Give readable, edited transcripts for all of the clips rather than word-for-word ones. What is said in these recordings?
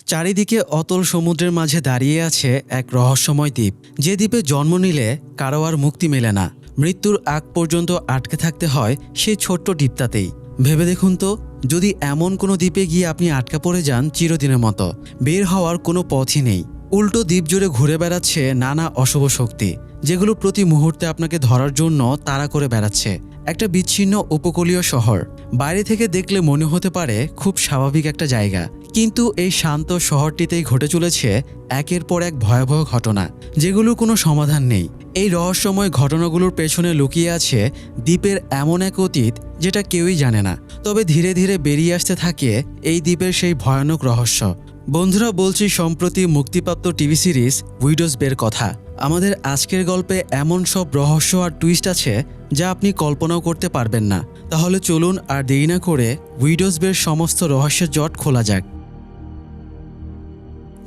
চারিদিকে অতল সমুদ্রের মাঝে দাঁড়িয়ে আছে এক রহস্যময় দ্বীপ, যে দ্বীপে জন্ম নিলে কারো আর মুক্তি মেলে না। মৃত্যুর আগ পর্যন্ত আটকে থাকতে হয় সেই ছোট্ট দ্বীপটাতেই। ভেবে দেখুন তো, যদি এমন কোনো দ্বীপে গিয়ে আপনি আটকা পড়ে যান চিরদিনের মতো, বের হওয়ার কোনো পথই নেই। উল্টো দ্বীপ জুড়ে ঘুরে বেড়াচ্ছে নানা অশুভ শক্তি, যেগুলো প্রতি মুহূর্তে আপনাকে ধরার জন্য তাড়া করে বেড়াচ্ছে। একটা বিচ্ছিন্ন উপকূলীয় শহর, বাইরে থেকে দেখলে মনে হতে পারে খুব স্বাভাবিক একটা জায়গা, কিন্তু এই শান্ত শহরটিতেই ঘটে চলেছে একের পর এক ভয়াবহ ঘটনা, যেগুলোর কোনো সমাধান নেই। এই রহস্যময় ঘটনাগুলোর পেছনে লুকিয়ে আছে দ্বীপের এমন এক অতীত যেটা কেউই জানে না, তবে ধীরে ধীরে বেরিয়ে আসতে থাকে এই দ্বীপের সেই ভয়ানক রহস্য। বন্ধুরা, বলছি সম্প্রতি মুক্তিপ্রাপ্ত টিভি সিরিজ উইডোজ বের কথা। আমাদের আজকের গল্পে এমন সব রহস্য আর টুইস্ট আছে যা আপনি কল্পনাও করতে পারবেন না। তাহলে চলুন আর দেরি না করে উইডোজ বের সমস্ত রহস্যের জট খোলা যাক।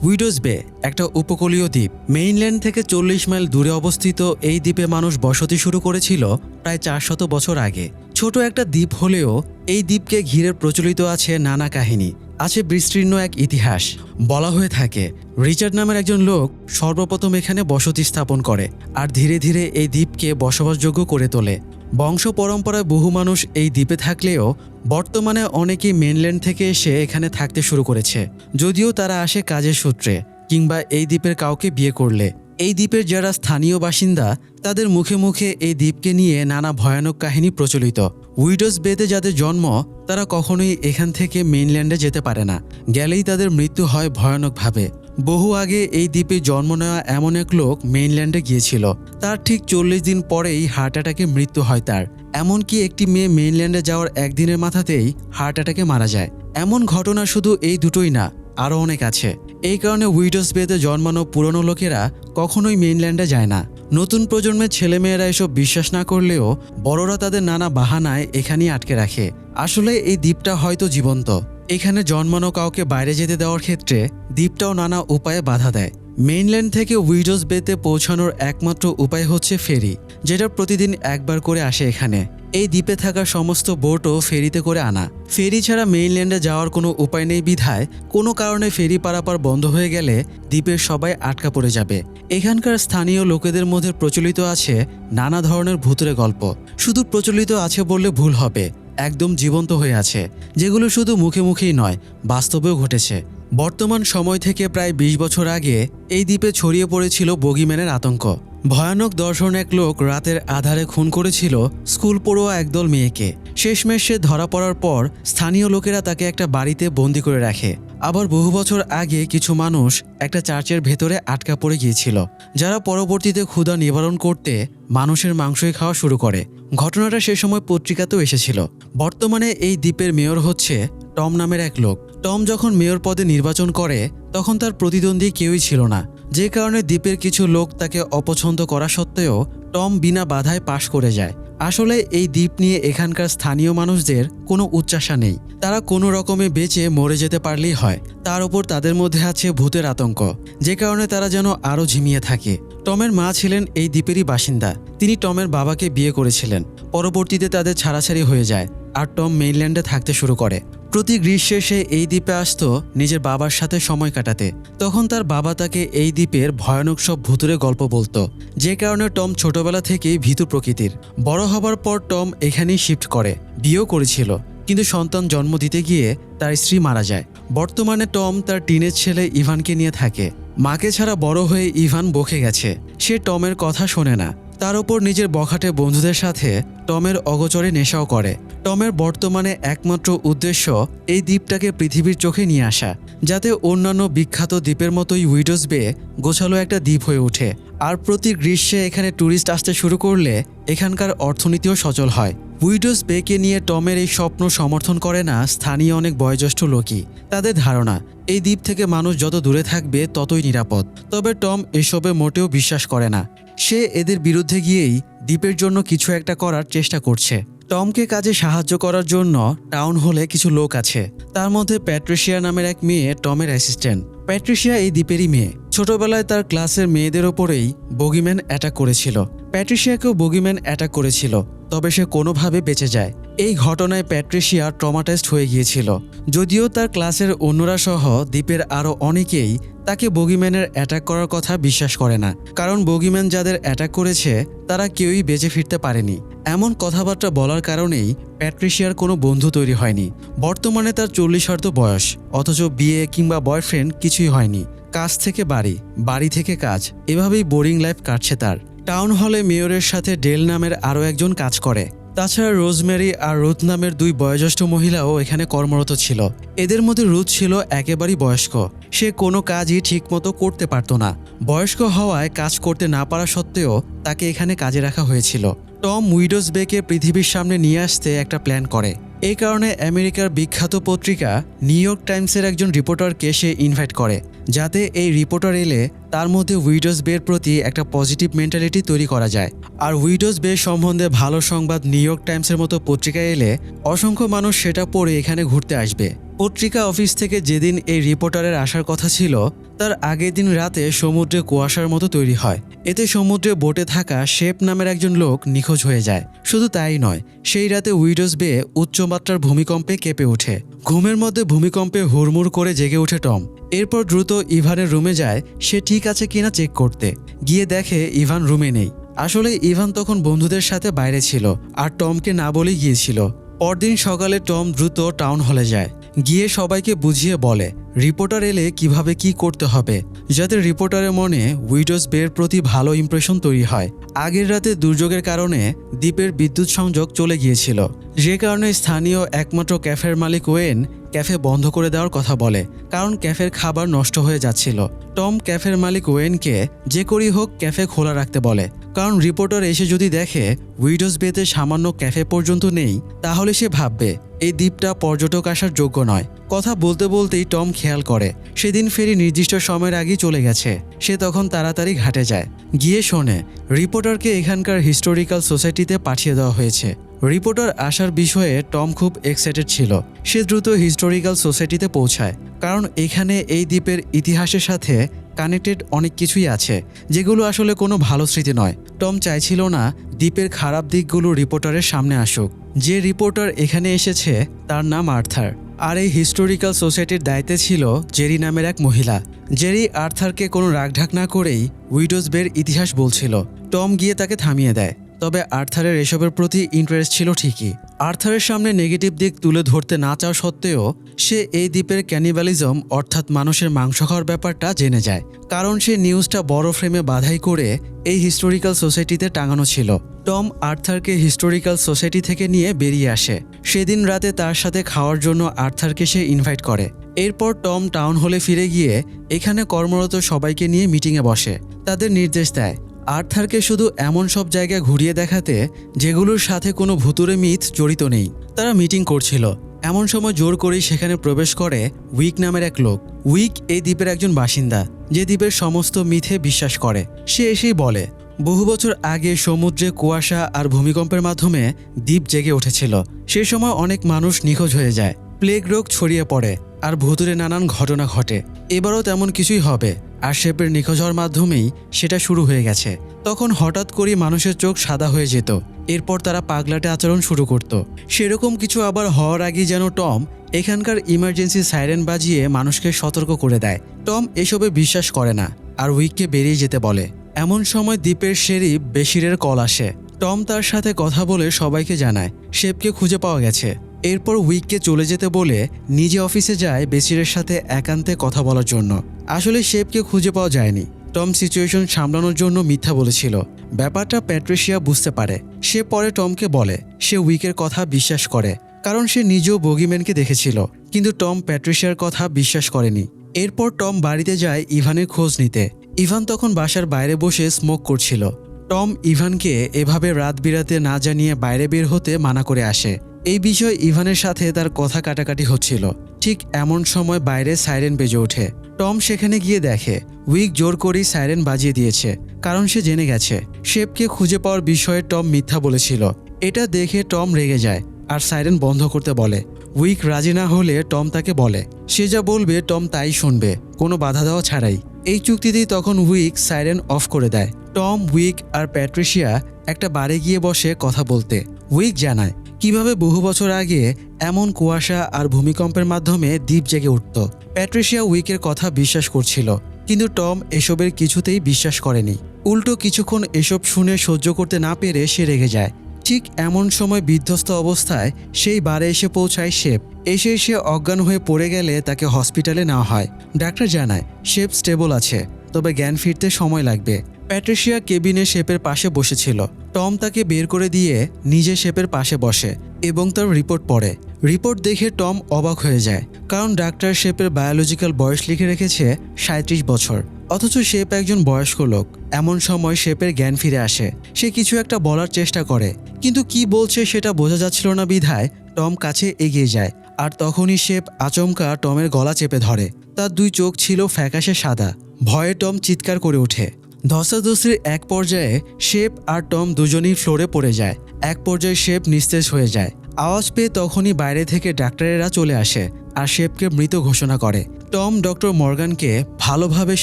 উইডোজ বে একটা উপকূলীয় দ্বীপ। মেইনল্যান্ড থেকে 40 মাইল দূরে অবস্থিত এই দ্বীপে মানুষ বসতি শুরু করেছিল প্রায় 400 বছর আগে। ছোট একটা দ্বীপ হলেও এই দ্বীপকে ঘিরে প্রচলিত আছে নানা কাহিনী, আছে বিস্তীর্ণ এক ইতিহাস। বলা হয়ে থাকে রিচার্ড নামের একজন লোক সর্বপ্রথম এখানে বসতি স্থাপন করে আর ধীরে ধীরে এই দ্বীপকে বসবাসযোগ্য করে তোলে। বংশ পরম্পরায় বহু মানুষ এই দ্বীপে থাকলেও বর্তমানে অনেকেই মেনল্যান্ড থেকে এসে এখানে থাকতে শুরু করেছে, যদিও তারা আসে কাজের সূত্রে কিংবা এই দ্বীপের কাউকে বিয়ে করলে। এই দ্বীপের যারা স্থানীয় বাসিন্দা তাদের মুখে মুখে এই দ্বীপকে নিয়ে নানা ভয়ানক কাহিনী প্রচলিত। উইডোজ বেতে যাদের জন্ম তারা কখনোই এখান থেকে মেইনল্যান্ডে যেতে পারে না, গেলেই তাদের মৃত্যু হয় ভয়ানকভাবে। বহু আগে এই দ্বীপে জন্ম নেওয়া এমন এক লোক মেইনল্যান্ডে গিয়েছিল, তার ঠিক 40 দিন পরেই হার্ট অ্যাটাকে মৃত্যু হয় তার। এমনকি একটি মেয়ে মেইনল্যান্ডে যাওয়ার একদিনের মাথাতেই হার্ট অ্যাটাকে মারা যায়। এমন ঘটনা শুধু এই দুটোই না, আরও অনেক আছে। এই কারণে উইডোজ বেতে জন্মানো পুরনো লোকেরা কখনোই মেইনল্যান্ডে যায় না। নতুন প্রজন্মের ছেলেমেয়েরা এসব বিশ্বাস না করলেও বড়রা তাদের নানা বাহানায় এখানেই আটকে রাখে। আসলে এই দ্বীপটা হয়তো জীবন্ত। এখানে জন্মানো কাউকে বাইরে যেতে দেওয়ার ক্ষেত্রে দ্বীপটাও নানা উপায়ে বাধা দেয়। মেইনল্যান্ড থেকে উইডোজ বেতে পৌঁছানোর একমাত্র উপায় হচ্ছে ফেরি, যেটা প্রতিদিন একবার করে আসে এখানে। এই দ্বীপে থাকা সমস্ত বোটও ফেরিতে করে আনা। ফেরি ছাড়া মেইনল্যান্ডে যাওয়ার কোনো উপায় নেই বিধায় কোনো কারণে ফেরি পারাপার বন্ধ হয়ে গেলে দ্বীপের সবাই আটকা পড়ে যাবে। এখানকার স্থানীয় লোকেদের মধ্যে প্রচলিত আছে নানা ধরনের ভূতের গল্প। শুধু প্রচলিত আছে বললে ভুল হবে, একদম জীবন্ত হয়ে আছে, যেগুলো শুধু মুখে মুখেই নয়, বাস্তবেও ঘটেছে। বর্তমান সময় থেকে প্রায় 20 বছর আগে এই দ্বীপে ছড়িয়ে পড়েছিল বগিম্যানের আতঙ্ক। ভয়ানক দর্শন এক লোক রাতের আধারে খুন করেছিল স্কুল পড়ুয়া একদল মেয়েকে। শেষমেশ সে ধরা পড়ার পর স্থানীয় লোকেরা তাকে একটা বাড়িতে বন্দি করে রাখে। আবার বহু বছর আগে কিছু মানুষ একটা চার্চের ভেতরে আটকা পড়ে গিয়েছিল, যারা পরবর্তীতে ক্ষুধা নিবারণ করতে মানুষের মাংসই খাওয়া শুরু করে। ঘটনাটা সে সময় পত্রিকাতেও এসেছিল। বর্তমানে এই দ্বীপের মেয়র হচ্ছে টম নামের এক লোক। টম যখন মেয়র পদে নির্বাচন করে তখন তার প্রতিদ্বন্দ্বী কেউই ছিল না, যে কারণে দ্বীপের কিছু লোক তাকে অপছন্দ করা সত্ত্বেও টম বিনা বাধায় পাশ করে যায়। আসলে এই দ্বীপ নিয়ে এখানকার স্থানীয় মানুষদের কোনো উচ্চাসা নেই, তারা কোনো রকমে বেঁচে মরে যেতে পারলেই হয়। তার উপর তাদের মধ্যে আছে ভূতের আতঙ্ক, যে কারণে তারা যেন আরও ঝিমিয়ে থাকে। টমের মা ছিলেন এই দ্বীপেরই বাসিন্দা, তিনি টমের বাবাকে বিয়ে করেছিলেন। পরবর্তীতে তাদের ছাড়াছাড়ি হয়ে যায় আর টম মেইনল্যান্ডে থাকতে শুরু করে। প্রতি গ্রীষ্মে সে এই দ্বীপে আসতো নিজের বাবার সাথে সময় কাটাতে। তখন তার বাবা তাকে এই দ্বীপের ভয়ানক সব ভূতুরে গল্প বলতো, যে কারণে টম ছোটবেলা থেকেই ভীতু প্রকৃতির। বড় হবার পর টম এখানেই শিফট করে, বিয়েও করেছিল, কিন্তু সন্তান জন্ম দিতে গিয়ে তার স্ত্রী মারা যায়। বর্তমানে টম তার টিনের ছেলে ইভানকে নিয়ে থাকে। মাকে ছাড়া বড় হয়ে ইভান বকে গেছে, সে টমের কথা শোনে না। তার ওপর নিজের বখাটে বন্ধুদের সাথে টমের অগোচরে নেশাও করে। টমের বর্তমানে একমাত্র উদ্দেশ্য এই দ্বীপটাকে পৃথিবীর চোখে নিয়ে আসা, যাতে অন্যান্য বিখ্যাত দ্বীপের মতোই উইডোজ বে গোছালো একটা দ্বীপ হয়ে ওঠে। আর প্রতি গ্রীষ্মে এখানে ট্যুরিস্ট আসতে শুরু করলে এখানকার অর্থনীতিও সচল হয়। উইডোজ বেকে নিয়ে টমের এই স্বপ্ন সমর্থন করে না স্থানীয় অনেক বয়োজ্যেষ্ঠ লোকই। তাদের ধারণা এই দ্বীপ থেকে মানুষ যত দূরে থাকবে ততই নিরাপদ। তবে টম এসবে মোটেও বিশ্বাস করে না। সে এদের বিরুদ্ধে গিয়েই দ্বীপের জন্য কিছু একটা করার চেষ্টা করছে। টমকে কাজে সাহায্য করার জন্য টাউন হলে কিছু লোক আছে, তার মধ্যে প্যাট্রিশিয়া নামের এক মেয়ে টমের অ্যাসিস্ট্যান্ট। প্যাট্রিশিয়া এই দ্বীপেরই মেয়ে। ছোটবেলায় তার ক্লাসের মেয়েদের ওপরেই বগিম্যান অ্যাটাক করেছিল। প্যাট্রিশিয়াকেও বগিম্যান অ্যাটাক করেছিল, তবে সে কোনোভাবে বেঁচে যায়। এই ঘটনায় প্যাট্রিশিয়া ট্রমাটাইজড হয়ে গিয়েছিল। যদিও তার ক্লাসের অন্যরা সহ দ্বীপের আরও অনেকেই তাকে বগিম্যানের অ্যাটাক করার কথা বিশ্বাস করে না, কারণ বগিম্যান যাদের অ্যাটাক করেছে তারা কেউই বেঁচে ফিরতে পারেনি। এমন কথাবার্তা বলার কারণেই প্যাট্রিশিয়ার কোনো বন্ধু তৈরি হয়নি। বর্তমানে তার 40 বয়স, অথচ বিয়ে কিংবা বয়ফ্রেন্ড কিছুই হয়নি। কাজ থেকে বাড়ি, বাড়ি থেকে কাজ, এভাবেই বোরিং লাইফ কাটছে তার। টাউন হলে মেয়রের সাথে ডেল নামের আরও একজন কাজ করে। তাছাড়া রোজমেরি আর রুথ নামের 2 বয়োজ্যেষ্ঠ মহিলাও এখানে কর্মরত ছিল। এদের মধ্যে রুথ ছিল একেবারেই বয়স্ক। সে কোনো কাজই ঠিকমতো করতে পারত না। বয়স্ক হওয়ায় কাজ করতে না পারা সত্ত্বেও তাকে এখানে কাজে রাখা হয়েছিল। টম উইডোজ বেকে পৃথিবীর সামনে নিয়ে আসতে একটা প্ল্যান করে। এই কারণে আমেরিকার বিখ্যাত পত্রিকা নিউ ইয়র্ক টাইমসের একজন রিপোর্টারকে সে ইনভাইট করে, যাতে এই রিপোর্টার এলে তার মধ্যে উইডোজ বের প্রতি একটা পজিটিভ মেন্টালিটি তৈরি করা যায়। আর উইডোজ বে সম্বন্ধে ভালো সংবাদ নিউ ইয়র্ক টাইমসের মতো পত্রিকায় এলে অসংখ্য মানুষ সেটা পড়ে এখানে ঘুরতে আসবে। পত্রিকা অফিস থেকে যেদিন এই রিপোর্টারের আসার কথা ছিল তার আগের দিন রাতে সমুদ্রে কুয়াশার মতো তৈরি হয়। এতে সমুদ্রে বোটে থাকা শেপ নামের একজন লোক নিখোঁজ হয়ে যায়। শুধু তাই নয়, সেই রাতে উইডোজ বে উচ্চমাত্রার ভূমিকম্পে কেঁপে ওঠে। ঘুমের মধ্যে ভূমিকম্পে হুড়মুড় করে জেগে ওঠে টম। এরপর দ্রুত ইভানের রুমে যায় সে ঠিক আছে কিনা চেক করতে। গিয়ে দেখে ইভান রুমে নেই। আসলে ইভান তখন বন্ধুদের সাথে বাইরে ছিল আর টমকে না বলে গিয়েছিল। পরদিন সকালে টম দ্রুত টাউন হলে যায়। গিয়ে সবাইকে বুঝিয়ে বলে রিপোর্টার এলে কিভাবে কি করতে হবে, যাতে রিপোর্টারের মনে উইডোজ বের প্রতি ভালো ইমপ্রেশন তৈরি হয়। আগের রাতে দুর্যোগের কারণে দ্বীপের বিদ্যুৎ সংযোগ চলে গিয়েছিল, যে কারণে স্থানীয় একমাত্র ক্যাফের মালিক ওয়েন ক্যাফে বন্ধ করে দেওয়ার কথা বলে, কারণ ক্যাফের খাবার নষ্ট হয়ে যাচ্ছিল। টম ক্যাফের মালিক ওয়েনকে যে করেই হোক ক্যাফে খোলা রাখতে বলে, কারণ রিপোর্টার এসে যদি দেখে উইডোজ বেতে সামান্য ক্যাফে পর্যন্ত নেই তাহলে সে ভাববে এই দ্বীপটা পর্যটক আসার যোগ্য নয়। কথা বলতে বলতেই টম খেয়াল করে সেদিন ফেরি নির্দিষ্ট সময়ের আগেই চলে গেছে। সে তখন তাড়াতাড়ি ঘাটে যায়। গিয়ে শোনে রিপোর্টারকে এখানকার হিস্টোরিক্যাল সোসাইটিতে পাঠিয়ে দেওয়া হয়েছে। রিপোর্টার আসার বিষয়ে টম খুব এক্সাইটেড ছিল। সে দ্রুত হিস্টোরিক্যাল সোসাইটিতে পৌঁছায়, কারণ এখানে এই দ্বীপের ইতিহাসের সাথে কানেক্টেড অনেক কিছুই আছে, যেগুলো আসলে কোনো ভালো স্মৃতি নয়। টম চাইছিল না দ্বীপের খারাপ দিকগুলো রিপোর্টারের সামনে আসুক। যে রিপোর্টার এখানে এসেছে তার নাম আর্থার, আর এই হিস্টোরিক্যাল সোসাইটির দায়িত্বে ছিল জেরি নামের এক মহিলা। জেরি আর্থারকে কোনো রাগঢাক না করেই উইডোজ বের ইতিহাস বলছিল। টম গিয়ে তাকে থামিয়ে দেয়, তবে আর্থারের এসবের প্রতি ইন্টারেস্ট ছিল ঠিকই। আর্থারের সামনে নেগেটিভ দিক তুলে ধরতে না চাওয়া সত্ত্বেও সে এই দ্বীপের ক্যানিবালিজম অর্থাৎ মানুষের মাংস খাওয়ার ব্যাপারটা জেনে যায়, কারণ সে নিউজটা বড় ফ্রেমে বাধাই করে এই হিস্টোরিক্যাল সোসাইটিতে টাঙানো ছিল। টম আর্থারকে হিস্টোরিক্যাল সোসাইটি থেকে নিয়ে বেরিয়ে আসে। সেদিন রাতে তার সাথে খাওয়ার জন্য আর্থারকে সে ইনভাইট করে। এরপর টম টাউন হলে ফিরে গিয়ে এখানে কর্মরত সবাইকে নিয়ে মিটিংয়ে বসে। তাদের নির্দেশ দেয় আর্থারকে শুধু এমন সব জায়গায় ঘুরিয়ে দেখাতে যেগুলোর সাথে কোনো ভুতুড়ে মিথ জড়িত নেই। তারা মিটিং করছিল, এমন সময় জোর করেই সেখানে প্রবেশ করে উইক নামের এক লোক। উইক এই দ্বীপের একজন বাসিন্দা, যে দ্বীপের সমস্ত মিথে বিশ্বাস করে। সে এসেই বলে বহু বছর আগে সমুদ্রে কুয়াশা আর ভূমিকম্পের মাধ্যমে দ্বীপ জেগে উঠেছিল। সে সময় অনেক মানুষ নিখোঁজ হয়ে যায়, প্লেগ রোগ ছড়িয়ে পড়ে আর ভুতুড়ে নানান ঘটনা ঘটে। এবারও তেমন কিছুই হবে, আর শেপের নিখোঁজ হওয়ার মাধ্যমেই সেটা শুরু হয়ে গেছে। তখন হঠাৎ করে মানুষের চোখ সাদা হয়ে যেত, এরপর তারা পাগলাটে আচরণ শুরু করত। সেরকম কিছু আবার হওয়ার আগেই যেন টম এখানকার ইমার্জেন্সি সাইরেন বাজিয়ে মানুষকে সতর্ক করে দেয়। টম এসবে বিশ্বাস করে না আর উইককে বেরিয়ে যেতে বলে। এমন সময় দ্বীপের শেরিফ বেশিরের কল আসে। টম তার সাথে কথা বলে সবাইকে জানায় শেপকে খুঁজে পাওয়া গেছে। এরপর উইককে চলে যেতে বলে নিজে অফিসে যায় বেশিরের সাথে একান্তে কথা বলার জন্য। আসলে শেপকে খুঁজে পাওয়া যায়নি। টম সিচুয়েশন সামলানোর জন্য মিথ্যা বলেছিল। ব্যাপারটা প্যাট্রিশিয়া বুঝতে পারে। সে পরে টমকে বলে সে উইকের কথা বিশ্বাস করে, কারণ সে নিজেও বগিম্যানকে দেখেছিল। কিন্তু টম প্যাট্রিশিয়ার কথা বিশ্বাস করেনি। এরপর টম বাড়িতে যায় ইভানের খোঁজ নিতে। ইভান তখন বাসার বাইরে বসে স্মোক করছিল। টম ইভানকে এভাবে রাত বিরাতে না জানিয়ে বাইরে বের হতে মানা করে আসে। এই বিষয়ে ইভানের সাথে তার কথা কাটাকাটি হচ্ছিল। ঠিক এমন সময় বাইরে সাইরেন বেজে ওঠে। টম সেখানে গিয়ে দেখে উইক জোর করেই সাইরেন বাজিয়ে দিয়েছে, কারণ সে জেনে গেছে শেপকে খুঁজে পাওয়ার বিষয়ে টম মিথ্যা বলেছিল। এটা দেখে টম রেগে যায় আর সাইরেন বন্ধ করতে বলে। উইক রাজি না হলে টম তাকে বলে সে যা বলবে টম তাই শুনবে, কোনো বাধা দেওয়া ছাড়াই। এই চুক্তিতেই তখন উইক সাইরেন অফ করে দেয়। টম, উইক আর প্যাট্রিশিয়া একটা বারে গিয়ে বসে কথা বলতে। উইক জানায় কিভাবে বহু বছর আগে এমন কুয়াশা আর ভূমিকম্পের মাধ্যমে দ্বীপ জেগে উঠত। প্যাট্রিশিয়া উইকের কথা বিশ্বাস করছিল, কিন্তু টম এসবের কিছুতেই বিশ্বাস করেনি। উল্টো কিছুক্ষণ এসব শুনে সহ্য করতে না পেরে সে রেগে যায়। ঠিক এমন সময় বিধ্বস্ত অবস্থায় সেই বারে এসে পৌঁছায় শেপ। এসে সে অজ্ঞান হয়ে পড়ে গেলে তাকে হসপিটালে নেওয়া হয়। ডাক্তার জানায় শেপ স্টেবল আছে, তবে জ্ঞান ফিরতে সময় লাগবে। প্যাট্রিশিয়া কেবিনে শেপের পাশে বসেছিল। টম তাকে বের করে দিয়ে নিজে শেপের পাশে বসে এবং তার রিপোর্ট পড়ে। রিপোর্ট দেখে টম অবাক হয়ে যায়, কারণ ডাক্তার শেপের বায়োলজিক্যাল বয়স লিখে রেখেছে 37 বছর, অথচ শেপ একজন বয়স্ক লোক। এমন সময় শেপের জ্ঞান ফিরে আসে। সে কিছু একটা বলার চেষ্টা করে, কিন্তু কি বলছে সেটা বোঝা যাচ্ছিল না বিধায় টম কাছে এগিয়ে যায়। আর তখনই শেপ আচমকা টমের গলা চেপে ধরে। তার 2 চোখ ছিল ফ্যাকাশে সাদা। ভয়ে টম চিৎকার করে ওঠে। ধস্তাধস্তির এক পর্যায়ে শেপ আর টম দুজনেই ফ্লোরে পড়ে যায়। এক পর্যায়ে শেপ নিস্তেজ হয়ে যায়। আওয়াজ পেয়ে তখনই বাইরে থেকে ডাক্তারেরা চলে আসে আর শেপকে মৃত ঘোষণা করে। টম ডক্টর মর্গানকে ভালোভাবে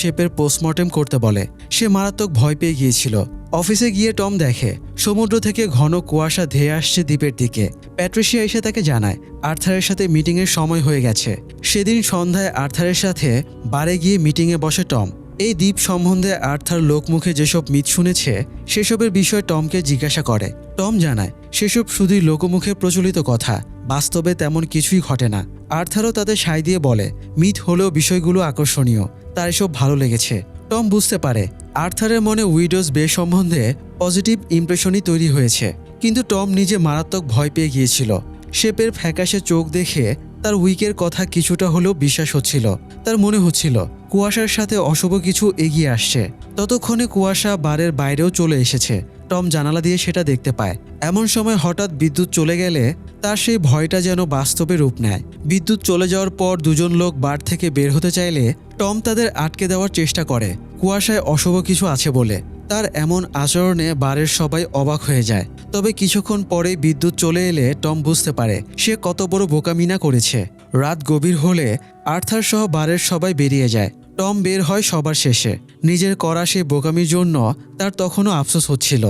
শেপের পোস্টমর্টেম করতে বলে। সে মারাত্মক ভয় পেয়ে গিয়েছিল। অফিসে গিয়ে টম দেখে সমুদ্র থেকে ঘন কুয়াশা ধেয়ে আসছে দ্বীপের দিকে। প্যাট্রিশিয়া এসে তাকে জানায় আর্থারের সাথে মিটিংয়ের সময় হয়ে গেছে। সেদিন সন্ধ্যায় আর্থারের সাথে বারে গিয়ে মিটিংয়ে বসে টম। এই দ্বীপ সম্বন্ধে আর্থার লোকমুখে যেসব মিথ শুনেছে সেসবের বিষয়ে টমকে জিজ্ঞাসা করে। টম জানায় সেসব শুধুই লোকমুখে প্রচলিত কথা, বাস্তবে তেমন কিছুই ঘটে না। আর্থারও তাদের সায় দিয়ে বলে মিথ হলেও বিষয়গুলো আকর্ষণীয়, তার এসব ভালো লেগেছে। টম বুঝতে পারে আর্থারের মনে উইডোজ বে সম্বন্ধে পজিটিভ ইমপ্রেশনই তৈরি হয়েছে, কিন্তু টম নিজে মারাত্মক ভয় পেয়ে গিয়েছিল। শেপের ফ্যাকাশে চোখ দেখে তার উইকের কথা কিছুটা হলেও বিশ্বাস হচ্ছিল। তার মনে হচ্ছিল কুয়াশার সাথে অশুভ কিছু এগিয়ে আসছে। ততক্ষণে কুয়াশা বারের বাইরেও চলে এসেছে। টম জানালা দিয়ে সেটা দেখতে পায়। এমন সময় হঠাৎ বিদ্যুৎ চলে গেলে তার সেই ভয়টা যেন বাস্তবে রূপ নেয়। বিদ্যুৎ চলে যাওয়ার পর দুজন লোক বার থেকে বের হতে চাইলে টম তাদের আটকে দেওয়ার চেষ্টা করে, কুয়াশায় অশুভ কিছু আছে বলে। তার এমন আচরণে বারের সবাই অবাক হয়ে যায়। তবে কিছুক্ষণ পরেই বিদ্যুৎ চলে এলে টম বুঝতে পারে সে কত বড় বোকামিনা করেছে। রাত গভীর হলে আর্থার সহ বারের সবাই বেরিয়ে যায়। টম বের হয় সবার শেষে। নিজের করা সেই বোকামির জন্য তার তখনও আফসোস হচ্ছিল।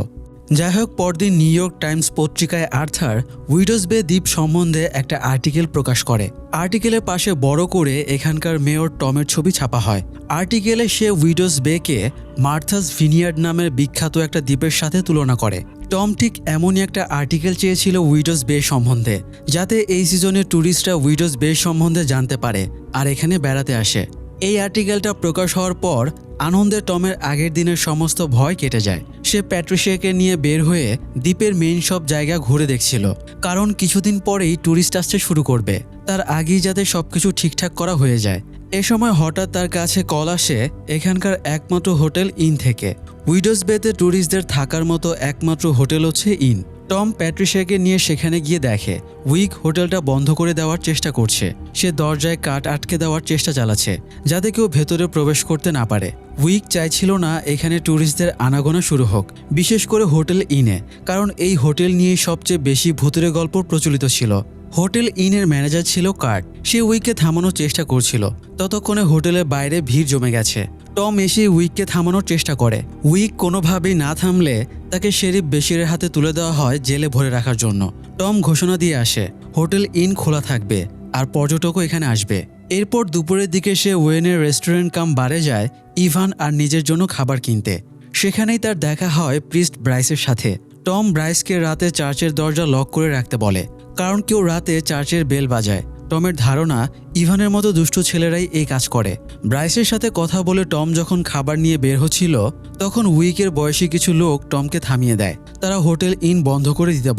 যাই হোক, পরদিন নিউ ইয়র্ক টাইমস পত্রিকায় আর্থার উইডোজ বে দ্বীপ সম্বন্ধে একটা আর্টিকেল প্রকাশ করে। আর্টিকেলের পাশে বড় করে এখানকার মেয়র টমের ছবি ছাপা হয়। আর্টিকেলে সে উইডোজ বেকে মার্থাস ভিনিয়ার্ড নামের বিখ্যাত একটা দ্বীপের সাথে তুলনা করে। টম ঠিক এমনই একটা আর্টিকেল চেয়েছিল উইডোজ বে সম্বন্ধে, যাতে এই সিজনে ট্যুরিস্টরা উইডোজ বে সম্বন্ধে জানতে পারে আর এখানে বেড়াতে আসে। এই আর্টিকেলটা প্রকাশ হওয়ার পর আনন্দে টমের আগের দিনের সমস্ত ভয় কেটে যায়। সে প্যাট্রিশিয়াকে নিয়ে বের হয়ে দ্বীপের মেইন সব জায়গা ঘুরে দেখছিল, কারণ কিছুদিন পরেই ট্যুরিস্ট আসতে শুরু করবে। তার আগেই যাতে সবকিছু ঠিকঠাক করা হয়ে যায়। এ সময় হঠাৎ তার কাছে কল আসে এখানকার একমাত্র হোটেল ইন থেকে। উইডোজ বেতে ট্যুরিস্টদের থাকার মতো একমাত্র হোটেল হচ্ছে ইন। টম প্যাট্রিশিয়াকে নিয়ে সেখানে গিয়ে দেখে উইক হোটেলটা বন্ধ করে দেওয়ার চেষ্টা করছে। সে দরজায় কাঠ আটকে দেওয়ার চেষ্টা চালাচ্ছে, যাতে কেউ ভেতরে প্রবেশ করতে না পারে। উইক চাইছিল না এখানে ট্যুরিস্টদের আনাগোনা শুরু হোক, বিশেষ করে হোটেল ইনে, কারণ এই হোটেল নিয়েই সবচেয়ে বেশি ভূতুরে গল্প প্রচলিত ছিল। হোটেল ইনের ম্যানেজার ছিল কার্ট। সে উইককে থামানোর চেষ্টা করছিল। ততক্ষণে হোটেলের বাইরে ভিড় জমে গেছে। টম এসে উইককে থামানোর চেষ্টা করে। উইক কোনোভাবেই না থামলে তাকে শেরিফ বেশিরের হাতে তুলে দেওয়া হয় জেলে ভরে রাখার জন্য। টম ঘোষণা দিয়ে আসে হোটেল ইন খোলা থাকবে আর পর্যটকও এখানে আসবে। এরপর দুপুরের দিকে সে ওয়েনের রেস্টুরেন্ট কাম বারে যায় ইভান আর নিজের জন্য খাবার কিনতে। সেখানেই তার দেখা হয় প্রিস্ট ব্রাইসের সাথে। টম ব্রাইসকে রাতে চার্চের দরজা লক করে রাখতে বলে, কারণ কেউ রাতে চার্চের বেল বাজায়। টমের ধারণা ইভানের মতো দুষ্টু ছেলেরাই এই কাজ করে। ব্রাইসের সাথে কথা বলে টম যখন খাবার নিয়ে বের হচ্ছিল, তখন উইকের বয়সী কিছু লোক টমকে থামিয়ে দেয়। তারা হোটেল ইন বন্ধ করে দিতে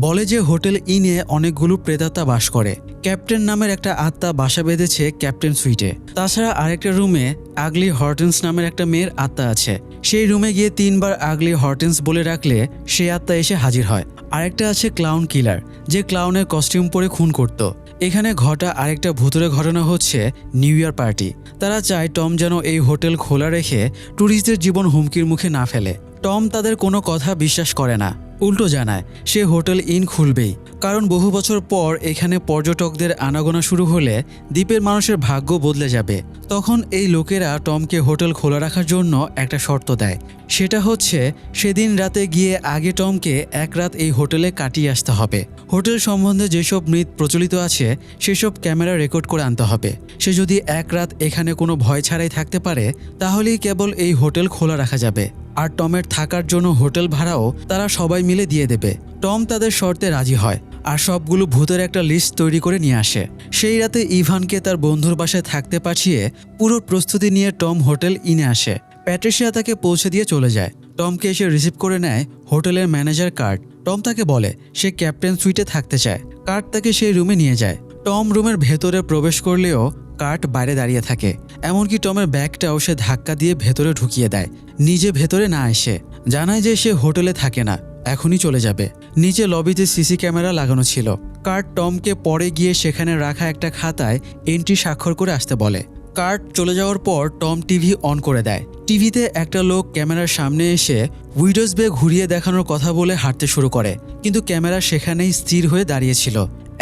বলে যে হোটেল ইনে অনেকগুলো প্রেতাত্মা বাস করে। ক্যাপ্টেন নামের একটা আত্মা বাসা বেঁধেছে ক্যাপ্টেন সুইটে। তাছাড়া আরেকটা রুমে আগলি হর্টেন্স নামের একটা মেয়ের আত্মা আছে। সেই রুমে গিয়ে 3 বার আগলি হর্টেন্স বলে রাখলে সেই আত্মা এসে হাজির হয়। আরেকটা আছে ক্লাউন কিলার, যে ক্লাউনের কস্টিউম পরে খুন করত। এখানে ঘটা আরেকটা ভুতুরে ঘটনা হচ্ছে নিউ ইয়ার পার্টি। তারা চায় টম যেন এই হোটেল খোলা রেখে ট্যুরিস্টদের জীবন হুমকির মুখে না ফেলে। টম তাদের কোনো কথা বিশ্বাস করে না। উল্টো জানায় সে হোটেল ইন খুলবেই, কারণ বহু বছর পর এখানে পর্যটকদের আনাগোনা শুরু হলে দ্বীপের মানুষের ভাগ্য বদলে যাবে। তখন এই লোকেরা টমকে হোটেল খোলা রাখার জন্য একটা শর্ত দেয়। সেটা হচ্ছে সেদিন রাতে গিয়ে আগে টমকে এক রাত এই হোটেলে কাটিয়ে আসতে হবে। হোটেল সম্বন্ধে যেসব মিথ প্রচলিত আছে সেসব ক্যামেরা রেকর্ড করে আনতে হবে। সে যদি এক রাত এখানে কোনো ভয় ছাড়াই থাকতে পারে তাহলেই কেবল এই হোটেল খোলা রাখা যাবে। আর টমের থাকার জন্য হোটেল ভাড়াও তারা সবাই মিলে দিয়ে দেবে। টম তাদের শর্তে রাজি হয় আর সবগুলো ভূতের একটা লিস্ট তৈরি করে নিয়ে আসে। সেই রাতে ইভানকে তার বন্ধুর বাসায় থাকতে পাঠিয়ে পুরো প্রস্তুতি নিয়ে টম হোটেল ইনে আসে। প্যাট্রিসিয়া তাকে পৌঁছে দিয়ে চলে যায়। টমকে এসে রিসিভ করে নেয় হোটেলের ম্যানেজার কার্ট। টম তাকে বলে সে ক্যাপ্টেন সুইটে থাকতে চায়। কার্ট তাকে সেই রুমে নিয়ে যায়। টম রুমের ভেতরে প্রবেশ করলেও কার্ট বাইরে দাঁড়িয়ে থাকে। এমনকি টমের ব্যাগটাও সে ধাক্কা দিয়ে ভেতরে ঢুকিয়ে দেয়, নিজে ভেতরে না এসে। জানায় যে সে হোটেলে থাকে না, এখনই চলে যাবে। নিচে লবিতে সিসি ক্যামেরা লাগানো ছিল। কার্ট টমকে পরে গিয়ে সেখানে রাখা একটা খাতায় এন্ট্রি স্বাক্ষর করে আসতে বলে। কার্ট চলে যাওয়ার পর টম টিভি অন করে দেয়। টিভিতে একটা লোক ক্যামেরার সামনে এসে উইডোজ বে ঘুরিয়ে দেখানোর কথা বলে হাঁটতে শুরু করে, কিন্তু ক্যামেরা সেখানেই স্থির হয়ে দাঁড়িয়েছিল।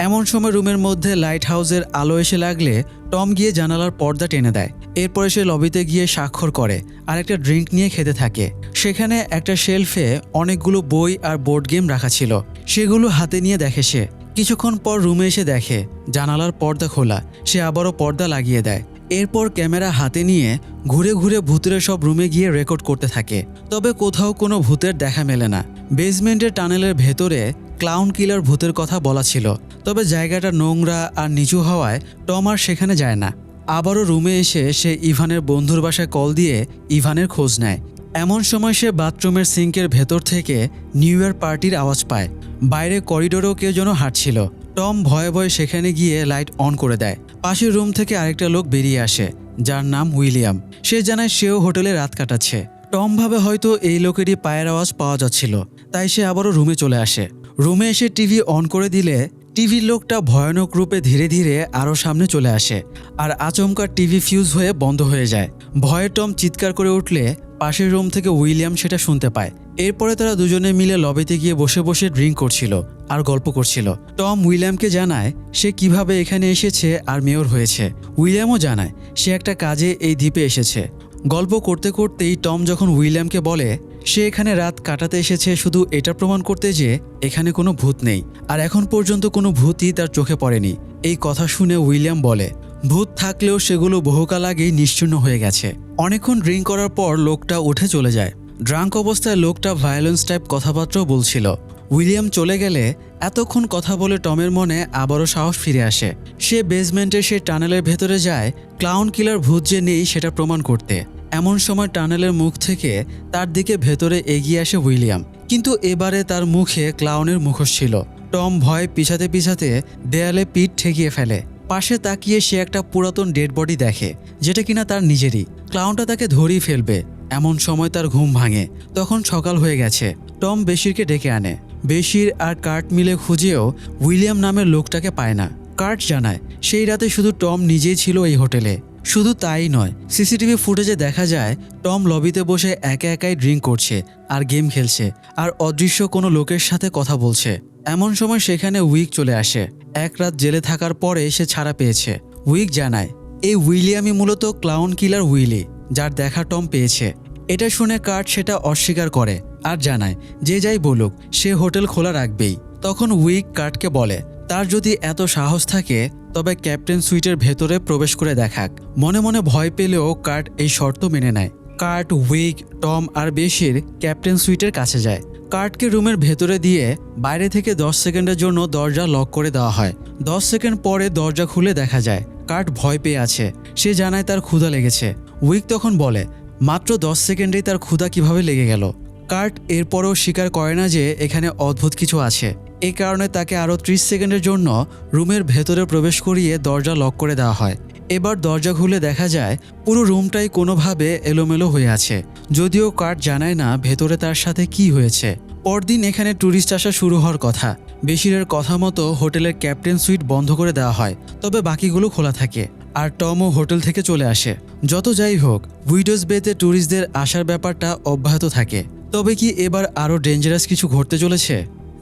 এমন সময় রুমের মধ্যে লাইট হাউসের আলো এসে লাগলে টম গিয়ে জানালার পর্দা টেনে দেয়। এরপরে সে লবিতে গিয়ে স্বাক্ষর করে আর একটা ড্রিঙ্ক নিয়ে খেতে থাকে। সেখানে একটা শেলফে অনেকগুলো বই আর বোর্ড গেম রাখা ছিল। সেগুলো হাতে নিয়ে দেখে সে। কিছুক্ষণ পর রুমে এসে দেখে জানালার পর্দা খোলা। সে আবারও পর্দা লাগিয়ে দেয়। এরপর ক্যামেরা হাতে নিয়ে ঘুরে ঘুরে ভূতের সব রুমে গিয়ে রেকর্ড করতে থাকে। তবে কোথাও কোনো ভূতের দেখা মেলে না। বেসমেন্টের টানেলের ভেতরে ক্লাউন কিলার ভূতের কথা বলা ছিল, তবে জায়গাটা নোংরা আর নিচু হওয়ায় টম আর সেখানে যায় না। আবারও রুমে এসে সে ইভানের বন্ধুর বাসায় কল দিয়ে ইভানের খোঁজ নেয়। এমন সময় সে বাথরুমের সিঙ্কের ভেতর থেকে নিউ ইয়ার পার্টির আওয়াজ পায়। বাইরে করিডোরেও কেউ যেন হাঁটছিল। টম ভয়ে ভয়ে সেখানে গিয়ে লাইট অন করে দেয়। পাশের রুম থেকে আরেকটা লোক বেরিয়ে আসে, যার নাম উইলিয়াম। সে জানায় সেও হোটেলে রাত কাটাচ্ছে। টম ভাবে হয়তো এই লোকেরই পায়ের আওয়াজ পাওয়া যাচ্ছিল, তাই সে আবারও রুমে চলে আসে। রুমে এসে টিভি অন করে দিলে টিভির লোকটা ভয়ানক রূপে ধীরে ধীরে আরও সামনে চলে আসে আর আচমকা টিভি ফিউজ হয়ে বন্ধ হয়ে যায়। ভয়ে টম চিৎকার করে উঠলে পাশের রুম থেকে উইলিয়াম সেটা শুনতে পায়। এরপরে তারা দুজনে মিলে লবিতে গিয়ে বসে বসে ড্রিঙ্ক করছিল আর গল্প করছিল। টম উইলিয়ামকে জানায় সে কিভাবে এখানে এসেছে আর মেয়র হয়েছে। উইলিয়ামও জানায় সে একটা কাজে এই দ্বীপে এসেছে। গল্প করতে করতেই টম যখন উইলিয়ামকে বলে সে এখানে রাত কাটাতে এসেছে শুধু এটা প্রমাণ করতে যে এখানে কোনো ভূত নেই, আর এখন পর্যন্ত কোনো ভূতই তার চোখে পড়েনি। এই কথা শুনে উইলিয়াম বলে ভূত থাকলেও সেগুলো বহুকাল আগেই নিশ্চিহ্ন হয়ে গেছে। অনেকক্ষণ ড্রিঙ্ক করার পর লোকটা উঠে চলে যায়। ড্রাঙ্ক অবস্থায় লোকটা ভায়োলেন্স টাইপ কথাবার্তাও বলছিল। উইলিয়াম চলে গেলে এতক্ষণ কথা বলে টমের মনে আবারও সাহস ফিরে আসে। সে বেসমেন্টের সে টানেলের ভেতরে যায় ক্লাউন কিলার ভূত যে নেই সেটা প্রমাণ করতে। এমন সময় টানেলের মুখ থেকে তার দিকে ভেতরে এগিয়ে আসে উইলিয়াম, কিন্তু এবারে তার মুখে ক্লাউনের মুখোশ ছিল। টম ভয় পিছাতে পিছাতে দেয়ালে পিঠ ঠেকিয়ে ফেলে। পাশে তাকিয়ে সে একটা পুরাতন ডেড বডি দেখে, যেটা কিনা তার নিজেরই। ক্লাউনটা তাকে ধরেই ফেলবে। এমন সময় তার ঘুম ভাঙে। তখন সকাল হয়ে গেছে। টম বেশিরকে ডেকে আনে। বেশির আর কার্ট মিলে খুঁজেও উইলিয়াম নামের লোকটাকে পায় না। কার্ট জানায় সেই রাতে শুধু টম নিজেই ছিল এই হোটেলে। শুধু তাই নয়, সিসিটিভি ফুটেজে দেখা যায় টম লবিতে বসে একা একাই ড্রিঙ্ক করছে আর গেম খেলছে আর অদৃশ্য কোনো লোকের সাথে কথা বলছে। এমন সময় সেখানে উইক চলে আসে। এক রাত জেলে থাকার পরে সে ছাড়া পেয়েছে। উইক জানায় এই উইলিয়ামই মূলত ক্লাউন কিলার উইলি, যার দেখা টম পেয়েছে। এটা শুনে কার্ট সেটা অস্বীকার করে আর জানায় যে যাই বলুক সে হোটেল খোলা রাখবেই। তখন উইক কার্টকে বলে তার যদি এত সাহস থাকে তবে ক্যাপ্টেন সুইটের ভেতরে প্রবেশ করে দেখাক। মনে মনে ভয় পেলেও কার্ট এই শর্ত মেনে নেয়। কার্ট, উইক, টম আর বেশির ক্যাপ্টেন সুইটের কাছে যায়। কার্টকে রুমের ভেতরে দিয়ে বাইরে থেকে 10 সেকেন্ডের জন্য দরজা লক করে দেওয়া হয়। 10 সেকেন্ড পরে দরজা খুলে দেখা যায় কার্ট ভয় পেয়ে আছে। সে জানায় তার ক্ষুধা লেগেছে। উইক তখন বলে মাত্র 10 সেকেন্ডেই তার ক্ষুধা কিভাবে লেগে গেল। কার্ট এরপরও স্বীকার করে না যে এখানে অদ্ভুত কিছু আছে। এই কারণে তাকে আরও 30 সেকেন্ডের জন্য রুমের ভেতরে প্রবেশ করিয়ে দরজা লক করে দেওয়া হয়। এবার দরজা খুলে দেখা যায় পুরো রুমটাই কোনোভাবে এলোমেলো হয়ে আছে, যদিও কার্ট জানায় না ভেতরে তার সাথে কি হয়েছে। পরদিন এখানে ট্যুরিস্ট আসা শুরু হওয়ার কথা। বেশিরের কথা মতো হোটেলের ক্যাপ্টেন সুইট বন্ধ করে দেওয়া হয়, তবে বাকিগুলো খোলা থাকে। আর টমও হোটেল থেকে চলে আসে। যত যাই হোক, উইডোজ বেতে ট্যুরিস্টদের আসার ব্যাপারটা অব্যাহত থাকে। তবে কি এবার আরও ডেঞ্জারাস কিছু ঘটতে চলেছে?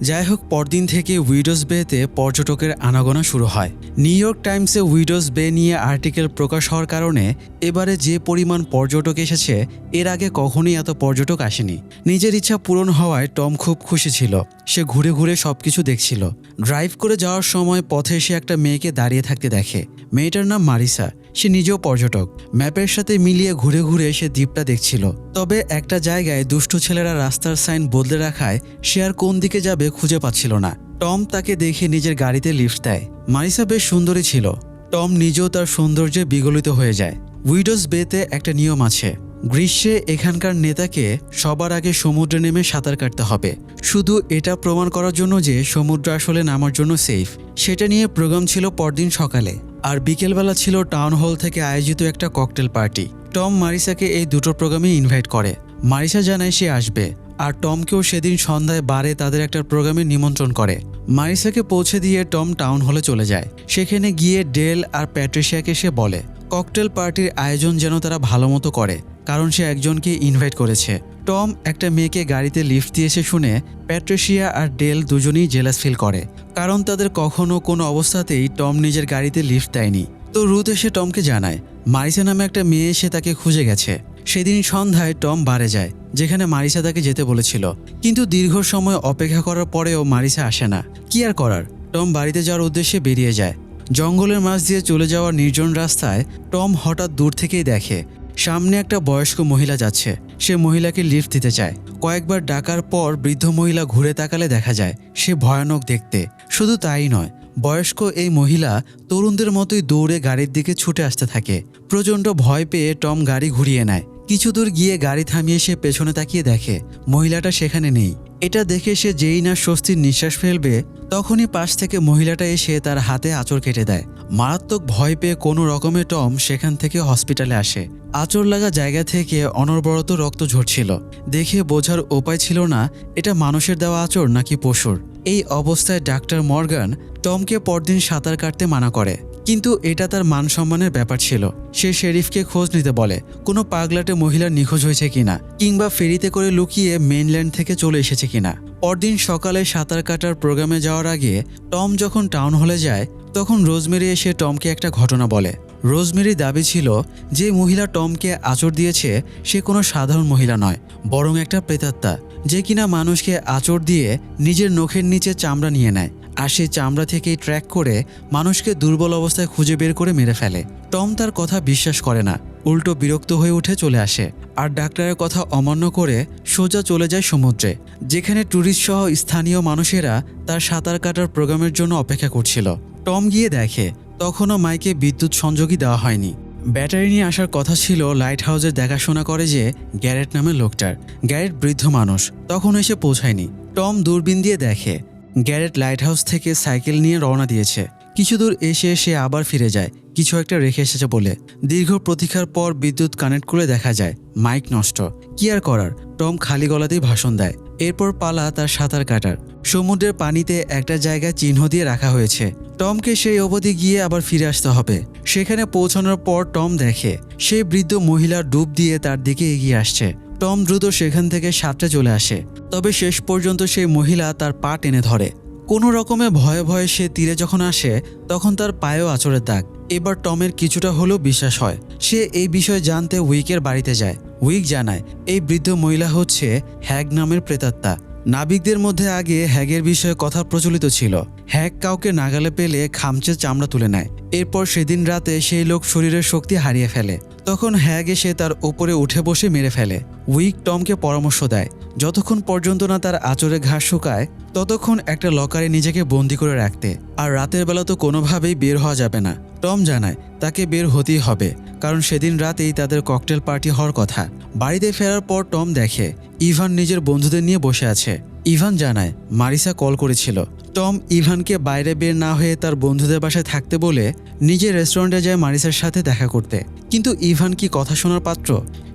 যাই হোক, পরদিন থেকে উইডোজ বেতে পর্যটকের আনাগোনা শুরু হয়। নিউ ইয়র্ক টাইমসে উইডোজ বে নিয়ে আর্টিকেল প্রকাশ হওয়ার কারণে এবারে যে পরিমাণ পর্যটক এসেছে, এর আগে কখনোই এত পর্যটক আসেনি। নিজের ইচ্ছা পূরণ হওয়ায় টম খুব খুশি ছিল। সে ঘুরে ঘুরে সবকিছু দেখছিল। ড্রাইভ করে যাওয়ার সময় পথে সে একটা মেয়েকে দাঁড়িয়ে থাকতে দেখে। মেয়েটার নাম মারিসা। সে নিজেও পর্যটক। ম্যাপের সাথে মিলিয়ে ঘুরে ঘুরে সে দ্বীপটা দেখছিল। তবে একটা জায়গায় দুষ্টু ছেলেরা রাস্তার সাইন বদলে রাখায় সে আর কোন দিকে যাবে খুঁজে পাচ্ছিল না। টম তাকে দেখে নিজের গাড়িতে লিফট দেয়। মারিসা বেশ সুন্দরী ছিল। টম নিজেও তার সৌন্দর্যে বিগলিত হয়ে যায়। উইডোজ বেতে একটা নিয়ম আছে, গ্রীষ্মে এখানকার নেতাকে সবার আগে সমুদ্রে নেমে সাঁতার কাটতে হবে, শুধু এটা প্রমাণ করার জন্য যে সমুদ্র আসলে নামার জন্য সেফ। সেটা নিয়ে প্রোগ্রাম ছিল পরদিন সকালে। আর বিকেলবেলা ছিল টাউন হল থেকে আয়োজিত একটা ককটেল পার্টি। টম মারিসাকে এই দুটো প্রোগ্রামে ইনভাইট করে। মারিসা জানায় সে আসবে, আর টমকেও সেদিন সন্ধ্যায় বারে তাদের একটা প্রোগ্রামে নিমন্ত্রণ করে। মারিসাকে পৌঁছে দিয়ে টম টাউন হলে চলে যায়। সেখানে গিয়ে ডেল আর প্যাট্রিশিয়াকে সে বলে ককটেল পার্টির আয়োজন যেন তারা ভালো মতো করে, কারণ সে একজনকে ইনভাইট করেছে। টম একটা মেয়েকে গাড়িতে লিফট দিয়েছে শুনে প্যাট্রিশিয়া আর ডেল দুজনেই জেলাস ফিল করে, কারণ তাদের কখনো কোনো অবস্থাতেই টম নিজের গাড়িতে লিফট দেয়নি। তো রুথ এসে টমকে জানায় মারিসা নামে একটা মেয়ে এসে তাকে খুঁজে গেছে। সেদিন সন্ধ্যায় টম বারে যায়, যেখানে মারিসা তাকে যেতে বলেছিল। কিন্তু দীর্ঘ সময় অপেক্ষা করার পরেও মারিসা আসে না। কি আর করার, টম বাড়িতে যাওয়ার উদ্দেশ্যে বেরিয়ে যায়। জঙ্গলের মাঝ দিয়ে চলে যাওয়ার নির্জন রাস্তায় টম হঠাৎ দূর থেকেই দেখে সামনে একটা বয়স্ক মহিলা যাচ্ছে। সে মহিলাকে লিফট দিতে চায়। কয়েকবার ডাকার পর বৃদ্ধ মহিলা ঘুরে তাকালে দেখা যায় সে ভয়ানক দেখতে। শুধু তাই নয়, বয়স্ক এই মহিলা তরুণদের মতোই দৌড়ে গাড়ির দিকে ছুটে আসতে থাকে। প্রচণ্ড ভয় পেয়ে টম গাড়ি ঘুরিয়ে নেয়। কিছু দূর গিয়ে গাড়ি থামিয়ে সে পেছনে তাকিয়ে দেখে মহিলাটা সেখানে নেই। এটা দেখে সে যেই না স্বস্তির নিঃশ্বাস ফেলবে, তখনই পাশ থেকে মহিলাটা এসে তার হাতে আঁচড় কেটে দেয়। মারাত্মক ভয় পেয়ে কোনো রকমে টম সেখান থেকে হসপিটালে আসে। আঁচড় লাগা জায়গা থেকে অনবরত রক্ত ঝরছিল। দেখে বোঝার উপায় ছিল না এটা মানুষের দেওয়া আঁচড় নাকি পশুর। এই অবস্থায় ডাক্তার মর্গান টমকে পরদিন সাঁতার কাটতে মানা করে, কিন্তু এটা তার মান সম্মানের ব্যাপার ছিল। সে শেরিফকে খোঁজ নিতে বলে কোনো পাগলাটে মহিলা নিখোঁজ হয়েছে কিনা, কিংবা ফেরিতে করে লুকিয়ে মেইনল্যান্ড থেকে চলে এসেছে কিনা। পরদিন সকালে সাঁতার কাটার প্রোগ্রামে যাওয়ার আগে টম যখন টাউন হলে যায়, তখন রোজমেরি এসে টমকে একটা ঘটনা বলে। রোজমেরির দাবি ছিল যে মহিলা টমকে আঁচড় দিয়েছে সে কোনো সাধারণ মহিলা নয়, বরং একটা প্রেতাত্মা, যে কিনা মানুষকে আঁচড় দিয়ে নিজের নখের নিচে চামড়া নিয়ে নেয়, আর সেই চামড়া থেকেই ট্র্যাক করে মানুষকে দুর্বল অবস্থায় খুঁজে বের করে মেরে ফেলে। টম তার কথা বিশ্বাস করে না, উল্টো বিরক্ত হয়ে উঠে চলে আসে। আর ডাক্তারের কথা অমান্য করে সোজা চলে যায় সমুদ্রে, যেখানে ট্যুরিস্ট সহ স্থানীয় মানুষেরা তার সাঁতার কাটার প্রোগ্রামের জন্য অপেক্ষা করছিল। টম গিয়ে দেখে তখনও মাইকে বিদ্যুৎ সংযোগই দেওয়া হয়নি। ব্যাটারি নিয়ে আসার কথা ছিল লাইট হাউসের দেখাশোনা করে যে গ্যারেট নামের লোকটার। গ্যারেট বৃদ্ধ মানুষ, তখন এসে পৌঁছায়নি। টম দূরবীন দিয়ে দেখে গ্যারেট লাইট হাউস থেকে সাইকেল নিয়ে রওনা দিয়েছে। কিছু দূর এসে সে আবার ফিরে যায়, কিছু একটা রেখে এসেছে বলে। দীর্ঘ প্রতীক্ষার পর বিদ্যুৎ কানেক্ট করে দেখা যায় মাইক নষ্ট। কি আর করার, টম খালি গলাতেই ভাষণ দেয়। এরপর পালা তার সাঁতার কাটার। সমুদ্রের পানিতে একটা জায়গায় চিহ্ন দিয়ে রাখা হয়েছে। টমকে সেই অবধি গিয়ে আবার ফিরে আসতে হবে। সেখানে পৌঁছানোর পর টম দেখে সেই বৃদ্ধ মহিলা ডুব দিয়ে তার দিকে এগিয়ে আসছে। টম দ্রুত সেখান থেকে সাঁতরে চলে আসে, তবে শেষ পর্যন্ত সেই মহিলা তার পা টেনে ধরে। কোনো রকমে ভয়ে ভয়ে সে তীরে যখন আসে, তখন তার পায়েও আঁচড়ের দাগ। এবার টমের কিছুটা হলেও বিশ্বাস হয়। সে এই বিষয়ে জানতে উইকের বাড়িতে যায়। উইক জানায় এই বৃদ্ধ মহিলা হচ্ছে হ্যাগ নামের প্রেতাত্মা। নাবিকদের মধ্যে আগে হ্যাগের বিষয়ে কথা প্রচলিত ছিল। হ্যাগ কাউকে নাগালে পেলে খামচে চামড়া তুলে নেয়। এরপর সেদিন রাতে সেই লোক শরীরের শক্তি হারিয়ে ফেলে। তখন হ্যাগ এসে তার ওপরে উঠে বসে মেরে ফেলে। উইক টমকে পরামর্শ দেয় যতক্ষণ পর্যন্ত না তার আঁচড়ে ঘাস শুকায়, ততক্ষণ একটা লকারে নিজেকে বন্দি করে রাখতে। আর রাতের বেলা তো কোনোভাবেই বের হওয়া যাবে না। টম জানায় তাকে বের হতেই হবে, কারণ সেদিন রাতেই তাদের ককটেল পার্টি হওয়ার কথা। বাড়িতে ফেরার পর টম দেখে ইভান নিজের বন্ধুদের নিয়ে বসে আছে। ইভান জানায় মারিসা কল করেছিল। টম ইভানকে বাইরে বের না হয়ে তার বন্ধুদের বাসায় থাকতে বলে নিজের রেস্টুরেন্টে যায় মারিসার সাথে দেখা করতে। কিন্তু ইভান কি কথা শোনার পাত্র?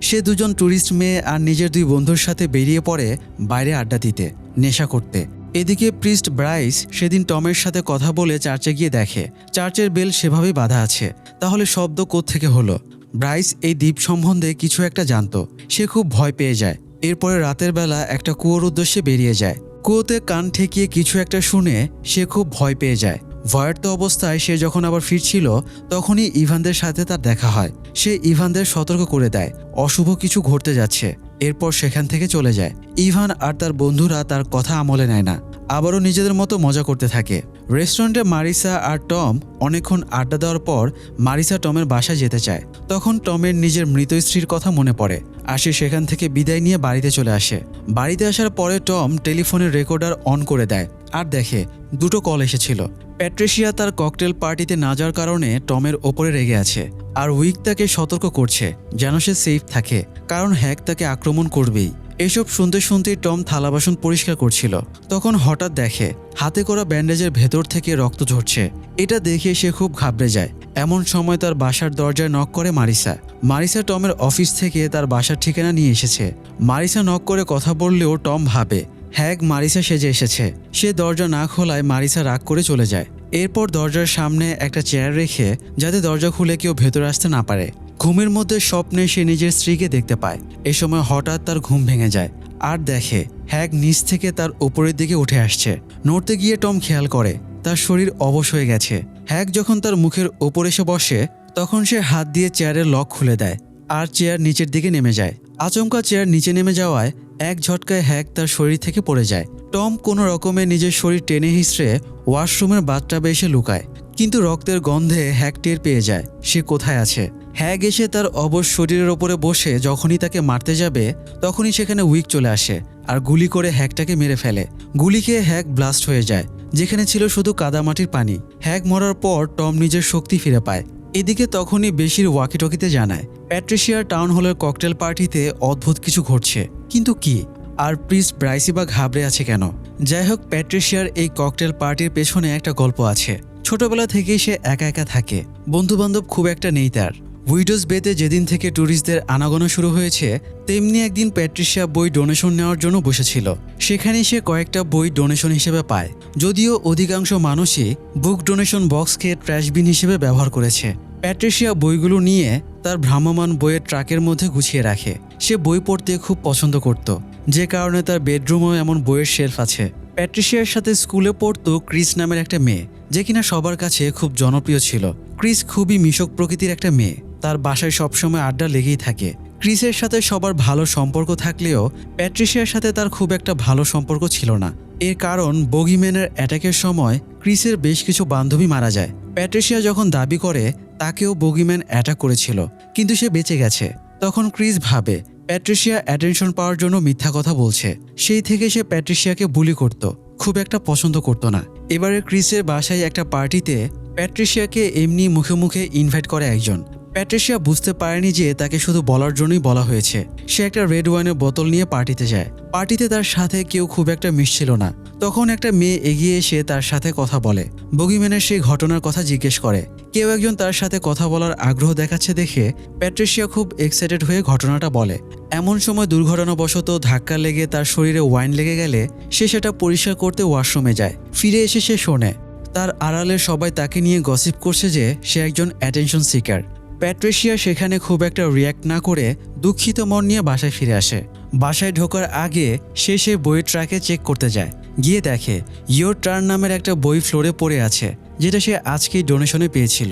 সে দুজন ট্যুরিস্ট মেয়ে আর নিজের দুই বন্ধুর সাথে বেরিয়ে পড়ে বাইরে আড্ডা দিতে, নেশা করতে। এদিকে প্রিস্ট ব্রাইস সেদিন টমের সাথে কথা বলে চার্চে গিয়ে দেখে চার্চের বেল সেভাবেই বাঁধা আছে। তাহলে শব্দ কোত্থেকে হলো? ব্রাইস এই দ্বীপ সম্বন্ধে কিছু একটা জানতো। সে খুব ভয় পেয়ে যায়। এরপরে রাতের বেলা একটা কুয়োর উদ্দেশ্যে বেরিয়ে যায়। কুয়োতে কান ঠেকিয়ে কিছু একটা শুনে সে খুব ভয় পেয়ে যায়। ভয়ার্ত অবস্থায় সে যখন আবার ফিরছিল তখনই ইভানদের সাথে তার দেখা হয়। সে ইভানদের সতর্ক করে দেয় অশুভ কিছু ঘটতে যাচ্ছে। এরপর সেখান থেকে চলে যায়। ইভান আর তার বন্ধুরা তার কথা আমলে নেয় না, আবারও নিজেদের মতো মজা করতে থাকে। রেস্টুরেন্টে মারিসা আর টম অনেকক্ষণ আড্ডা দেওয়ার পর মারিসা টমের বাসায় যেতে চায়। তখন টমের নিজের মৃত স্ত্রীর কথা মনে পড়ে আর সে সেখান থেকে বিদায় নিয়ে বাড়িতে চলে আসে। বাড়িতে আসার পরে টম টেলিফোনের রেকর্ডার অন করে দেয় আর দেখে দুটো কল এসেছিল। প্যাট্রিসিয়া তার ককটেল পার্টিতে না যাওয়ার কারণে টমের ওপরে রেগে আছে আর উইক তাকে সতর্ক করছে যেন সে সেফ থাকে, কারণ হ্যাক তাকে আক্রমণ করবেই। এসব শুনতে শুনতেই টম থালা বাসন পরিষ্কার করছিল। তখন হঠাৎ দেখে হাতে করা ব্যান্ডেজের ভেতর থেকে রক্ত ঝরছে। এটা দেখে সে খুব ঘাবড়ে যায়। এমন সময় তার বাসার দরজায় নক করে মারিসা। মারিসা টমের অফিস থেকে তার বাসার ঠিকানা নিয়ে এসেছে। মারিসা নক করে কথা বললেও টম ভাবে হ্যাক মারিসা সেজে এসেছে। সে দরজা না খোলায় মারিসা রাগ করে চলে যায়। এরপর দরজার সামনে একটা চেয়ার রেখে যাতে দরজা খুলে কেউ ভেতরে আসতে না পারে। ঘুমের মধ্যে স্বপ্নে সে নিজের স্ত্রীকে দেখতে পায়। এ সময় হঠাৎ তার ঘুম ভেঙে যায় আর দেখে হ্যাক নিচ থেকে তার উপরের দিকে উঠে আসছে। নড়তে গিয়ে টম খেয়াল করে তার শরীর অবশ হয়ে গেছে। হ্যাক যখন তার মুখের ওপর এসে বসে তখন সে হাত দিয়ে চেয়ারের লক খুলে দেয় আর চেয়ার নিচের দিকে নেমে যায়। আচমকা চেয়ার নিচে নেমে যাওয়ায় এক ঝটকায় হ্যাক তার শরীর থেকে পড়ে যায়। টম কোনো রকমে নিজের শরীর টেনে হিঁচড়ে ওয়াশরুমের বাথটাবে এসে লুকায়, কিন্তু রক্তের গন্ধে হ্যাক টের পেয়ে যায় সে কোথায় আছে। হ্যাক এসে তার অবশ শরীরের ওপরে বসে যখনই তাকে মারতে যাবে তখনই সেখানে উইক চলে আসে আর গুলি করে হ্যাকটাকে মেরে ফেলে। গুলি খেয়ে হ্যাক ব্লাস্ট হয়ে যায়, যেখানে ছিল শুধু কাদামাটির পানি। হ্যাক মরার পর টম নিজের শক্তি ফিরে পায়। এদিকে তখনই বেশির ওয়াকিটকিতে জানায় প্যাট্রিসিয়ার টাউন হলের ককটেল পার্টিতে অদ্ভুত কিছু ঘটছে, কিন্তু কি? আর প্রিন্স ব্রাইসি বা ঘাবড়ে আছে কেন? যাই হোক, প্যাট্রিসিয়ার এই ককটেল পার্টির পেছনে একটা গল্প আছে। ছোটবেলা থেকেই সে একা একা থাকে, বন্ধুবান্ধব খুব একটা নেই তার। উইডোজ বেতে যেদিন থেকে ট্যুরিস্টদের আনাগোনা শুরু হয়েছে তেমনি একদিন প্যাট্রিসিয়া বই ডোনেশন নেওয়ার জন্য বসেছিল। সেখানে সে কয়েকটা বই ডোনেশন হিসেবে পায়, যদিও অধিকাংশ মানুষই বুক ডোনেশন বক্সকে ট্র্যাশবিন হিসেবে ব্যবহার করেছে। প্যাট্রিসিয়া বইগুলো নিয়ে তার ভ্রাম্যমাণ বইয়ের ট্রাকের মধ্যে গুছিয়ে রাখে। সে বই পড়তে খুব পছন্দ করত, যে কারণে তার বেডরুমেও এমন বইয়ের শেলফ আছে। প্যাট্রিসিয়ার সাথে স্কুলে পড়তো ক্রিস নামের একটা মেয়ে, যে কিনা সবার কাছে খুব জনপ্রিয় ছিল। ক্রিস খুবই মিশক প্রকৃতির একটা মেয়ে, তার বাসায় সবসময় আড্ডা লেগেই থাকে। ক্রিসের সাথে সবার ভালো সম্পর্ক থাকলেও প্যাট্রিসিয়ার সাথে তার খুব একটা ভালো সম্পর্ক ছিল না। এর কারণ বগিম্যানের অ্যাটাকের সময় ক্রিসের বেশ কিছু বান্ধবী মারা যায়। প্যাট্রিসিয়া যখন দাবি করে তাকেও বগিম্যান অ্যাটাক করেছিল, কিন্তু সে বেঁচে গেছে। তখন ক্রিস ভাবে প্যাট্রিসিয়া অ্যাটেনশন পাওয়ার জন্য মিথ্যা কথা বলছে। সেই থেকে সে প্যাট্রিসিয়াকে বুলি করত, খুব একটা পছন্দ করত না। এবারে ক্রিসের বাসায় একটা পার্টিতে প্যাট্রিসিয়াকে এমনি মুখে মুখে ইনভাইট করে একজন। প্যাট্রিসিয়া বুঝতে পারেনি যে তাকে শুধু বলার জন্যই বলা হয়েছে। সে একটা রেড ওয়াইনের বোতল নিয়ে পার্টিতে যায়। পার্টিতে তার সাথে কেউ খুব একটা মিশছিল না। তখন একটা মেয়ে এগিয়ে এসে তার সাথে কথা বলে। বগিম্যানের সেই ঘটনার কথা জিজ্ঞেস করে। কেউ একজন তার সাথে কথা বলার আগ্রহ দেখাচ্ছে দেখে প্যাট্রিসিয়া খুব এক্সাইটেড হয়ে ঘটনাটা বলে। এমন সময় দুর্ঘটনাবশত ধাক্কা লেগে তার শরীরে ওয়াইন লেগে গেলে সে সেটা পরিষ্কার করতে ওয়াশরুমে যায়। ফিরে এসে সে শোনে তার আড়ালে সবাই তাকে নিয়ে গসিপ করছে যে সে একজন অ্যাটেনশন সিকার। প্যাট্রিসিয়া সেখানে খুব একটা রিয়্যাক্ট না করে দুঃখিত মন নিয়ে বাসায় ফিরে আসে। বাসায় ঢোকার আগে সে বইয়ের ট্রাকে চেক করতে যায়। গিয়ে দেখে ইয়োর টার্ন নামের একটা বই ফ্লোরে পড়ে আছে, যেটা সে আজকেই ডোনেশনে পেয়েছিল।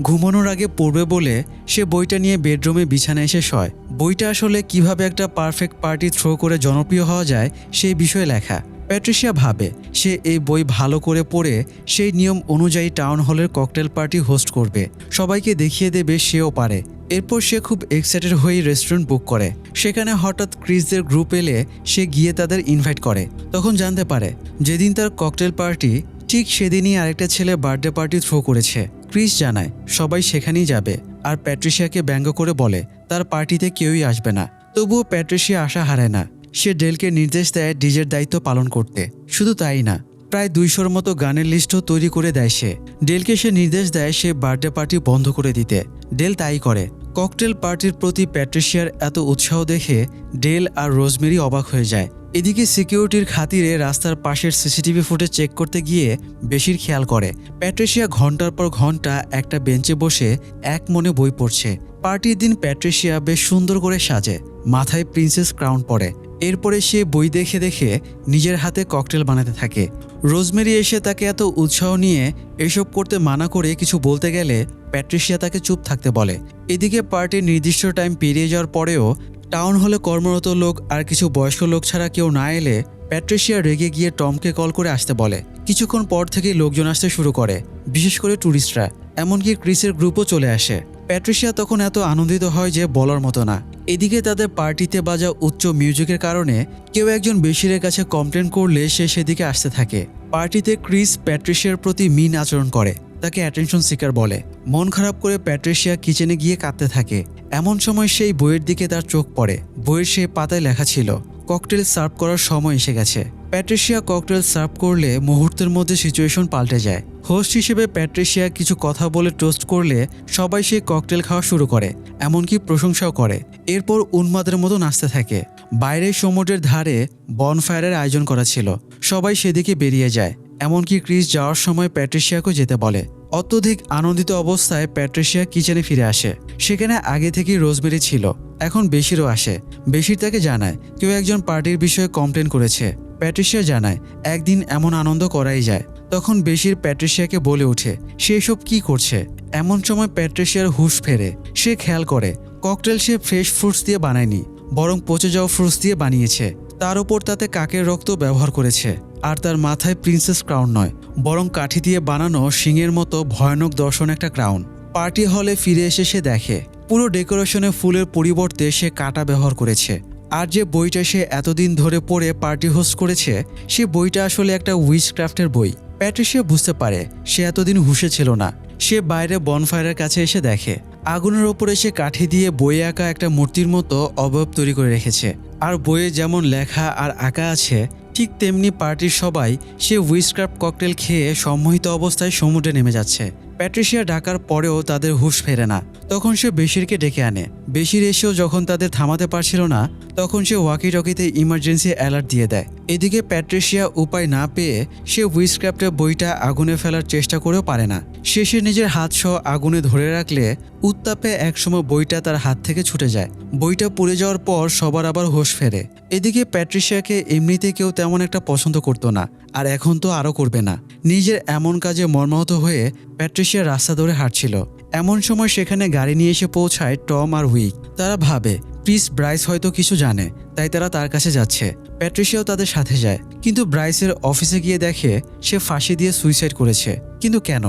ঘুমানোর আগে পড়বে বলে সে বইটা নিয়ে বেডরুমে বিছানায় এসে শয়। বইটা আসলে কিভাবে একটা পারফেক্ট পার্টি থ্রো করে জনপ্রিয় হওয়া যায় সেই বিষয়ে লেখা। প্যাট্রিসিয়া ভাবে সে এই বই ভালো করে পড়ে সেই নিয়ম অনুযায়ী টাউন হলের ককটেল পার্টি হোস্ট করবে, সবাইকে দেখিয়ে দেবে সেও পারে। এরপর সে খুব এক্সাইটেড হয়ে রেস্টুরেন্ট বুক করে। সেখানে হঠাৎ ক্রিসদের গ্রুপ এলে সে গিয়ে তাদের ইনভাইট করে। তখন জানতে পারে যেদিন তার ককটেল পার্টি ঠিক সেদিনই আরেকটা ছেলে বার্থডে পার্টি থ্রো করেছে। ক্রিস জানায় সবাই সেখানেই যাবে আর প্যাট্রিসিয়াকে ব্যঙ্গ করে বলে তার পার্টিতে কেউই আসবে না। তবুও প্যাট্রিসিয়া আশা হারায় না। সে ডেলকে নির্দেশ দেয় ডিজের দায়িত্ব পালন করতে। শুধু তাই না, প্রায় 200-র মতো গানের লিস্টও তৈরি করে দেয় সে। ডেলকে সে নির্দেশ দেয় সে বার্থডে পার্টি বন্ধ করে দিতে। ডেল তাই করে। ককটেল পার্টির প্রতি প্যাট্রিসিয়ার এত উৎসাহ দেখে ডেল আর রোজমেরি অবাক হয়ে যায়। এদিকে সিকিউরিটির খাতিরে রাস্তার পাশের সিসিটিভি ফুটেজ চেক করতে গিয়ে বেশির খেয়াল করে প্যাট্রিসিয়া ঘন্টার পর ঘন্টা একটা বেঞ্চে বসে এক মনে বই পড়ছে। পার্টির দিন প্যাট্রিসিয়া বেশ সুন্দর করে সাজে, মাথায় প্রিন্সেস ক্রাউন পরে এরপরে সে বই দেখে দেখে নিজের হাতে ককটেল বানাতে থাকে। রোজমেরি এসে তাকে এত উৎসাহ নিয়ে এসব করতে মানা করে কিছু বলতে গেলে প্যাট্রিশিয়া তাকে চুপ থাকতে বলে। এদিকে পার্টির নির্দিষ্ট টাইম পেরিয়ে যাওয়ার পরেও টাউন হলে কর্মরত লোক আর কিছু বয়স্ক লোক ছাড়া কেউ না এলে প্যাট্রিশিয়া রেগে গিয়ে টমকে কল করে আসতে বলে। কিছুক্ষণ পর থেকেই লোকজন আসতে শুরু করে, বিশেষ করে ট্যুরিস্টরা, এমনকি ক্রিসের গ্রুপও চলে আসে। প্যাট্রিশিয়া তখন এত আনন্দিত হয় যে বলার মতো না। এদিকে তাদের পার্টিতে বাজা উচ্চ মিউজিকের কারণে কেউ একজন বেশিরের কাছে কমপ্লেন করলে সে সেদিকে আসতে থাকে। পার্টিতে ক্রিস প্যাট্রিশিয়ার প্রতি মিন আচরণ করে, তাকে অ্যাটেনশন সিকার বলে। মন খারাপ করে প্যাট্রিশিয়া কিচেনে গিয়ে কাঁদতে থাকে। এমন সময় সেই বইয়ের দিকে তার চোখ পড়ে। বইয়ের সেই পাতায় লেখা ছিল ককটেল সার্ভ করার সময় এসে গেছে। প্যাট্রিশিয়া ককটেল সার্ভ করলে মুহূর্তের মধ্যে সিচুয়েশন পাল্টে যায়। হোস্ট হিসেবে প্যাট্রিশিয়া কিছু কথা বলে টোস্ট করলে সবাই সেই ককটেল খাওয়া শুরু করে, এমনকি প্রশংসাও করে। এরপর উন্মাদের মতো নাচতে থাকে। বাইরে সমুদ্রের ধারে বনফায়ারের আয়োজন করা ছিল, সবাই সেদিকে বেরিয়ে যায়। এমনকি ক্রিস যাওয়ার সময় প্যাট্রিশিয়াকে যেতে বলে। অত্যধিক আনন্দিত অবস্থায় প্যাট্রিশিয়া কিচেনে ফিরে আসে। সেখানে আগে থেকেই রোজমেরি ছিল, এখন বেশিরও আসে। বেশির তাকে জানায় কেউ একজন পার্টির বিষয়ে কমপ্লেন করেছে। প্যাট্রিশিয়া জানায় একদিন এমন আনন্দ করাই যায়। তখন বেশির প্যাট্রিশিয়াকে বলে ওঠে সে এসব কি করছে। এমন সময় প্যাট্রিশিয়ার হুঁশ ফেরে। সে খেয়াল করে ককটেল সে ফ্রেশ ফ্রুটস দিয়ে বানায়নি, বরং পচে যাওয়া ফ্রুটস দিয়ে বানিয়েছে। তার উপর তাতে কাকের রক্ত ব্যবহার করেছে। আর তার মাথায় প্রিন্সেস ক্রাউন নয়, বরং কাঠি দিয়ে বানানো সিংয়ের মতো ভয়ানক দর্শন একটা ক্রাউন। পার্টি হলে ফিরে এসে সে দেখে পুরো ডেকোরেশনে ফুলের পরিবর্তে সে কাঁটা ব্যবহার করেছে। আর যে বইটা সে এতদিন ধরে পড়ে পার্টি হোস্ট করেছে, সে বইটা আসলে একটা উইচক্রাফটের বই। প্যাট্রিশিয়া বুঝতে পারে সে এতদিন হুঁশে ছিল না। সে বাইরে বনফায়ারের কাছে এসে দেখে আগুনের ওপরে সে কাঠি দিয়ে বইয়ে আঁকা একটা মূর্তির মতো অবয়ব তৈরি করে রেখেছে। আর বইয়ে যেমন লেখা আর আঁকা আছে ঠিক তেমনি পার্টির সবাই সে উইচক্রাফট ককটেল খেয়ে সম্মোহিত অবস্থায় সমুদ্রে নেমে যাচ্ছে। প্যাট্রিশিয়া ডাকার পরেও তাদের হুঁশ ফেরে না। তখন সে বেশিরকে ডেকে আনে। বেশির এসেও যখন তাদের থামাতে পারছিল না, তখন সে ওয়াকি টকিতে ইমার্জেন্সি অ্যালার্ট দিয়ে দেয়। এদিকে প্যাট্রিশিয়া উপায় না পেয়ে সে উইচক্রাফটের বইটা আগুনে ফেলার চেষ্টা করেও পারে না। শেষে নিজের হাত সহ আগুনে ধরে রাখলে উত্তাপে একসময় বইটা তার হাত থেকে ছুটে যায়। বইটা পুড়ে যাওয়ার পর সবার আবার হোশ ফেরে। এদিকে প্যাট্রিশিয়াকে এমনিতে কেউ তেমন একটা পছন্দ করতো না, আর এখন তো আরও করবে না। নিজের এমন কাজে মর্মাহত হয়ে প্যাট্রিশিয়া রাস্তা ধরে হাঁটছিল। এমন সময় সেখানে গাড়ি নিয়ে এসে পৌঁছায় টম আর উইক। তারা ভাবে ক্রিস ব্রাইস হয়তো কিছু জানে, তাই তারা তার কাছে যাচ্ছে। প্যাট্রিশিয়াও তাদের সাথে যায়, কিন্তু ব্রাইসের অফিসে গিয়ে দেখে সে ফাঁসি দিয়ে সুইসাইড করেছে। কিন্তু কেন?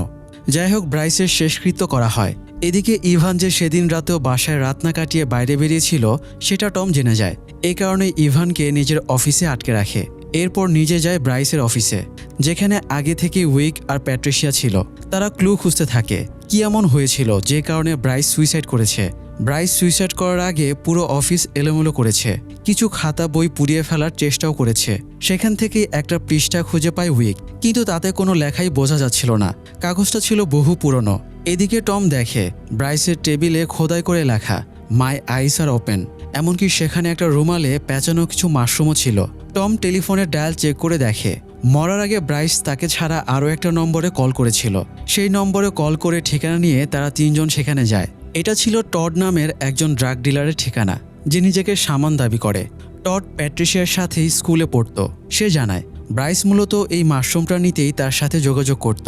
যাই হোক, ব্রাইসের শেষকৃত্য করা হয়। এদিকে ইভান যে সেদিন রাতেও বাসায় রাত না কাটিয়ে বাইরে বেরিয়েছিল সেটা টম জেনে যায়। এই কারণে ইভানকে নিজের অফিসে আটকে রাখে। এরপর নিজে যায় ব্রাইসের অফিসে, যেখানে আগে থেকে উইক আর প্যাট্রিশিয়া ছিল। তারা ক্লু খুঁজতে থাকে কি এমন হয়েছিল যে কারণে ব্রাইস সুইসাইড করেছে। ব্রাইস সুইসাইড করার আগে পুরো অফিস এলোমেলো করেছে, কিছু খাতা বই পুড়িয়ে ফেলার চেষ্টাও করেছে। সেখান থেকেই একটা পৃষ্ঠা খুঁজে পায় উইক, কিন্তু তাতে কোনো লেখাই বোঝা যাচ্ছিল না। কাগজটা ছিল বহু পুরনো। এদিকে টম দেখে ব্রাইসের টেবিলে খোদাই করে লেখা মাই আইস আর ওপেন। এমনকি সেখানে একটা রুমালে পেঁচানো কিছু মাশরুমও ছিল। টম টেলিফোনের ডায়াল চেক করে দেখে মরার আগে ব্রাইস তাকে ছাড়া আরও একটা নম্বরে কল করেছিল। সেই নম্বরে কল করে ঠিকানা নিয়ে তারা তিনজন সেখানে যায়। এটা ছিল টড নামের একজন ড্রাগ ডিলারের ঠিকানা, যে নিজেকে সামান দাবি করে। টড প্যাট্রিশিয়ার সাথেই স্কুলে পড়তো। সে জানায় ব্রাইস মূলত এই মাশরুমটা নিতেই তার সাথে যোগাযোগ করত।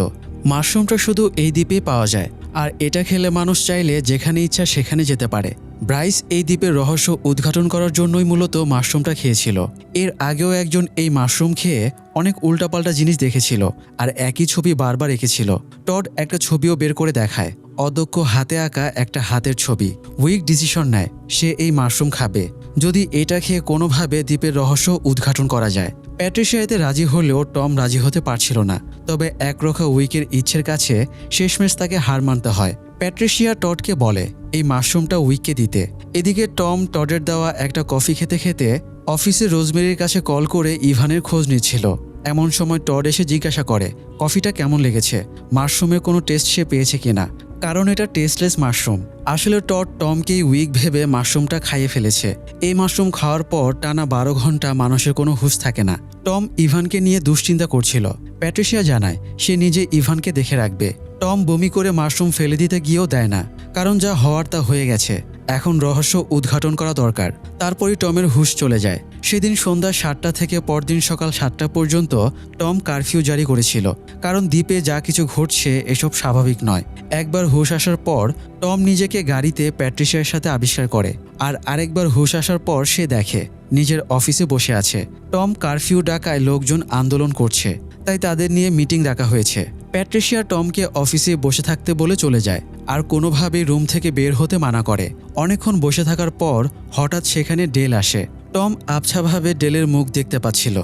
মাশরুমটা শুধু এই দ্বীপেই পাওয়া যায়, আর এটা খেলে মানুষ চাইলে যেখানে ইচ্ছা সেখানে যেতে পারে। ব্রাইস এই দ্বীপের রহস্য উদ্ঘাটন করার জন্যই মূলত মাশরুমটা খেয়েছিল। এর আগেও একজন এই মাশরুম খেয়ে অনেক উল্টাপাল্টা জিনিস দেখেছিল, আর একই ছবি বারবার এঁকেছিল। টড একটা ছবিও বের করে দেখায়, অদক্ষ হাতে আঁকা একটা হাতের ছবি। উইক ডিসিশন নেয় সে এই মাশরুম খাবে যদি এটা খেয়ে কোনোভাবে দ্বীপের রহস্য উদ্ঘাটন করা যায়। প্যাট্রিশিয়া এতে রাজি হলেও টম রাজি হতে পারছিল না। তবে একরোখা উইকের ইচ্ছের কাছে শেষমেশ তাকে হার মানতে হয়। প্যাট্রিশিয়া টডকে বলে এই মাশরুমটা উইককে দিতে। এদিকে টম টডের দেওয়া একটা কফি খেতে খেতে অফিসে রোজমেরির কাছে কল করে ইভানের খোঁজ নিচ্ছিল। এমন সময় টড এসে জিজ্ঞাসা করে কফিটা কেমন লেগেছে, মাশরুমের কোনো টেস্ট সে পেয়েছে কিনা, কারণ এটা টেস্টলেস মাশরুম। আসলে টড টমকেই উইক ভেবে মাশরুমটা খাইয়ে ফেলেছে। এই মাশরুম খাওয়ার পর টানা 12 ঘন্টা মানুষের কোনো হুঁশ থাকে না। টম ইভানকে নিয়ে দুশ্চিন্তা করছিল। প্যাট্রিশিয়া জানায় সে নিজে ইভানকে দেখে রাখবে। টম বমি করে মাশরুম ফেলে দিতে গিয়েও দেয় না, কারণ যা হওয়ার তা হয়ে গেছে। এখন রহস্য উদ্ঘাটন করা দরকার। তারপরই টমের হুঁশ চলে যায়। সেদিন সন্ধ্যা 7টা থেকে পরদিন সকাল 7টা পর্যন্ত টম কারফিউ জারি করেছিল, কারণ দ্বীপে যা কিছু ঘটছে এসব স্বাভাবিক নয়। একবার হুঁশ আসার পর টম নিজেকে গাড়িতে প্যাট্রিশিয়ার সাথে আবিষ্কার করে, আর আরেকবার হুঁশ আসার পর সে দেখে নিজের অফিসে বসে আছে। টম কারফিউ ডাকায় লোকজন আন্দোলন করছে, তাই তাদের নিয়ে মিটিং ডাকা হয়েছে। প্যাট্রিশিয়া টমকে অফিসে বসে থাকতে বলে চলে যায়, আর কোনোভাবেই রুম থেকে বের হতে মানা করে। অনেকক্ষণ বসে থাকার পর হঠাৎ সেখানে ডেল আসে। টম আবছাভাবে ডেলের মুখ দেখতে পাচ্ছিল।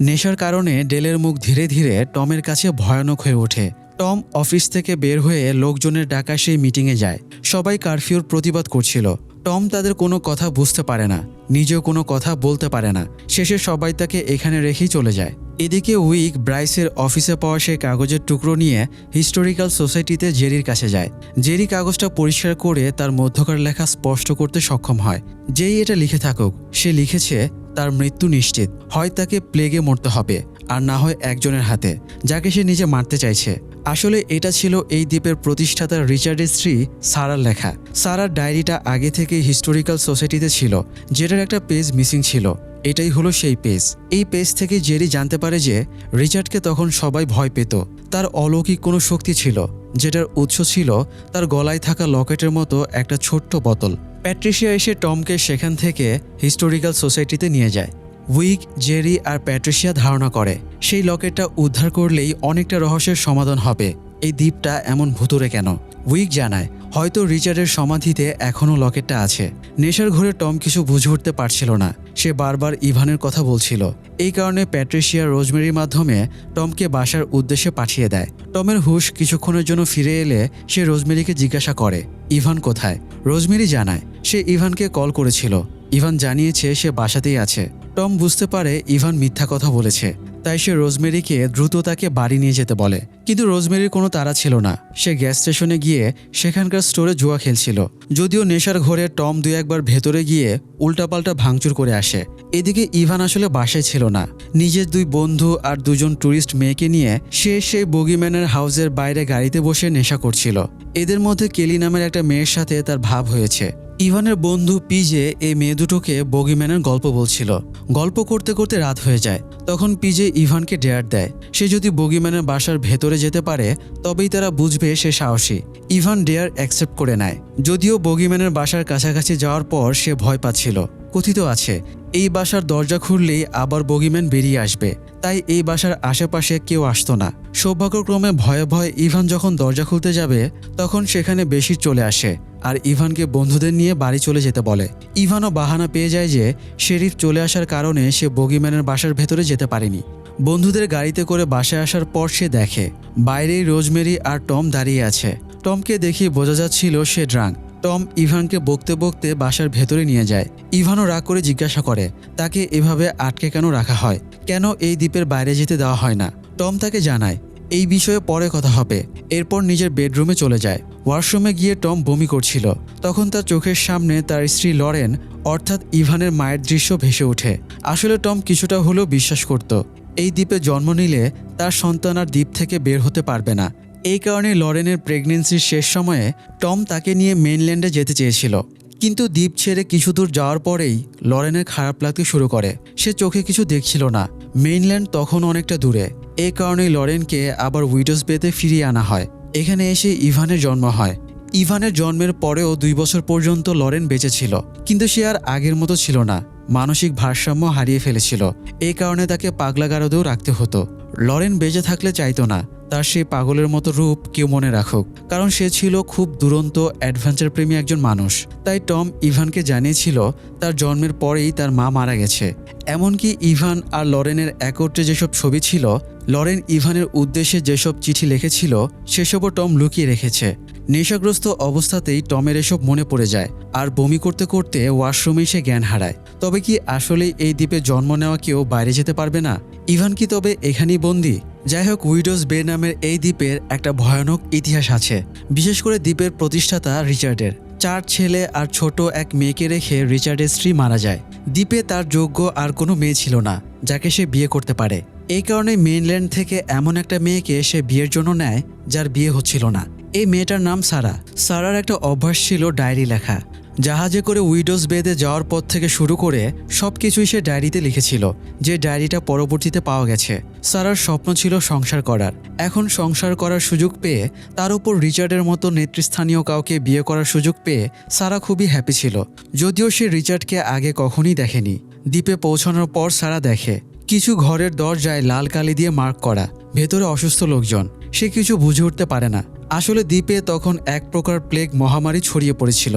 নেশার কারণে ডেলের মুখ ধীরে ধীরে টমের কাছে ভয়ানক হয়ে ওঠে। টম অফিস থেকে বের হয়ে লোকজনের ডাকা সেই মিটিংয়ে যায়। সবাই কারফিউর প্রতিবাদ করছিল। টম তাদের কোনো কথা বুঝতে পারে না, নিজেও কোনো কথা বলতে পারে না। শেষে সবাই তাকে এখানে রেখেই চলে যায়। এদিকে উইক ব্রাইসের অফিসে পাওয়া সেই কাগজের টুকরো নিয়ে হিস্টোরিক্যাল সোসাইটিতে জেরির কাছে যায়। জেরি কাগজটা পরিষ্কার করে তার মধ্যকার লেখা স্পষ্ট করতে সক্ষম হয়। যেই এটা লিখে থাকুক, সে লিখেছে তার মৃত্যু নিশ্চিত। হয় তাকে প্লেগে মরতে হবে, আর না হয় একজনের হাতে, যাকে সে নিজে মারতে চাইছে। আসলে এটা ছিল এই দ্বীপের প্রতিষ্ঠাতা রিচার্ডের স্ত্রী সারার লেখা। সারার ডায়েরিটা আগে থেকে হিস্টোরিক্যাল সোসাইটিতে ছিল, যেটার একটা পেজ মিসিং ছিল। এটাই হলো সেই পেজ। এই পেজ থেকে জেরি জানতে পারে যে রিচার্ডকে তখন সবাই ভয় পেত। তার অলৌকিক কোনো শক্তি ছিল, যেটার উৎস ছিল তার গলায় থাকা লকেটের মতো একটা ছোট্ট বোতল। প্যাট্রিশিয়া এসে টমকে সেখান থেকে হিস্টোরিক্যাল সোসাইটিতে নিয়ে যায়। উইক, জেরি আর প্যাট্রিশিয়া ধারণা করে সেই লকেটটা উদ্ধার করলেই অনেকটা রহস্যের সমাধান হবে। এই দ্বীপটা এমন ভুতুড়ে কেন? উইক জানায় হয়তো রিচার্ডের সমাধিতে এখনও লকেটটা আছে। নেশার ঘরে টম কিছু বুঝে উঠতে পারছিল না। সে বারবার ইভানের কথা বলছিল। এই কারণে প্যাট্রিশিয়া রোজমেরির মাধ্যমে টমকে বাসার উদ্দেশ্যে পাঠিয়ে দেয়। টমের হুঁশ কিছুক্ষণের জন্য ফিরে এলে সে রোজমেরিকে জিজ্ঞাসা করে ইভান কোথায়। রোজমেরি জানায় সে ইভানকে কল করেছিল। ইভান জানিয়েছে সে বাসাতেই আছে। টম বুঝতে পারে ইভান মিথ্যা কথা বলেছে, তাই সে রোজমেরিকে দ্রুত তাকে বাড়ি নিয়ে যেতে বলে। কিন্তু রোজমেরির কোনো তাড়া ছিল না। সে গ্যাস স্টেশনে গিয়ে সেখানকার স্টোরে জুয়া খেলছিল। যদিও নেশার ঘরে টম 2-1 বার ভেতরে গিয়ে উল্টাপাল্টা ভাঙচুর করে আসে। এদিকে ইভান আসলে বাসায় ছিল না। নিজের 2 বন্ধু আর 2জন ট্যুরিস্ট মেয়েকে নিয়ে সে সেই বগিম্যানের হাউসের বাইরে গাড়িতে বসে নেশা করছিল। এদের মধ্যে কেলি নামের একটা মেয়ের সাথে তার ভাব হয়েছে। ইভানের বন্ধু পিজে এই মেয়ে দুটোকে বগিম্যানের গল্প বলছিল। গল্প করতে করতে রাত হয়ে যায়। তখন পিজে ইভানকে ডেয়ার দেয়, সে যদি বগিম্যানের বাসার ভেতরে যেতে পারে তবেই তারা বুঝবে সে সাহসী। ইভান ডেয়ার অ্যাকসেপ্ট করে নেয়। যদিও বগিম্যানের বাসার কাছাকাছি যাওয়ার পর সে ভয় পাচ্ছিল। কথিত আছে এই বাসার দরজা খুললেই আবার বগিম্যান বেরিয়ে আসবে, তাই এই বাসার আশেপাশে কেউ আসতো না। সৌভাগ্যক্রমে ভয়ে ভয়ে ইভান যখন দরজা খুলতে যাবে তখন সেখানে বেশি চলে আসে আর ইভানকে বন্ধুদের নিয়ে বাড়ি চলে যেতে বলে। ইভানও বাহানা পেয়ে যায় যে শেরিফ চলে আসার কারণে সে বগিম্যানের বাসার ভেতরে যেতে পারেনি। বন্ধুদের গাড়িতে করে বাসায় আসার পর সে দেখে বাইরেই রোজমেরি আর টম দাঁড়িয়ে আছে। টমকে দেখে বোঝা যাচ্ছিল সে ড্রাঙ্ক। টম ইভানকে বকতে বকতে বাসার ভেতরে নিয়ে যায়। ইভানও রাগ করে জিজ্ঞাসা করে তাকে এভাবে আটকে কেন রাখা হয়, কেন এই দ্বীপের বাইরে যেতে দেওয়া হয় না। টম তাকে জানায় এই বিষয়ে পরে কথা হবে। এরপর নিজের বেডরুমে চলে যায়। ওয়াশরুমে গিয়ে টম বমি করছিল। তখন তার চোখের সামনে তার স্ত্রী লরেন অর্থাৎ ইভানের মায়ের দৃশ্য ভেসে ওঠে। আসলে টম কিছুটা হলেও বিশ্বাস করত এই দ্বীপে জন্ম নিলে তার সন্তান আর দ্বীপ থেকে বের হতে পারবে না। এই কারণে লরেনের প্রেগনেন্সির শেষ সময়ে টম তাকে নিয়ে মেইনল্যান্ডে যেতে চেয়েছিল। কিন্তু দ্বীপ ছেড়ে কিছু দূর যাওয়ার পরেই লরেনের খারাপ লাগতে শুরু করে। সে চোখে কিছু দেখছিল না। মেইনল্যান্ড তখন অনেকটা দূরে। এই কারণেই লরেনকে আবার উইডোজ বেতে ফিরিয়ে আনা হয়। এখানে এসে ইভানের জন্ম হয়। ইভানের জন্মের পরেও 2 বছর পর্যন্ত লরেন বেঁচে ছিল, কিন্তু সে আর আগের মতো ছিল না। মানসিক ভারসাম্য হারিয়ে ফেলেছিল। এই কারণে তাকে পাগলাগারদেও রাখতে হতো। লরেন বেঁচে থাকলে চাইতো না তার সেই পাগলের মতো রূপ কেউ মনে রাখুক, কারণ সে ছিল খুব দুরন্ত অ্যাডভেঞ্চার প্রেমী একজন মানুষ। তাই টম ইভানকে জানিয়েছিল তার জন্মের পরেই তার মা মারা গেছে। এমনকি ইভান আর লরেনের একত্রে যেসব ছবি ছিল, লরেন ইভানের উদ্দেশ্যে যেসব চিঠি লিখেছিল সেসবও টম লুকিয়ে রেখেছে। নেশাগ্রস্ত অবস্থাতেই টমের এসব মনে পড়ে যায় আর বমি করতে করতে ওয়াশরুমে সে জ্ঞান হারায়। তবে কি আসলেই এই দ্বীপে জন্ম নেওয়া কেউ বাইরে যেতে পারবে না? ইভান কি তবে এখানেই বন্দী? যাই হোক, উইডোজ বে নামের এই দ্বীপের একটা ভয়ানক ইতিহাস আছে, বিশেষ করে দ্বীপের প্রতিষ্ঠাতা রিচার্ডের। 4 ছেলে আর ছোট এক মেয়েকে রেখে রিচার্ডের স্ত্রী মারা যায়। দ্বীপে তার যোগ্য আর কোনো মেয়ে ছিল না যাকে সে বিয়ে করতে পারে। এই কারণে মেইনল্যান্ড থেকে এমন একটা মেয়েকে সে বিয়ের জন্য নেয় যার বিয়ে হচ্ছিল না। এই মেয়েটার নাম সারা। সারার একটা অভ্যাস ছিল ডায়েরি লেখা। জাহাজে করে উইডোজ বেদে যাওয়ার পর থেকে শুরু করে সব কিছুই সে ডায়েরিতে লিখেছিল, যে ডায়েরিটা পরবর্তীতে পাওয়া গেছে। সারার স্বপ্ন ছিল সংসার করার। এখন সংসার করার সুযোগ পেয়ে, তার উপর রিচার্ডের মতো নেতৃস্থানীয় কাউকে বিয়ে করার সুযোগ পেয়ে সারা খুবই হ্যাপি ছিল। যদিও সে রিচার্ডকে আগে কখনই দেখেনি। দ্বীপে পৌঁছানোর পর সারা দেখে কিছু ঘরের দরজায় লাল কালি দিয়ে মার্ক করা, ভেতরে অসুস্থ লোকজন। সে কিছু বুঝে উঠতে পারে না। আসলে দ্বীপে তখন এক প্রকার প্লেগ মহামারী ছড়িয়ে পড়েছিল।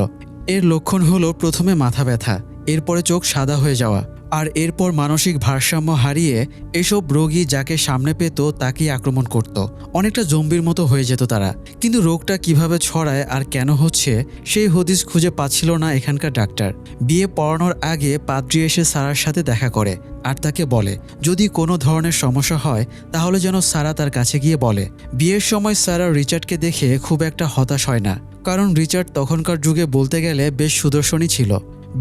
এর লক্ষণ হলো প্রথমে মাথা ব্যথা, এরপরে চোখ সাদা হয়ে যাওয়া, আর এরপর মানসিক ভারসাম্য হারিয়ে এসব রোগী যাকে সামনে পেত তাকেই আক্রমণ করত। অনেকটা জম্বির মতো হয়ে যেত তারা। কিন্তু রোগটা কিভাবে ছড়ায় আর কেন হচ্ছে সেই হদিস খুঁজে পাচ্ছিল না এখানকার ডাক্তার। বিয়ে পড়ানোর আগে পাদ্রী এসে সারার সাথে দেখা করে আর তাকে বলে যদি কোনো ধরনের সমস্যা হয় তাহলে যেন সারা তার কাছে গিয়ে বলে। বিয়ের সময় সারা রিচার্ডকে দেখে খুব একটা হতাশ হয় না, কারণ রিচার্ড তখনকার যুগে বলতে গেলে বেশ সুদর্শনই ছিল।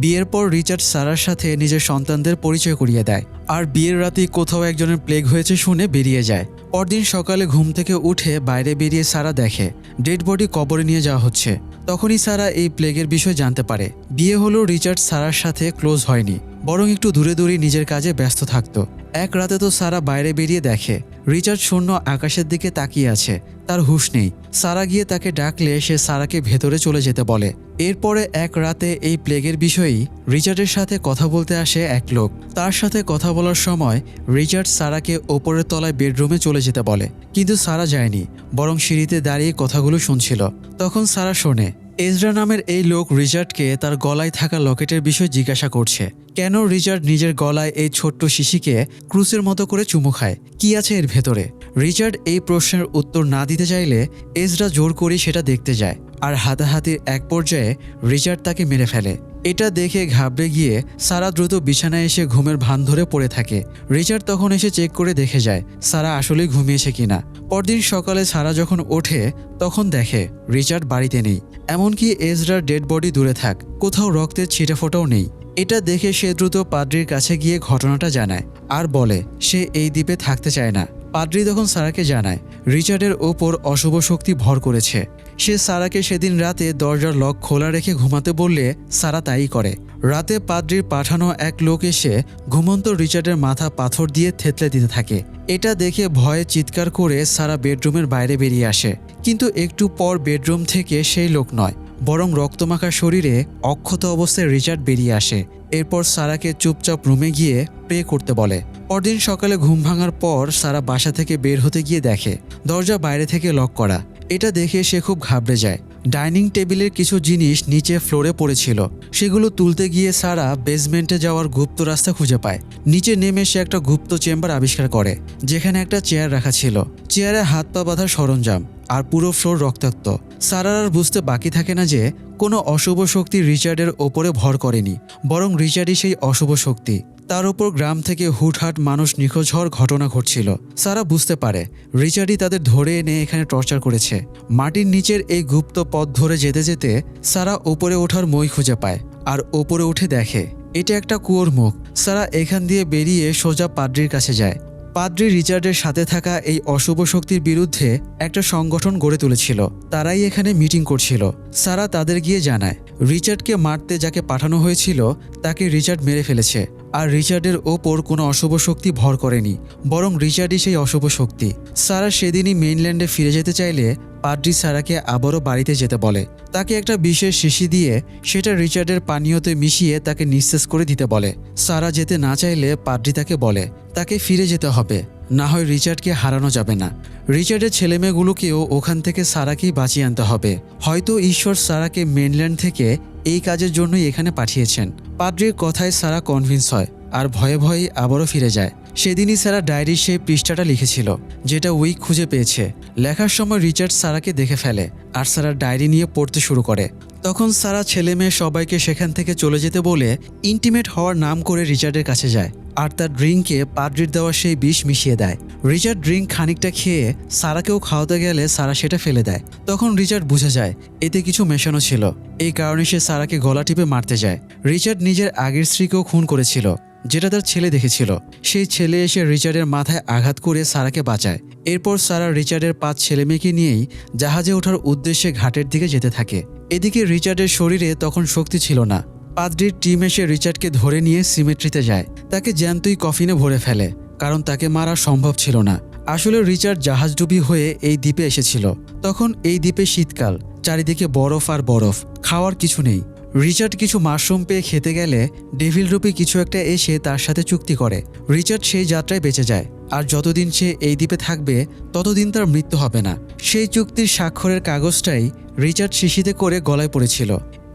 বিয়ের পর রিচার্ড সারার সাথে নিজের সন্তানদের পরিচয় করিয়ে দেয়, আর বিয়ের রাতেই কোথাও একজনের প্লেগ হয়েছে শুনে বেরিয়ে যায়। পরদিন সকালে ঘুম থেকে উঠে বাইরে বেরিয়ে সারা দেখে ডেড বডি কবরে নিয়ে যাওয়া হচ্ছে। তখনই সারা এই প্লেগের বিষয় জানতে পারে। বিয়ে হলেও রিচার্ড সারার সাথে ক্লোজ হয়নি, বরং একটু দূরে দূরে নিজের কাজে ব্যস্ত থাকত। এক রাতে তো সারা বাইরে বেরিয়ে দেখে রিচার্ড শূন্য আকাশের দিকে তাকিয়ে আছে, তার হুঁশ নেই। সারা গিয়ে তাকে ডাকলে সে সারাকে ভেতরে চলে যেতে বলে। এরপরে এক রাতে এই প্লেগের বিষয়েই রিচার্ডের সাথে কথা বলতে আসে এক লোক। তার সাথে কথা বলার সময় রিচার্ড সারাকে ওপরের তলায় বেডরুমে চলে যেতে বলে, কিন্তু সারা যায়নি, বরং সিঁড়িতে দাঁড়িয়ে কথাগুলো শুনছিল। তখন সারা শোনে এজরা নামের এই লোক রিচার্ডকে তার গলায় থাকা লকেটের বিষয় জিজ্ঞাসা করছে। কেন রিচার্ড নিজের গলায় এই ছোট্ট শিশিকে ক্রুসের মতো করে চুমু খায়, কি আছে এর ভেতরে? রিচার্ড এই প্রশ্নের উত্তর না দিতে চাইলে এজরা জোর করে সেটা দেখতে যায়, আর হাতাহাতির এক পর্যায়ে রিচার্ড তাকে মেরে ফেলে। এটা দেখে ঘাবড়ে গিয়ে সারা দ্রুত বিছানায় এসে ঘুমের ভান ধরে পড়ে থাকে। রিচার্ড তখন এসে চেক করে দেখে যায় সারা আসলেই ঘুমিয়েছে কিনা। পরদিন সকালে সারা যখন ওঠে তখন দেখে রিচার্ড বাড়িতে নেই, এমনকি এজরার ডেড বডি দূরে থাক, কোথাও রক্তের ছিটেফোঁটাও নেই। এটা দেখে সে দ্রুত পাদ্রির কাছে গিয়ে ঘটনাটা জানায় আর বলে সে এই দ্বীপে থাকতে চায় না। পাদ্রি তখন সারাকে জানায় রিচার্ডের ওপর অশুভ শক্তি ভর করেছে। সে সারাকে সেদিন রাতে দরজার লক খোলা রেখে ঘুমাতে বললে সারা তাই করে। রাতে পাদ্রির পাঠানো এক লোক এসে ঘুমন্ত রিচার্ডের মাথা পাথর দিয়ে থেতলে দিতে থাকে। এটা দেখে ভয়ে চিৎকার করে সারা বেডরুমের বাইরে বেরিয়ে আসে, কিন্তু একটু পর বেডরুম থেকে সেই লোক নয়, বরং রক্তমাখা শরীরে অক্ষত অবস্থায় রিচার্ড বেরিয়ে আসে। এরপর সারাকে চুপচাপ রুমে গিয়ে প্রে করতে বলে। পরদিন সকালে ঘুম ভাঙার পর সারা বাসা থেকে বের হতে গিয়ে দেখে দরজা বাইরে থেকে লক করা। এটা দেখে সে খুব ঘাবড়ে যায়। ডাইনিং টেবিলের কিছু জিনিস নিচে ফ্লোরে পড়েছিল, সেগুলো তুলতে গিয়ে সারা বেসমেন্টে যাওয়ার গুপ্ত রাস্তা খুঁজে পায়। নিচে নেমে সে একটা গুপ্ত চেম্বার আবিষ্কার করে, যেখানে একটা চেয়ার রাখা ছিল, চেয়ারে হাত পা বাঁধার সরঞ্জাম, আর পুরো ফ্লোর রক্তাক্ত। সারার আর বুঝতে বাকি থাকে না যে কোনো অশুভ শক্তি রিচার্ডের ওপরে ভর করেনি, বরং রিচার্ডই সেই অশুভ শক্তি। তার উপর গ্রাম থেকে হুটহাট মানুষ নিখোঁজ হওয়ার ঘটনা ঘটছিল। সারা বুঝতে পারে রিচার্ডই তাদের ধরে এনে এখানে টর্চার করেছে। মাটির নিচের এই গুপ্ত পথ ধরে যেতে যেতে সারা ওপরে ওঠার মই খুঁজে পায়, আর ওপরে উঠে দেখে এটা একটা কুয়োর মুখ। সারা এখান দিয়ে বেরিয়ে সোজা পাদ্রির কাছে যায়। পাদ্রি রিচার্ডের সাথে থাকা এই অশুভ শক্তির বিরুদ্ধে একটা সংগঠন গড়ে তুলেছিল, তারাই এখানে মিটিং করছিল। সারা তাদের গিয়ে জানায় রিচার্ডকে মারতে যাকে পাঠানো হয়েছিল তাকে রিচার্ড মেরে ফেলেছে, আর রিচার্ডের ওপর কোনো অশুভ শক্তি ভর করেনি, বরং রিচার্ডই সেই অশুভ শক্তি। সারা সেদিনই মেইনল্যান্ডে ফিরে যেতে চাইলে পাদ্রি সারাকে আবারও বাড়িতে যেতে বলে। তাকে একটা বিশেষ শিশি দিয়ে সেটা রিচার্ডের পানীয়তে মিশিয়ে তাকে নিঃশেষ করে দিতে বলে। সারা যেতে না চাইলে পাদ্রি তাকে বলে তাকে ফিরে যেতে হবে, না হয় রিচার্ডকে হারানো যাবে না। রিচার্ডের ছেলেমেয়েগুলোকেও ওখান থেকে সারাকেই বাঁচিয়ে আনতে হবে। হয়তো ঈশ্বর সারাকে মেইনল্যান্ড থেকে এই কাজের জন্যই এখানে পাঠিয়েছেন। পাদ্রির কথায় সারা কনভিন্স হয় আর ভয়ে ভয়ে আবারও ফিরে যায়। সেদিনই সারা ডায়েরির সেই পৃষ্ঠাটা লিখেছিল যেটা উইক খুঁজে পেয়েছে। লেখার সময় রিচার্ড সারাকে দেখে ফেলে আর সারা ডায়েরি নিয়ে পড়তে শুরু করে। তখন সারা ছেলে মেয়ে সবাইকে সেখান থেকে চলে যেতে বলে ইন্টিমেট হওয়ার নাম করে রিচার্ডের কাছে যায়, আর তার ড্রিঙ্কে পাদ্রির দেওয়া সেই বিষ মিশিয়ে দেয়। রিচার্ড ড্রিঙ্ক খানিকটা খেয়ে সারাকেও খাওয়াতে গেলে সারা সেটা ফেলে দেয়। তখন রিচার্ড বুঝে যায় এতে কিছু মেশানো ছিল, এই কারণে সে সারাকে গলা টিপে মারতে যায়। রিচার্ড নিজের আগের স্ত্রীকেও খুন করেছিল, যেটা তার ছেলে দেখেছিল। সেই ছেলে এসে রিচার্ডের মাথায় আঘাত করে সারাকে বাঁচায়। এরপর সারা রিচার্ডের 5 ছেলেমেয়েকে নিয়েই জাহাজে ওঠার উদ্দেশ্যে ঘাটের দিকে যেতে থাকে। এদিকে রিচার্ডের শরীরে তখন শক্তি ছিল না। পাদ্রির টিম এসে রিচার্ডকে ধরে নিয়ে সিমেট্রিতে যায়। তাকে জ্যান্তই কফিনে ভরে ফেলে, কারণ তাকে মারা সম্ভব ছিল না। আসলে রিচার্ড জাহাজডুবি হয়ে এই দ্বীপে এসেছিল। তখন এই দ্বীপে শীতকাল, চারিদিকে বরফ আর বরফ, খাওয়ার কিছু নেই। রিচার্ড কিছু মাশরুম পেয়ে খেতে গেলে ডেভিল রূপী কিছু একটা এসে তার সাথে চুক্তি করে। রিচার্ড সেই যাত্রায় বেঁচে যায়, আর যতদিন সে এই দ্বীপে থাকবে ততদিন তার মৃত্যু হবে না। সেই চুক্তির স্বাক্ষরের কাগজটাই রিচার্ড শিশিতে করে গলায় পড়েছিল।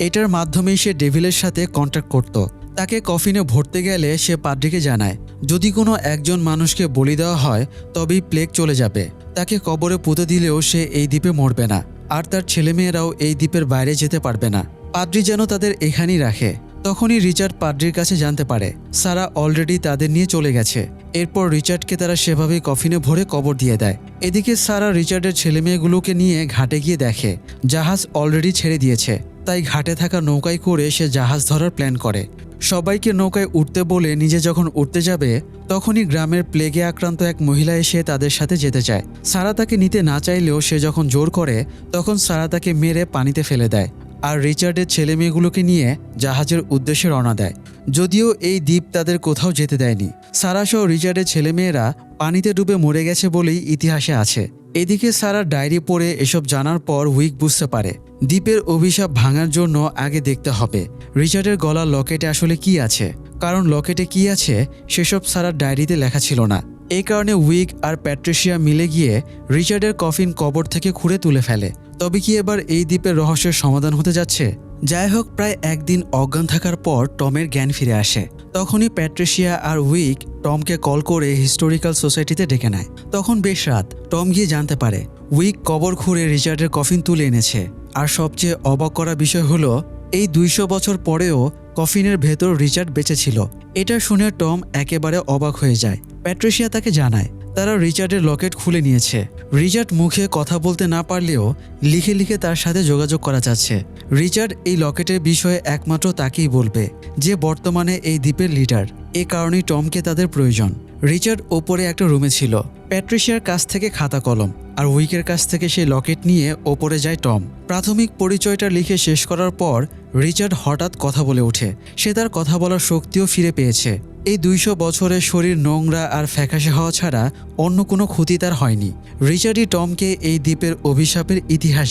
এটার মাধ্যমেই সে ডেভিলের সাথে কন্ট্যাক্ট করত। তাকে কফিনে ভরতে গেলে সে পাদ্রিকে জানায়, যদি কোনো একজন মানুষকে বলি দেওয়া হয় তবেই প্লেগ চলে যাবে। তাকে কবরে পুঁতে দিলেও সে এই দ্বীপে মরবে না, আর তার ছেলেমেয়েরাও এই দ্বীপের বাইরে যেতে পারবে না। পাদ্রি যেন তাদের এখানেই রাখে। তখনই রিচার্ড পাদ্রির কাছে জানতে পারে সারা অলরেডি তাদের নিয়ে চলে গেছে। এরপর রিচার্ডকে তারা সেভাবেই কফিনে ভরে কবর দিয়ে দেয়। এদিকে সারা রিচার্ডের ছেলেমেয়েগুলোকে নিয়ে ঘাটে গিয়ে দেখে জাহাজ অলরেডি ছেড়ে দিয়েছে। তাই ঘাটে থাকা নৌকায় করে সে জাহাজ ধরার প্ল্যান করে। সবাইকে নৌকায় উঠতে বলে নিজে যখন উঠতে যাবে তখনই গ্রামের প্লেগে আক্রান্ত এক মহিলা এসে তাদের সাথে যেতে চায়। সারা তাকে নিতে না চাইলেও সে যখন জোর করে তখন সারা তাকে মেরে পানিতে ফেলে দেয়, আর রিচার্ডের ছেলেমেয়েগুলোকে নিয়ে জাহাজের উদ্দেশ্যে রওনা দেয়। যদিও এই দ্বীপ তাদের কোথাও যেতে দেয়নি। সারা সহ রিচার্ডের ছেলেমেয়েরা পানিতে ডুবে মরে গেছে বলেই ইতিহাসে আছে। এদিকে সারা ডায়েরি পড়ে এসব জানার পর উইক বুঝতে পারে দ্বীপের অভিশাপ ভাঙার জন্য আগে দেখতে হবে রিচার্ডের গলার লকেটে আসলে কি আছে। কারণ লকেটে কি আছে সেসব সারার ডায়েরিতে লেখা ছিল না। এই কারণে উইক আর প্যাট্রিশিয়া মিলে গিয়ে রিচার্ডের কফিন কবর থেকে খুঁড়ে তুলে ফেলে। তবে কি এবার এই দ্বীপের রহস্যের সমাধান হতে যাচ্ছে? যাই হোক, প্রায় একদিন অজ্ঞান থাকার পর টমের জ্ঞান ফিরে আসে। তখনই প্যাট্রিশিয়া আর উইক টমকে কল করে হিস্টোরিক্যাল সোসাইটিতে ডেকে নেয়। তখন বেশ রাত। টম গিয়ে জানতে পারে উইক কবর খুঁড়ে রিচার্ডের কফিন তুলে এনেছে। আর সবচেয়ে অবাক করা বিষয় হলো এই 200 বছর পরেও কফিনের ভেতর রিচার্ড বেঁচে ছিল। এটা শুনে টম একেবারে অবাক হয়ে যায়। প্যাট্রিশিয়া তাকে জানায় তারা রিচার্ডের লকেট খুলে নিয়েছে। রিচার্ড মুখে কথা বলতে না পারলেও লিখে লিখে তার সাথে যোগাযোগ করা যাচ্ছে। রিচার্ড এই লকেটের বিষয়ে একমাত্র তাকেই বলবে, যে বর্তমানে এই দ্বীপের লিডার। এ কারণেই টমকে তাদের প্রয়োজন। রিচার্ড ওপরে একটা রুমে ছিল। প্যাট্রিশিয়ার কাছ থেকে খাতা কলম আর উইকের কাছ থেকে সেই লকেট নিয়ে ওপরে যায় টম। প্রাথমিক পরিচয়টা লিখে শেষ করার পর রিচার্ড হঠাৎ কথা বলে ওঠে। সে তার কথা বলার শক্তিও ফিরে পেয়েছে। এই 200 বছরের শরীর নোংরা আর ফ্যাকাশে হওয়া ছাড়া অন্য কোনো ক্ষতি তার হয়নি। রিচার্ডই টমকে এই দ্বীপের অভিশাপের ইতিহাস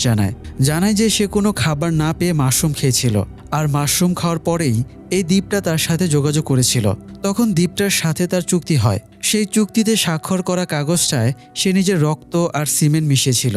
জানায় যে সে কোনো খাবার না পেয়ে মাশরুম খেয়েছিল, আর মাশরুম খাওয়ার পরেই এই দ্বীপটা তার সাথে যোগাযোগ করেছিল। তখন দ্বীপটার সাথে তার চুক্তি হয়। সেই চুক্তিতে স্বাক্ষর করা কাগজটায় সে নিজের রক্ত আর সিমেন্ট মিশিয়েছিল।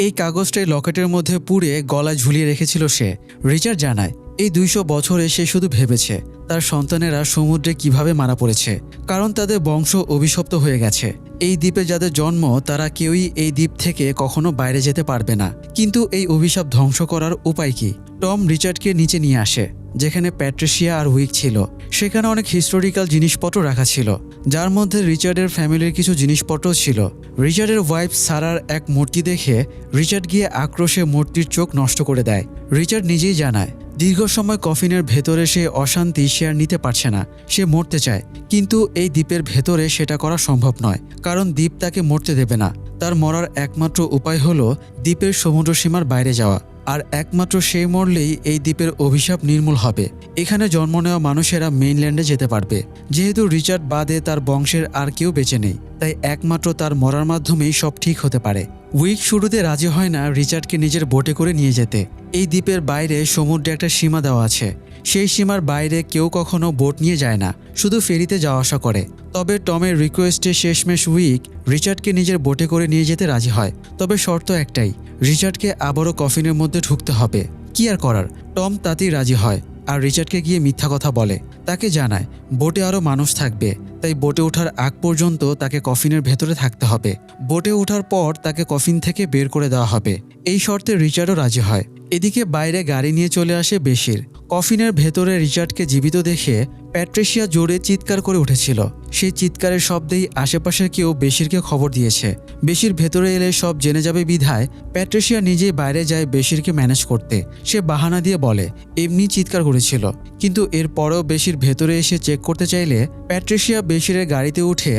এই কাগজটাই লকেটের মধ্যে পুড়ে গলায় ঝুলিয়ে রেখেছিল সে। রিচার্ড জানায় এই 200 বছরে সে শুধু ভেবেছে তার সন্তানেরা সমুদ্রে কিভাবে মারা পড়েছে, কারণ তাদের বংশ অভিশপ্ত হয়ে গেছে। এই দ্বীপে যাদের জন্ম তারা কেউই এই দ্বীপ থেকে কখনো বাইরে যেতে পারবে না। কিন্তু এই অভিশাপ ধ্বংস করার উপায় কি? টম রিচার্ডকে নিচে নিয়ে আসে, যেখানে প্যাট্রিশিয়া আর উইক ছিল। সেখানে অনেক হিস্টোরিক্যাল জিনিসপত্র রাখা ছিল, যার মধ্যে রিচার্ডের ফ্যামিলির কিছু জিনিসপত্র ছিল। রিচার্ডের ওয়াইফ সারার এক মূর্তি দেখে রিচার্ড গিয়ে আক্রোশে মূর্তির চোখ নষ্ট করে দেয়। রিচার্ড নিজেই জানায় দীর্ঘ সময় কফিনের ভেতরে সে অশান্তি সে আর নিতে পারছে না। সে মরতে চায়, কিন্তু এই দ্বীপের ভেতরে সেটা করা সম্ভব নয়, কারণ দ্বীপ তাকে মরতে দেবে না। তার মরার একমাত্র উপায় হলো দ্বীপের সমুদ্র সীমার বাইরে যাওয়া, আর একমাত্র সেই মরলেই এই দ্বীপের অভিশাপ নির্মূল হবে। এখানে জন্ম নেওয়া মানুষেরা মেইনল্যান্ডে যেতে পারবে। যেহেতু রিচার্ড বাদে তার বংশের আর কেউ বেঁচে নেই, তাই একমাত্র তার মরার মাধ্যমেই সব ঠিক হতে পারে। উইক শুরুতে রাজি হয় না রিচার্ডকে নিজের বোটে করে নিয়ে যেতে। এই দ্বীপের বাইরে সমুদ্রে একটা সীমা দেওয়া আছে। সেই সীমার বাইরে কেউ কখনো বোট নিয়ে যায় না, শুধু ফেরিতে যাওয়া আসা করে। তবে টমের রিকোয়েস্টে শেষমেশ উইক রিচার্ডকে নিজের বোটে করে নিয়ে যেতে রাজি হয়। তবে শর্ত একটাই, রিচার্ডকে আবারও কফিনের মধ্যে ঢুকতে হবে। কি আর করার, টম তাতেই রাজি হয়। আর রিচার্ডকে গিয়ে মিথ্যা কথা বলে। তাকে জানায় বোটে আরও মানুষ থাকবে, তাই বোটে ওঠার আগ পর্যন্ত তাকে কফিনের ভেতরে থাকতে হবে। বোটে ওঠার পর তাকে কফিন থেকে বের করে দেওয়া হবে। এই শর্তে রিচার্ডও রাজি হয়। এদিকে বাইরে গাড়ি নিয়ে চলে আসে বেশির। কফিনের ভেতরে রিচার্ডকে জীবিত দেখে প্যাট্রিসিয়া জোরে চিৎকার করে উঠেছিল। সেই চিৎকারের শব্দেই আশেপাশের কেউ বেশিরকে খবর দিয়েছে। বেশির ভেতরে এলে সব জেনে যাবে বিধায় প্যাট্রিসিয়া নিজেই বাইরে যায় বেশিরকে ম্যানেজ করতে। সে বাহানা দিয়ে বলে এমনি চিৎকার করেছিল, কিন্তু এরপরেও বেশির ভেতরে এসে চেক করতে চাইলে প্যাট্রিসিয়া বেশিরের গাড়িতে উঠে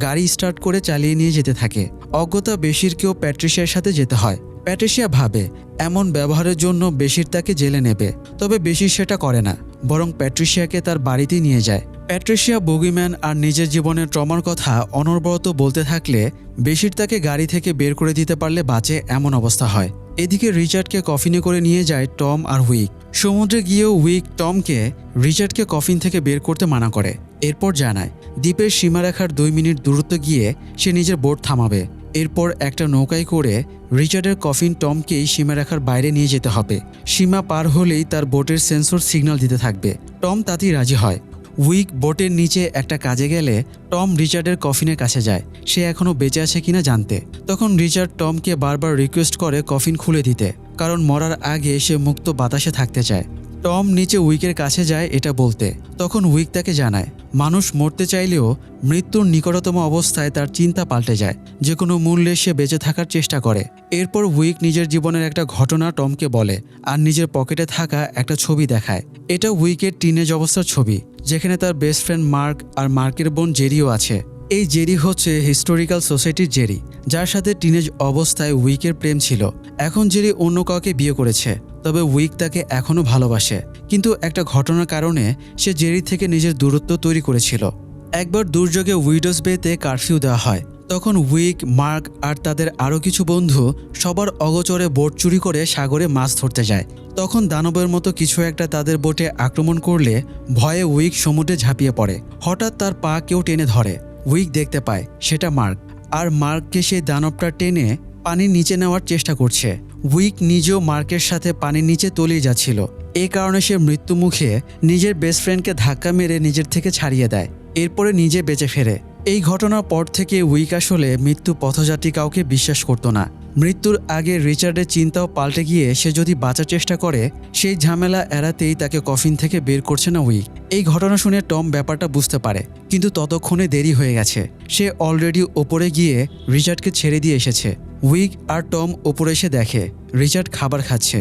গাড়ি স্টার্ট করে চালিয়ে নিয়ে যেতে থাকে। অজ্ঞতা বেশিরকেও প্যাট্রিসিয়ার সাথে যেতে হয়। প্যাট্রিসিয়া ভাবে এমন ব্যবহারের জন্য বেশির তাকে জেলে নেবে, তবে বেশির সেটা করে না, বরং প্যাট্রিসিয়াকে তার বাড়িতেই নিয়ে যায়। প্যাট্রিসিয়া বুগিম্যান আর নিজের জীবনের ট্রমার কথা অনবরত বলতে থাকলে বেশির তাকে গাড়ি থেকে বের করে দিতে পারলে বাঁচে এমন অবস্থা হয়। এদিকে রিচার্ডকে কফিনে করে নিয়ে যায় টম আর উইক। সমুদ্রে গিয়েও উইক টমকে রিচার্ডকে কফিন থেকে বের করতে মানা করে। এরপর জানায় দ্বীপের সীমারেখার 2 মিনিট দূরত্ব গিয়ে সে নিজের বোট থামাবে। এরপর একটা নৌকায় করে রিচার্ডের কফিন টমকেই সীমারেখার বাইরে নিয়ে যেতে হবে। সীমা পার হলেই তার বোটের সেন্সর সিগন্যাল দিতে থাকবে। টম তাতেই রাজি হয়। উইক বোটের নিচে একটা কাজে গেলে টম রিচার্ডের কফিনের কাছে যায় সে এখনও বেঁচে আছে কিনা জানতে। তখন রিচার্ড টমকে বারবার রিকোয়েস্ট করে কফিন খুলে দিতে, কারণ মরার আগে সে মুক্ত বাতাসে থাকতে চায়। টম নিচে উইকের কাছে যায় এটা বলতে। তখন উইক তাকে জানায় মানুষ মরতে চাইলেও মৃত্যুর নিকটতম অবস্থায় তার চিন্তা পাল্টে যায়, যে কোনো মূল্যে সে বেঁচে থাকার চেষ্টা করে। এরপর উইক নিজের জীবনের একটা ঘটনা টমকে বলে আর নিজের পকেটে থাকা একটা ছবি দেখায়। এটা উইকের টিনেজ অবস্থার ছবি, যেখানে তার বেস্ট ফ্রেন্ড মার্ক আর মার্কের বোন জেরিও আছে। এই জেরি হচ্ছে হিস্টোরিক্যাল সোসাইটির জেরি, যার সাথে টিনেজ অবস্থায় উইকের প্রেম ছিল। এখন জেরি অন্য কাউকে বিয়ে করেছে, তবে উইক তাকে এখনও ভালোবাসে। কিন্তু একটা ঘটনার কারণে সে জেরি থেকে নিজের দূরত্ব তৈরি করেছিল। একবার দুর্যোগে উইডোজ বেতে কারফিউ দেওয়া হয়। তখন উইক, মার্ক আর তাদের আরও কিছু বন্ধু সবার অগোচরে বোট চুরি করে সাগরে মাছ ধরতে যায়। তখন দানবের মতো কিছু একটা তাদের বোটে আক্রমণ করলে ভয়ে উইক সমুদ্রে ঝাঁপিয়ে পড়ে। হঠাৎ তার পা কেউ টেনে ধরে। উইক দেখতে পায় সেটা মার্ক, আর মার্ককে সেই দানবটা টেনে পানির নিচে নেওয়ার চেষ্টা করছে। উইক নিজেও মার্কের সাথে পানির নিচে তলিয়ে যাচ্ছিল। এই কারণে সে মৃত্যু মুখে নিজের বেস্ট ফ্রেন্ডকে ধাক্কা মেরে নিজের থেকে ছাড়িয়ে দেয়। এরপরে নিজে বেঁচে ফেরে। এই ঘটনার পর থেকে উইক আসলে মৃত্যু পথযাত্রী কাউকে বিশ্বাস করতো না। মৃত্যুর আগে রিচার্ডের চিন্তাও পাল্টে গিয়ে সে যদি বাঁচার চেষ্টা করে সেই ঝামেলা এড়াতেই তাকে কফিন থেকে বের করছে না উইক। এই ঘটনা শুনে টম ব্যাপারটা বুঝতে পারে, কিন্তু ততক্ষণে দেরি হয়ে গেছে। সে অলরেডি ওপরে গিয়ে রিচার্ডকে ছেড়ে দিয়ে এসেছে। উইক আর টম ওপরে এসে দেখে রিচার্ড খাবার খাচ্ছে।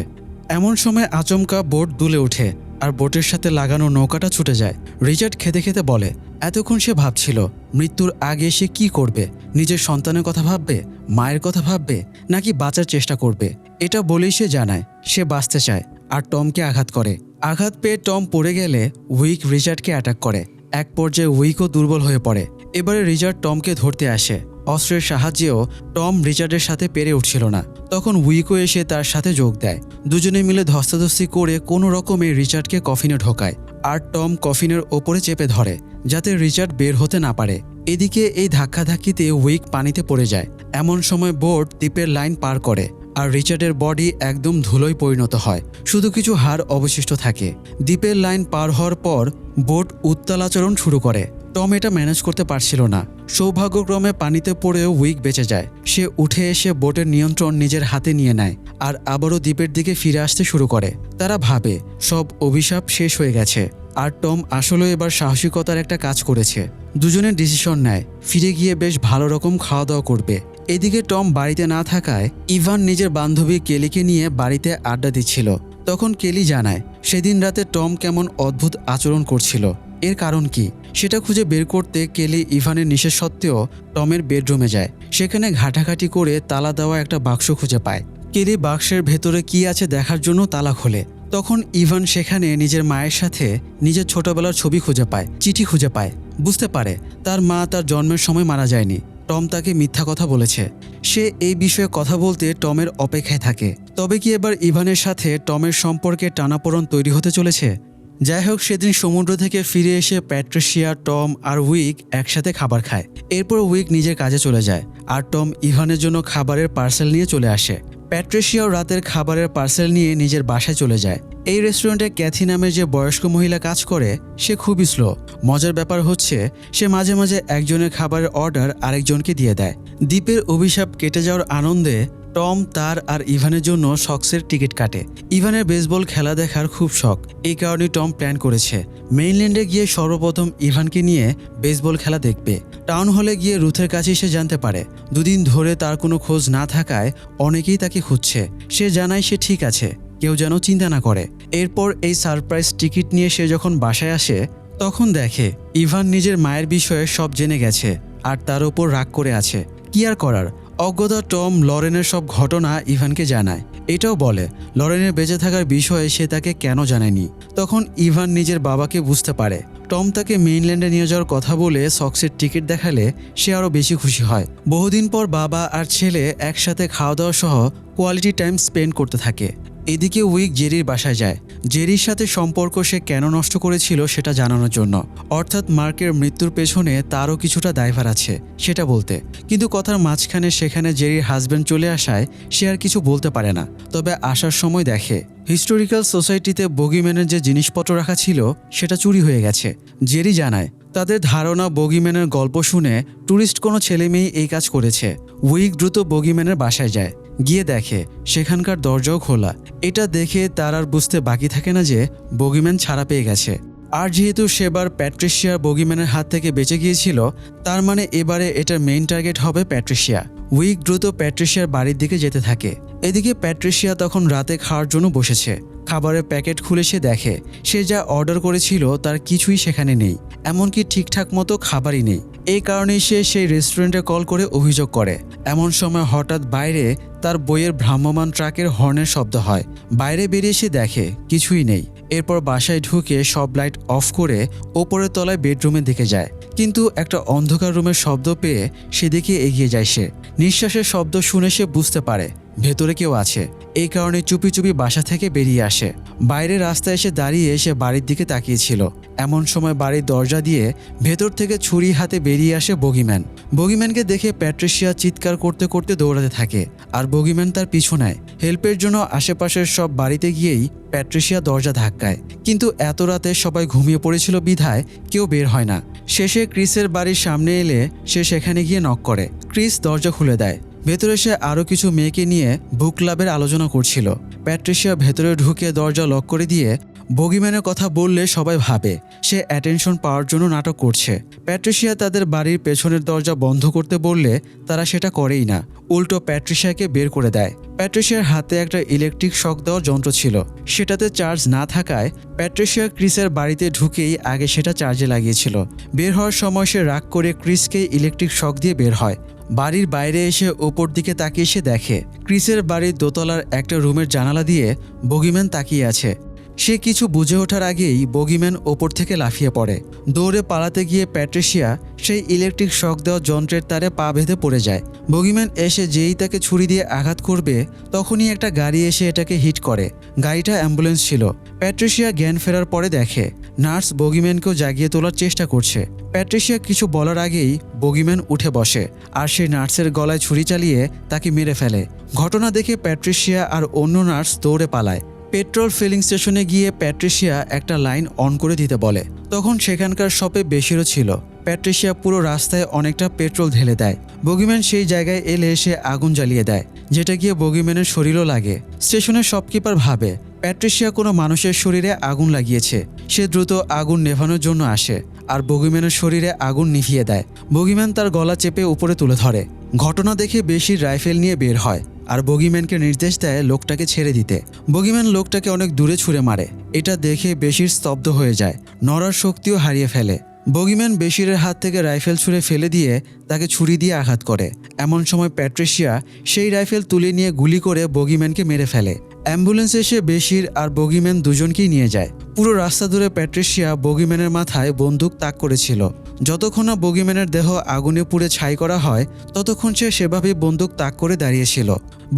এমন সময় আচমকা বোট দুলে ওঠে আর বোটের সাথে লাগানো নৌকাটা ছুটে যায়। রিচার্ড খেতে খেতে বলে এতক্ষণ সে ভাবছিল মৃত্যুর আগে সে কি করবে, নিজের সন্তানের কথা ভাববে, মায়ের কথা ভাববে, নাকি বাঁচার চেষ্টা করবে। এটা বলেই সে জানায় সে বাঁচতে চায় আর টমকে আঘাত করে। আঘাত পেয়ে টম পড়ে গেলে উইক রিচার্ডকে অ্যাটাক করে। এক পর্যায়ে উইকও দুর্বল হয়ে পড়ে। এবারে রিচার্ড টমকে ধরতে আসে। অস্ত্রের সাহায্যেও টম রিচার্ডের সাথে পেরে উঠছিল না। তখন উইকও এসে তার সাথে যোগ দেয়। দুজনে মিলে ধস্তাধস্তি করে কোনো রকমে রিচার্ডকে কফিনে ঢোকায় আর টম কফিনের ওপরে চেপে ধরে যাতে রিচার্ড বের হতে না পারে। এদিকে এই ধাক্কাধাক্কিতে উইক পানিতে পড়ে যায়। এমন সময় বোট দ্বীপের লাইন পার করে আর রিচার্ডের বডি একদম ধুলোয় পরিণত হয়, শুধু কিছু হাড় অবশিষ্ট থাকে। দ্বীপের লাইন পার হওয়ার পর বোট উত্তালাচরণ শুরু করে। টম এটা ম্যানেজ করতে পারছিল না। সৌভাগ্যক্রমে পানিতে পড়েও উইক বেঁচে যায়। সে উঠে এসে বোটের নিয়ন্ত্রণ নিজের হাতে নিয়ে নেয় আর আবারও দ্বীপের দিকে ফিরে আসতে শুরু করে। তারা ভাবে সব অভিশাপ শেষ হয়ে গেছে আর টম আসলে এবার সাহসিকতার একটা কাজ করেছে। দুজনে ডিসিশন নেয় ফিরে গিয়ে বেশ ভালো রকম খাওয়া দাওয়া করবে। এদিকে টম বাড়িতে না থাকায় ইভান নিজের বান্ধবী কেলিকে নিয়ে বাড়িতে আড্ডা দিচ্ছিল। তখন কেলি জানায় সেদিন রাতে টম কেমন অদ্ভুত আচরণ করছিল। এর কারণ কি সেটা খুঁজে বের করতে কেলি ইভানের নিষেধ সত্ত্বেও টমের বেডরুমে যায়। সেখানে ঘাটাঘাটি করে তালা দেওয়া একটা বাক্স খুঁজে পায়। কেলি বাক্সের ভেতরে কি আছে দেখার জন্য তালা খোলে। তখন ইভান সেখানে নিজের মায়ের সাথে নিজের ছোটবেলার ছবি খুঁজে পায়, চিঠি খুঁজে পায়। বুঝতে পারে তার মা তার জন্মের সময় মারা যায়নি, টম তাকে মিথ্যা কথা বলেছে। সে এই বিষয়ে কথা বলতে টমের অপেক্ষায় থাকে। তবে কি এবার ইভানের সাথে টমের সম্পর্কে টানাপোড়েন তৈরি হতে চলেছে? যাই হোক, সেদিন সমুদ্র থেকে ফিরে এসে প্যাট্রিসিয়া, টম আর উইক একসাথে খাবার খায়। এরপর উইক নিজের কাজে চলে যায় আর টম ইভানের জন্য খাবারের পার্সেল নিয়ে চলে আসে। প্যাট্রিসিয়াও রাতের খাবারের পার্সেল নিয়ে নিজের বাসায় চলে যায়। এই রেস্টুরেন্টে ক্যাথি নামের যে বয়স্ক মহিলা কাজ করে সে খুবই স্লো। মজার ব্যাপার হচ্ছে সে মাঝে মাঝে একজনের খাবারের অর্ডার আরেকজনকে দিয়ে দেয়। দ্বীপের অভিশাপ কেটে যাওয়ার আনন্দে টম তার আর ইভানের জন্য সক্সের টিকিট কাটে। ইভানের বেসবল খেলা দেখার খুব শখ, এই কারণে টম প্ল্যান করেছে মেইনল্যান্ডে গিয়ে সর্বপ্রথম ইভানকে নিয়ে বেসবল খেলা দেখবে। টাউন হলে গিয়ে রুথের কাছে সে জানতে পারে দুদিন ধরে তার কোনো খোঁজ না থাকায় অনেকেই তাকে খুঁজছে। সে জানায় সে ঠিক আছে, কেউ যেন চিন্তা না করে। এরপর এই সারপ্রাইজ টিকিট নিয়ে সে যখন বাসায় আসে তখন দেখে ইভান নিজের মায়ের বিষয়ে সব জেনে গেছে আর তার ওপর রাগ করে আছে। কি আর করার, অজ্ঞতা টম লরেনের সব ঘটনা ইভানকে জানায়। এটাও বলে লরেনের বেঁচে থাকার বিষয়ে সে তাকে কেন জানায়নি। তখন ইভান নিজের বাবাকে বুঝতে পারে। টম তাকে মেইনল্যান্ডে নিয়ে যাওয়ার কথা বলে সক্সের টিকিট দেখালে সে আরও বেশি খুশি হয়। বহুদিন পর বাবা আর ছেলে একসাথে খাওয়া দাওয়া সহ কোয়ালিটি টাইম স্পেন্ড করতে থাকে। এদিকে উইক জেরির বাসায় যায় জেরির সাথে সম্পর্ক সে কেন নষ্ট করেছিল সেটা জানানোর জন্য, অর্থাৎ মার্কের মৃত্যুর পেছনে তারও কিছুটা দায়ভার আছে সেটা বলতে। কিন্তু কথার মাঝখানে সেখানে জেরির হাজব্যান্ড চলে আসায় সে আর কিছু বলতে পারে না। তবে আসার সময় দেখে হিস্টোরিক্যাল সোসাইটিতে বগিম্যানের যে জিনিসপত্র রাখা ছিল সেটা চুরি হয়ে গেছে। জেরি জানায় তাদের ধারণা বগিম্যানের গল্প শুনে ট্যুরিস্ট কোনো ছেলে মেয়ে এই কাজ করেছে। উইক দ্রুত বগিম্যানের বাসায় যায়, গিয়ে দেখে সেখানকার দরজাও খোলা। এটা দেখে তার আর বুঝতে বাকি থাকে না যে বগিম্যান ছাড়া পেয়ে গেছে। আর যেহেতু সেবার প্যাট্রিশিয়া বগিম্যানের হাত থেকে বেঁচে গিয়েছিল, তার মানে এবারে এটার মেইন টার্গেট হবে প্যাট্রিশিয়া। উইক দ্রুত প্যাট্রিশিয়ার বাড়ির দিকে যেতে থাকে। এদিকে প্যাট্রিশিয়া তখন রাতে খাওয়ার জন্য বসেছে। খাবারের প্যাকেট খুলে সে দেখে সে যা অর্ডার করেছিল তার কিছুই সেখানে নেই, এমনকি ঠিকঠাক মতো খাবারই নেই। এই কারণেই সে সেই রেস্টুরেন্টে কল করে অভিযোগ করে। এমন সময় হঠাৎ বাইরে তার বইয়ের ভ্রাম্যমান ট্রাকের হর্নের শব্দ হয়। বাইরে বেরিয়ে সে দেখে কিছুই নেই। এরপর বাসায় ঢুকে সব লাইট অফ করে ওপরের তলায় বেডরুমের দিকে যায়, কিন্তু একটা অন্ধকার রুমের শব্দ পেয়ে সেদিকে এগিয়ে যায় সে। নিঃশ্বাসের শব্দ শুনে সে বুঝতে পারে ভেতরে কেউ আছে। এই কারণে চুপি চুপি বাসা থেকে বেরিয়ে আসে। বাইরে রাস্তায় এসে দাঁড়িয়ে সে বাড়ির দিকে তাকিয়েছিল। এমন সময় বাড়ির দরজা দিয়ে ভেতর থেকে ছুরি হাতে বেরিয়ে আসে বগিম্যান। বগিম্যানকে দেখে প্যাট্রিশিয়া চিৎকার করতে করতে দৌড়াতে থাকে আর বগিম্যান তার পিছু নেয়। হেল্পের জন্য আশেপাশের সব বাড়িতে গিয়েই প্যাট্রিশিয়া দরজা ধাক্কায়, কিন্তু এত রাতে সবাই ঘুমিয়ে পড়েছিল বিধায় কেউ বের হয় না। শেষে ক্রিসের বাড়ির সামনে এলে সে সেখানে গিয়ে নক করে। ক্রিস দরজা খুলে দেয়। ভেতরে সে আরও কিছু মেয়েকে নিয়ে বুক ক্লাবের আলোচনা করছিল। প্যাট্রিশিয়া ভেতরে ঢুকে দরজা লক করে দিয়ে বগিম্যানের কথা বললে সবাই ভাবে সে অ্যাটেনশন পাওয়ার জন্য নাটক করছে। প্যাট্রিশিয়া তাদের বাড়ির পেছনের দরজা বন্ধ করতে বললে তারা সেটা করেই না, উল্টো প্যাট্রিশিয়াকে বের করে দেয়। প্যাট্রিশিয়ার হাতে একটা ইলেকট্রিক শক দেওয়ার যন্ত্র ছিল, সেটাতে চার্জ না থাকায় প্যাট্রিশিয়া ক্রিসের বাড়িতে ঢুকেই আগে সেটা চার্জে লাগিয়েছিল। বের হওয়ার সময় সে রাগ করে ক্রিসকে ইলেকট্রিক শক দিয়ে বের হয়। বাড়ির বাইরে এসে ওপর দিকে তাকিয়ে সে দেখে ক্রিসের বাড়ির দোতলার একটা রুমের জানালা দিয়ে বগিম্যান তাকিয়ে আছে। সে কিছু বুঝে ওঠার আগেই বগিম্যান ওপর থেকে লাফিয়ে পড়ে। দৌড়ে পালাতে গিয়ে প্যাট্রিশিয়া সেই ইলেকট্রিক শক দেওয়া যন্ত্রের তারে পা বেঁধে পড়ে যায়। বগিম্যান এসে যেই তাকে ছুরি দিয়ে আঘাত করবে তখনই একটা গাড়ি এসে এটাকে হিট করে। গাড়িটা অ্যাম্বুলেন্স ছিল। প্যাট্রিশিয়া জ্ঞান ফেরার পরে দেখে নার্স বগিম্যানকেও জাগিয়ে তোলার চেষ্টা করছে। প্যাট্রিশিয়া কিছু বলার আগেই বগিম্যান উঠে বসে আর সেই নার্সের গলায় ছুরি চালিয়ে তাকে মেরে ফেলে। ঘটনা দেখে প্যাট্রিশিয়া আর অন্য নার্স দৌড়ে পালায়। পেট্রোল ফিলিং স্টেশনে গিয়ে প্যাট্রিশিয়া একটা লাইন অন করে দিতে বলে। তখন সেখানকার শপে বেশিরও ছিল। প্যাট্রিশিয়া পুরো রাস্তায় অনেকটা পেট্রোল ঢেলে দেয়। বগিম্যান সেই জায়গায় এলে সে আগুন জ্বালিয়ে দেয়, যেটা গিয়ে বগিম্যানের শরীরও লাগে। স্টেশনের শপকিপার ভাবে প্যাট্রিশিয়া কোনো মানুষের শরীরে আগুন লাগিয়েছে। সে দ্রুত আগুন নেভানোর জন্য আসে আর বগিম্যানের শরীরে আগুন নিভিয়ে দেয়। বগিম্যান তার গলা চেপে উপরে তুলে ধরে। ঘটনা দেখে বেশির রাইফেল নিয়ে বের হয় আর বগিম্যানকে নির্দেশ দেয় লোকটাকে ছেড়ে দিতে। বগিম্যান লোকটাকে অনেক দূরে ছুঁড়ে মারে। এটা দেখে বেশির স্তব্ধ হয়ে যায়, নড়ার শক্তিও হারিয়ে ফেলে। বগিম্যান বেশিরের হাত থেকে রাইফেল ছুঁড়ে ফেলে দিয়ে তাকে ছুরি দিয়ে আঘাত করে। এমন সময় প্যাট্রিশিয়া সেই রাইফেল তুলে নিয়ে গুলি করে বগিম্যানকে মেরে ফেলে। অ্যাম্বুলেন্স এসে বেশির আর বগিম্যান দুজনকেই নিয়ে যায়। পুরো রাস্তা ধরে প্যাট্রিশিয়া বগিম্যানের মাথায় বন্দুক তাক করেছিল। যতক্ষণ না বগিম্যানের দেহ আগুনে পুড়ে ছাই করা হয় ততক্ষণ সে সেভাবেই বন্দুক তাক করে দাঁড়িয়েছিল।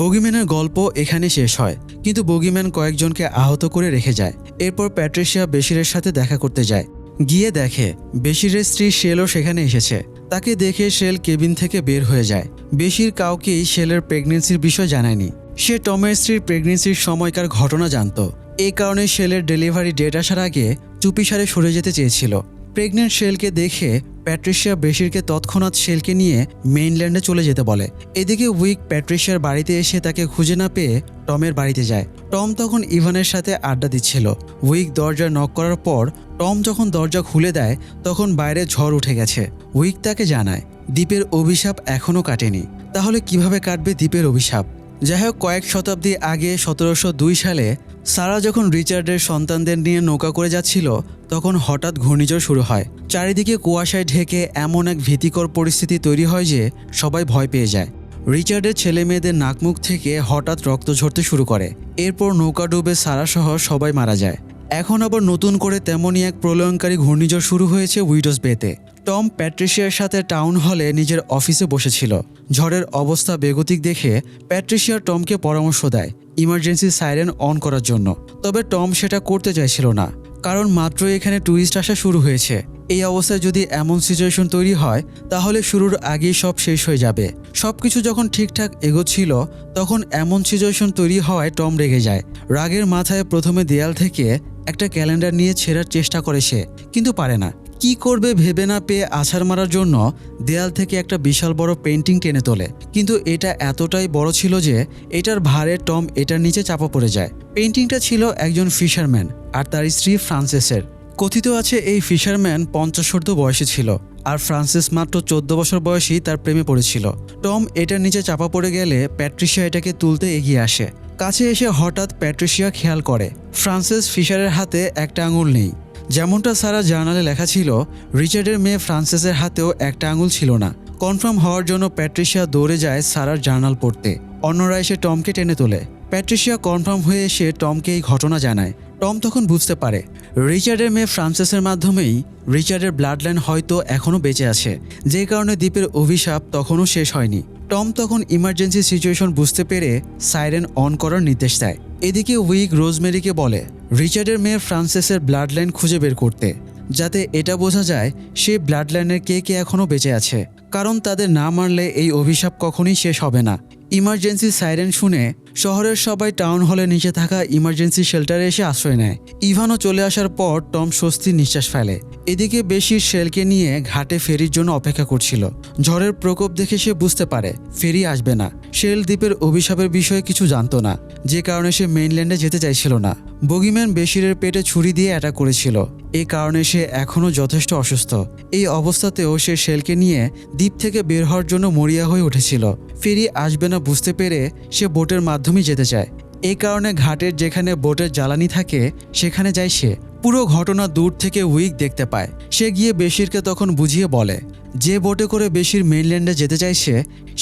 বগিম্যানের গল্প এখানে শেষ হয়, কিন্তু বগিম্যান কয়েকজনকে আহত করে রেখে যায়। এরপর প্যাট্রিশিয়া বেশিরের সাথে দেখা করতে যায়। গিয়ে দেখে বেশিরের স্ত্রী শেলও সেখানে এসেছে। তাকে দেখে শেল কেবিন থেকে বের হয়ে যায়। বেশির কাউকেই শেলের প্রেগনেন্সির বিষয় জানায়নি। সে টমের স্ত্রীর প্রেগনেন্সির সময়কার ঘটনা জানত। এই কারণে শেলের ডেলিভারি ডেট আসার আগে চুপিসারে সরে যেতে চেয়েছিল। প্রেগনেন্ট শেলকে দেখে প্যাট্রিশিয়া বেশিরকে তৎক্ষণাৎ শেলকে নিয়ে মেইনল্যান্ডে চলে যেতে বলে। এদিকে উইক প্যাট্রিশিয়ার বাড়িতে এসে তাকে খুঁজে না পেয়ে টমের বাড়িতে যায়। টম তখন ইভানের সাথে আড্ডা দিচ্ছিল। উইক দরজা নক করার পর টম যখন দরজা খুলে দেয় তখন বাইরে ঝড় উঠে গেছে। উইক তাকে জানায় দ্বীপের অভিশাপ এখনও কাটেনি। তাহলে কিভাবে কাটবে দ্বীপের অভিশাপ? যাই হোক, কয়েক শতাব্দী আগে 1702 সালে সারা যখন রিচার্ডের সন্তানদের নিয়ে নৌকা করে যাচ্ছিল তখন হঠাৎ ঘূর্ণিঝড় শুরু হয়। চারিদিকে কুয়াশায় ঢেকে এমন এক ভীতিকর পরিস্থিতি তৈরি হয় যে সবাই ভয় পেয়ে যায়। রিচার্ডের ছেলে মেয়েদের নাকমুখ থেকে হঠাৎ রক্ত ঝরতে শুরু করে। এরপর নৌকা ডুবে সারাসহ সবাই মারা যায়। এখন আবার নতুন করে তেমনই এক প্রলয়ঙ্কারী ঘূর্ণিঝড় শুরু হয়েছে উইডোজ বেতে। টম প্যাট্রিশিয়ার সাথে টাউন হলে নিজের অফিসে বসেছিল। ঝড়ের অবস্থা বেগতিক দেখে প্যাট্রিশিয়া টমকে পরামর্শ দেয় ইমার্জেন্সি সাইরেন অন করার জন্য। তবে টম সেটা করতে চাইছিল না, কারণ মাত্র এখানে ট্যুরিস্ট আসা শুরু হয়েছে। এই অবস্থায় যদি এমন সিচুয়েশন তৈরি হয় তাহলে শুরুর আগেই সব শেষ হয়ে যাবে। সবকিছু যখন ঠিকঠাক এগোচ্ছিল তখন এমন সিচুয়েশন তৈরি হওয়ায় টম রেগে যায়। রাগের মাথায় প্রথমে দেয়াল থেকে একটা ক্যালেন্ডার নিয়ে ছেঁড়ার চেষ্টা করে সে, কিন্তু পারে না। কি করবে ভেবে না পেয়ে আছাড় মারার জন্য দেয়াল থেকে একটা বিশাল বড় পেন্টিং টেনে তোলে, কিন্তু এটা এতটাই বড় ছিল যে এটার ভারে টম এটার নিচে চাপা পড়ে যায়। পেন্টিংটা ছিল একজন ফিশারম্যান আর তার স্ত্রী ফ্রান্সেসের। কথিত আছে এই ফিশারম্যান 50 বয়সী ছিল আর ফ্রান্সিস মাত্র 14 বছর বয়সী তার প্রেমে পড়েছিল। টম এটার নিচে চাপা পড়ে গেলে প্যাট্রিশিয়া এটাকে তুলতে এগিয়ে আসে। কাছে এসে হঠাৎ প্যাট্রিশিয়া খেয়াল করে ফ্রান্সিস ফিশারের হাতে একটা আঙুল নেই। যেমনটা সারা জার্নালে লেখা ছিল, রিচার্ডের মেয়ে ফ্রান্সিসের হাতেও একটা আঙুল ছিল না। কনফার্ম হওয়ার জন্য প্যাট্রিশিয়া দৌড়ে যায় সারার জার্নাল পড়তে। অন্যরা এসে টমকে টেনে তোলে। প্যাট্রিশিয়া কনফার্ম হয়ে এসে টমকে এই ঘটনা জানায়। টম তখন বুঝতে পারে রিচার্ডের মেয়ে ফ্রান্সিসের মাধ্যমেই রিচার্ডের ব্লাড লাইন হয়তো এখনও বেঁচে আছে, যে কারণে দ্বীপের অভিশাপ তখনও শেষ হয়নি। টম তখন ইমার্জেন্সি সিচুয়েশন বুঝতে পেরে সাইরেন অন করার নির্দেশ দেয়। এদিকে উইক রোজমেরিকে বলে রিচার্ডের মেয়ে ফ্রান্সিসের ব্লাড লাইন খুঁজে বের করতে, যাতে এটা বোঝা যায় সেই ব্লাড লাইনের কে কে এখনও বেঁচে আছে, কারণ তাদের না মারলে এই অভিশাপ কখনোই শেষ হবে না। ইমার্জেন্সি সাইরেন শুনে শহরের সবাই টাউন হলে নিচে থাকা ইমার্জেন্সি শেল্টারে এসে আশ্রয় নেয়। ইভানও চলে আসার পর টম স্বস্তির নিঃশ্বাস ফেলে। এদিকে বেশির শেলকে নিয়ে ঘাটে ফেরির জন্য অপেক্ষা করছিল। ঝড়ের প্রকোপ দেখে সে বুঝতে পারে ফেরি আসবে না। শেল দ্বীপের অভিশাপের বিষয়ে কিছু জানতো না, যে কারণে সে মেইনল্যান্ডে যেতে চাইছিল না। বগিম্যান বেশিরের পেটে ছুরি দিয়ে অ্যাটাক করেছিল, এই কারণে সে এখনও যথেষ্ট অসুস্থ। এই অবস্থাতেও সে শেলকে নিয়ে দ্বীপ থেকে বের হওয়ার জন্য মরিয়া হয়ে উঠেছিল। ফেরি আসবে না বুঝতে পেরে সে বোটের মাধ্যমেই যেতে চায়। এই কারণে ঘাটের যেখানে বোটের জ্বালানি থাকে সেখানে যায় সে। পুরো ঘটনা দূর থেকে উইক দেখতে পায়। সে গিয়ে বেশিরকে তখন বুঝিয়ে বলে যে বোটে করে বেশির মেইনল্যান্ডে যেতে চাইছে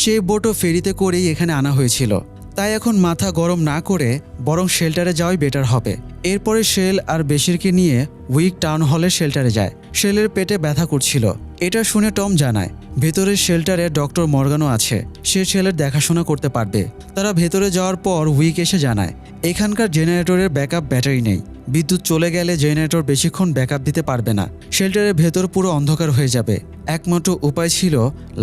সেই বোটও ফেরিতে করেই এখানে আনা হয়েছিল। তাই এখন মাথা গরম না করে বরং শেল্টারে যাওয়াই বেটার হবে। এরপরে শেল আর বেশিরকে নিয়ে উইক টাউন হলের শেল্টারে যায়। শেলের পেটে ব্যথা করছিল। এটা শুনে টম জানায় ভেতরের শেল্টারে ডক্টর মর্গানও আছে, সে ছেলের দেখাশোনা করতে পারবে। তারা ভেতরে যাওয়ার পর উইক এসে জানায় এখানকার জেনারেটরের ব্যাকআপ ব্যাটারি নেই, বিদ্যুৎ চলে গেলে জেনারেটর বেশিক্ষণ ব্যাকআপ দিতে পারবে না। শেল্টারের ভেতর পুরো অন্ধকার হয়ে যাবে। একমাত্র উপায় ছিল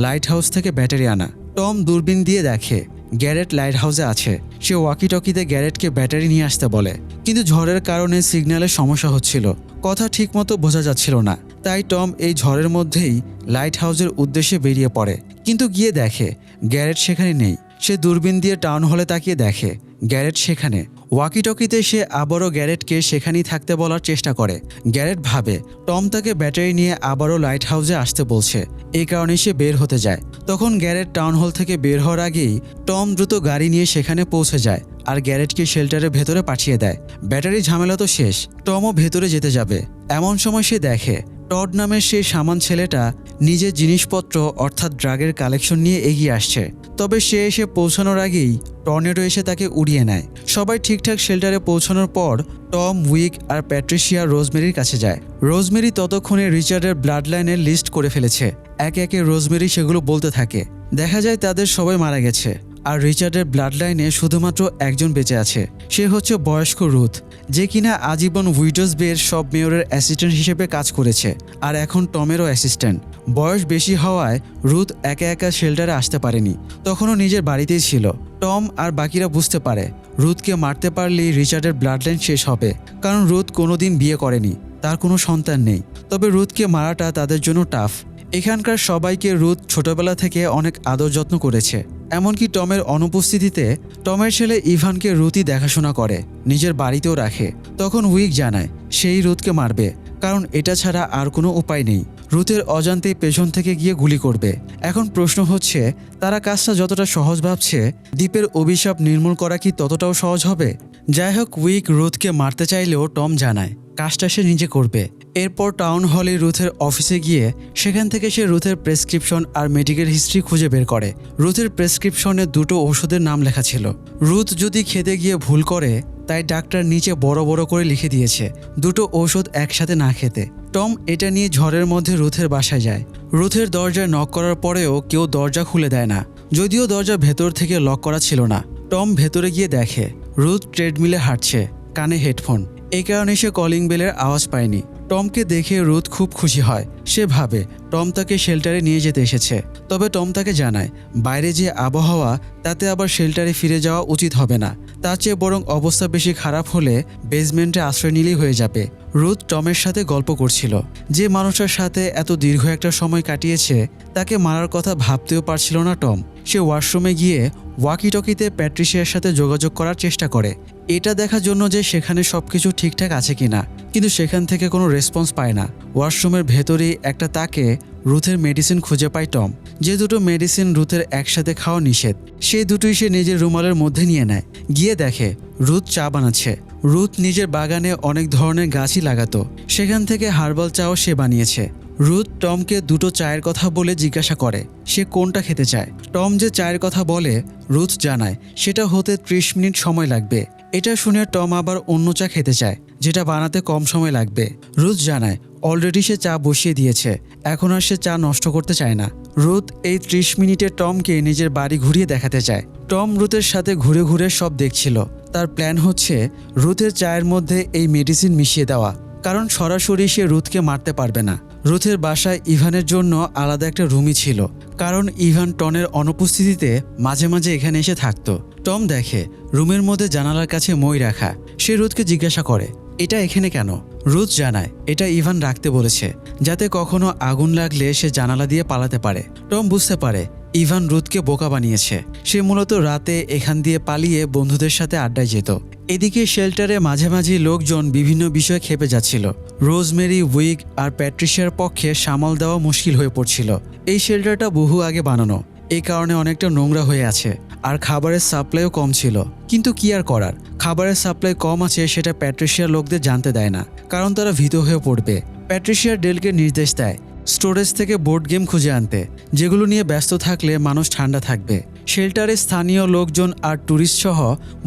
লাইট হাউস থেকে ব্যাটারি আনা। টম দূরবীন দিয়ে দেখে গ্যারেট লাইট হাউসে আছে। সে ওয়াকি টকিতে গ্যারেটকে ব্যাটারি নিয়ে আসতে বলে, কিন্তু ঝড়ের কারণে সিগন্যালের সমস্যা হচ্ছিল, কথা ঠিকমতো বোঝা যাচ্ছিল না। তাই টম এই ঝড়ের মধ্যেই লাইট হাউসের উদ্দেশ্যে বেরিয়ে পড়ে, কিন্তু গিয়ে দেখে গ্যারেট সেখানে নেই। সে দূরবীন দিয়ে টাউন হলে তাকিয়ে দেখে গ্যারেট সেখানে। ওয়াকি টকিতে সে আবারও গ্যারেটকে সেখানেই থাকতে বলার চেষ্টা করে। গ্যারেট ভাবে টম তাকে ব্যাটারি নিয়ে আবারও লাইট হাউসে আসতে বলছে, এই কারণে সে বের হতে যায়। তখন গ্যারেট টাউন হল থেকে বের হওয়ার আগেই টম দ্রুত গাড়ি নিয়ে সেখানে পৌঁছে যায় আর গ্যারেটকে শেল্টারের ভেতরে পাঠিয়ে দেয়। ব্যাটারি ঝামেলা তো শেষ, টমও ভেতরে যেতে যাবে। এমন সময় সে দেখে টড নামের সেই সামান ছেলেটা নিজের জিনিসপত্র অর্থাৎ ড্রাগের কালেকশন নিয়ে এগিয়ে আসছে। তবে সে এসে পৌঁছানোর আগেই টর্নেডো এসে তাকে উড়িয়ে নেয়। সবাই ঠিকঠাক শেল্টারে পৌঁছানোর পর টম, উইক আর প্যাট্রিশিয়া রোজমেরির কাছে যায়। রোজমেরি ততক্ষণে রিচার্ডের ব্লাড লাইনের লিস্ট করে ফেলেছে। একে একে রোজমেরি সেগুলো বলতে থাকে। দেখা যায় তাদের সবাই মারা গেছে আর রিচার্ডের ব্লাড লাইনে শুধুমাত্র একজন বেঁচে আছে। সে হচ্ছে বয়স্ক রুথ, যে কিনা আজীবন উইডোজ বের সব মেয়রের অ্যাসিস্ট্যান্ট হিসেবে কাজ করেছে আর এখন টমেরও অ্যাসিস্ট্যান্ট। বয়স বেশি হওয়ায় রুথ একা একা শেল্টারে আসতে পারেনি, তখনও নিজের বাড়িতেই ছিল। টম আর বাকিরা বুঝতে পারে রুথকে মারতে পারলেই রিচার্ডের ব্লাড লাইন শেষ হবে, কারণ রুথ কোনোদিন বিয়ে করেনি, তার কোনো সন্তান নেই। তবে রুথকে মারাটা তাদের জন্য টাফ। এখানকার সবাইকে রুথ ছোটবেলা থেকে অনেক আদর যত্ন করেছে, এমনকি টমের অনুপস্থিতিতে টমের ছেলে ইভানকে রুথই দেখাশোনা করে, নিজের বাড়িতেও রাখে। তখন উইক জানায় সেই রুথকে মারবে, কারণ এটা ছাড়া আর কোনো উপায় নেই। রুথের অজান্তেই পেছন থেকে গিয়ে গুলি করবে। এখন প্রশ্ন হচ্ছে, তারা কাজটা যতটা সহজ ভাবছে, দ্বীপের অভিশাপ নির্মূল করা কি ততটাও সহজ হবে? যাই হোক, উইক রুথকে মারতে চাইলেও টম জানায় কাজটা সে নিজে করবে। এরপর টাউন হলে রুথের অফিসে গিয়ে সেখান থেকে সে রুথের প্রেসক্রিপশন আর মেডিকেল হিস্ট্রি খুঁজে বের করে। রুথের প্রেসক্রিপশনে 2টো ওষুধের নাম লেখা ছিল। রুথ যদি খেতে গিয়ে ভুল করে, তাই ডাক্তার নিচে বড় বড় করে লিখে দিয়েছে 2টো ঔষধ একসাথে না খেতে। টম এটা নিয়ে ঝড়ের মধ্যে রুথের বাসায় যায়। রুথের দরজায় নক করার পরেও কেউ দরজা খুলে দেয় না, যদিও দরজা ভেতর থেকে লক করা ছিল না। টম ভেতরে গিয়ে দেখে রুথ ট্রেডমিলে হাঁটছে, কানে হেডফোন। এই কারণে সে কলিং বেলের আওয়াজ পায়নি। টমকে দেখে রুথ খুব খুশি হয়। সে ভাবে টম তাকে শেল্টারে নিয়ে যেতে এসেছে। তবে টম তাকে জানায় বাইরে যে আবহাওয়া, তাতে আবার শেল্টারে ফিরে যাওয়া উচিত হবে না, তার চেয়ে বরং অবস্থা বেশি খারাপ হলে বেসমেন্টে আশ্রয় নিলেই হয়ে যাবে। রুথ টমের সাথে গল্প করছিল। যে মানুষটার সাথে এত দীর্ঘ একটা সময় কাটিয়েছে, তাকে মারার কথা ভাবতেও পারছিল না টম। সে ওয়াশরুমে গিয়ে ওয়াকিটকিতে প্যাট্রিশিয়ার সাথে যোগাযোগ করার চেষ্টা করে, এটা দেখার জন্য যে সেখানে সবকিছু ঠিকঠাক আছে কিনা, কিন্তু সেখান থেকে কোনো রেসপন্স পায় না। ওয়াশরুমের ভেতরেই একটা তাকে রুথের মেডিসিন খুঁজে পায় টম। যে 2টো মেডিসিন রুথের একসাথে খাওয়া নিষেধ, সেই দুটোই সে নিজের রুমালের মধ্যে নিয়ে নেয়। গিয়ে দেখে রুথ চা বানাচ্ছে। রুথ নিজের বাগানে অনেক ধরনের গাছই লাগাতো, সেখান থেকে হার্বাল চাও সে বানিয়েছে। রুথ টমকে 2টো চায়ের কথা বলে জিজ্ঞাসা করে সে কোনটা খেতে চায়। টম যে চায়ের কথা বলে, রুথ জানায় সেটা হতে 30 মিনিট সময় লাগবে। এটা শুনে টম আবার অন্য চা খেতে চায়, যেটা বানাতে কম সময় লাগবে। রুথ জানায় অলরেডি সে চা বসিয়ে দিয়েছে, এখন আর সে চা নষ্ট করতে চায় না। রুথ এই 30 মিনিটে টমকে নিজের বাড়ি ঘুরিয়ে দেখাতে চায়। টম রুথের সাথে ঘুরে ঘুরে সব দেখছিল। তার প্ল্যান হচ্ছে রুথের চায়ের মধ্যে এই মেডিসিন মিশিয়ে দেওয়া, কারণ সরাসরি সে রুথকে মারতে পারবে না। রুথের বাসায় ইভানের জন্য আলাদা একটা রুমই ছিল, কারণ ইভান টনের অনুপস্থিতিতে মাঝে মাঝে এখানে এসে থাকতো। টম দেখে রুমের মধ্যে জানালার কাছে মই রাখা। সে রুথকে জিজ্ঞাসা করে এটা এখানে কেন? রুথ জানায় এটা ইভান রাখতে বলেছে, যাতে কখনো আগুন লাগলে সে জানালা দিয়ে পালাতে পারে। টম বুঝতে পারে ইভান রুথকে বোকা বানিয়েছে। সে মূলত রাতে এখান দিয়ে পালিয়ে বন্ধুদের সাথে আড্ডায় যেত। এদিকে শেল্টারে মাঝে মাঝে লোকজন বিভিন্ন বিষয়ে খেপে যাচ্ছিল। রোজমেরি, উইক আর প্যাট্রিশিয়ার পক্ষে সামাল দেওয়া মুশকিল হয়ে পড়ছিল। এই শেল্টারটা বহু আগে বানানো, এই কারণে অনেকটা নোংরা হয়ে আছে, আর খাবারের সাপ্লাইও কম ছিল। কিন্তু কি আর করার, খাবারের সাপ্লাই কম আছে সেটা প্যাট্রিশিয়ার লোকদের জানতে দেয় না, কারণ তারা ভীত হয়ে পড়বে। প্যাট্রিশিয়ার ডেলকে নির্দেশ দেয় স্টোরেজ থেকে বোর্ড গেম খুঁজে আনতে, যেগুলো নিয়ে ব্যস্ত থাকলে মানুষ ঠান্ডা থাকবে। শেল্টারে স্থানীয় লোকজন আর ট্যুরিস্ট সহ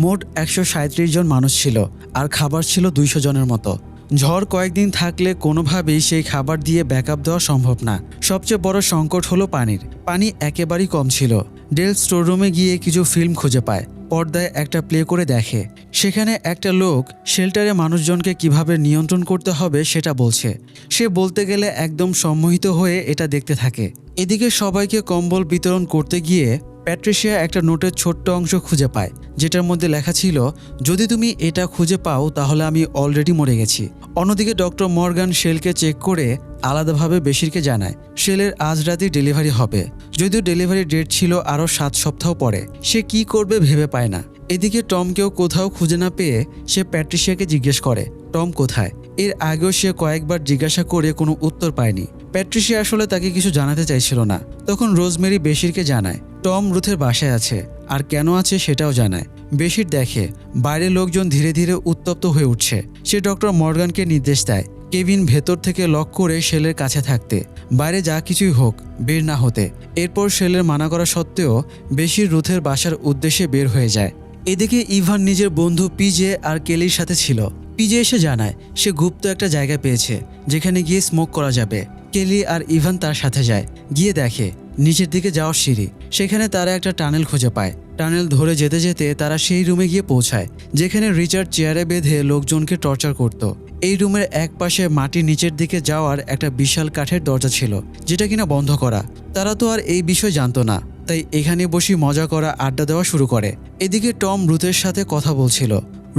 মোট 137 জন মানুষ ছিল, আর খাবার ছিল 200 জনের মতো। ঝড় কয়েকদিন থাকলে কোনোভাবেই সেই খাবার দিয়ে ব্যাকআপ দেওয়া সম্ভব না। সবচেয়ে বড় সংকট হলো পানির। পানি একেবারেই কম ছিল। ডেল স্টোররুমে গিয়ে কিছু ফিল্ম খুঁজে পায়। পর্দায় একটা প্লে করে দেখে, সেখানে একটা লোক শেল্টারে মানুষজনকে কিভাবে নিয়ন্ত্রণ করতে হবে সেটা বলছে। সে বলতে গেলে একদম সম্মোহিত হয়ে এটা দেখতে থাকে। এদিকে সবাইকে কম্বল বিতরণ করতে গিয়ে প্যাট্রিশিয়া একটা নোটের ছোট্ট অংশ খুঁজে পায়, যেটার মধ্যে লেখা ছিল যদি তুমি এটা খুঁজে পাও তাহলে আমি অলরেডি মরে গেছি। অন্যদিকে ডক্টর মর্গান শেলকে চেক করে আলাদাভাবে বেশিরকে জানায় শেলের আজ রাতেই ডেলিভারি হবে, যদিও ডেলিভারি ডেট ছিল আরও 7 সপ্তাহ পরে। সে কি করবে ভেবে পায় না। এদিকে টমকেও কোথাও খুঁজে না পেয়ে সে প্যাট্রিশিয়াকে জিজ্ঞেস করে টম কোথায়। এর আগেও সে কয়েকবার জিজ্ঞাসা করে কোনো উত্তর পায়নি। প্যাট্রিশিয়া আসলে তাকে কিছু জানাতে চাইছিল না। তখন রোজমেরি বেশিরকে জানায় টম রুথের বাসায় আছে, আর কেন আছে সেটাও জানায়। বেশির দেখে বাইরের লোকজন ধীরে ধীরে উত্তপ্ত হয়ে উঠছে। সে ডক্টর মর্গানকে নির্দেশ দেয় কেভিন ভেতর থেকে লক করে শেলের কাছে থাকতে, বাইরে যা কিছুই হোক বের না হতে। এরপর শেলের মানা করা সত্ত্বেও বেশির রুথের বাসার উদ্দেশ্যে বের হয়ে যায়। এদিকে ইভান নিজের বন্ধু পিজে আর কেলির সাথে ছিল। পিজে এসে জানায় সে গুপ্ত একটা জায়গা পেয়েছে যেখানে গিয়ে স্মোক করা যাবে। কেলি আর ইভান তার সাথে যায়। গিয়ে দেখে নিচের দিকে যাওয়ার সিঁড়ি। সেখানে তারা একটা টানেল খুঁজে পায়। টানেল ধরে যেতে যেতে তারা সেই রুমে গিয়ে পৌঁছায় যেখানে রিচার্ড চেয়ারে বেঁধে লোকজনকে টর্চার করত। এই রুমের এক পাশে মাটির নিচের দিকে যাওয়ার একটা বিশাল কাঠের দরজা ছিল, যেটা কিনা বন্ধ করা। তারা তো আর এই বিষয় জানতো না, তাই এখানে বসে মজা করা, আড্ডা দেওয়া শুরু করে। এদিকে টম রুথের সাথে কথা বলছিল।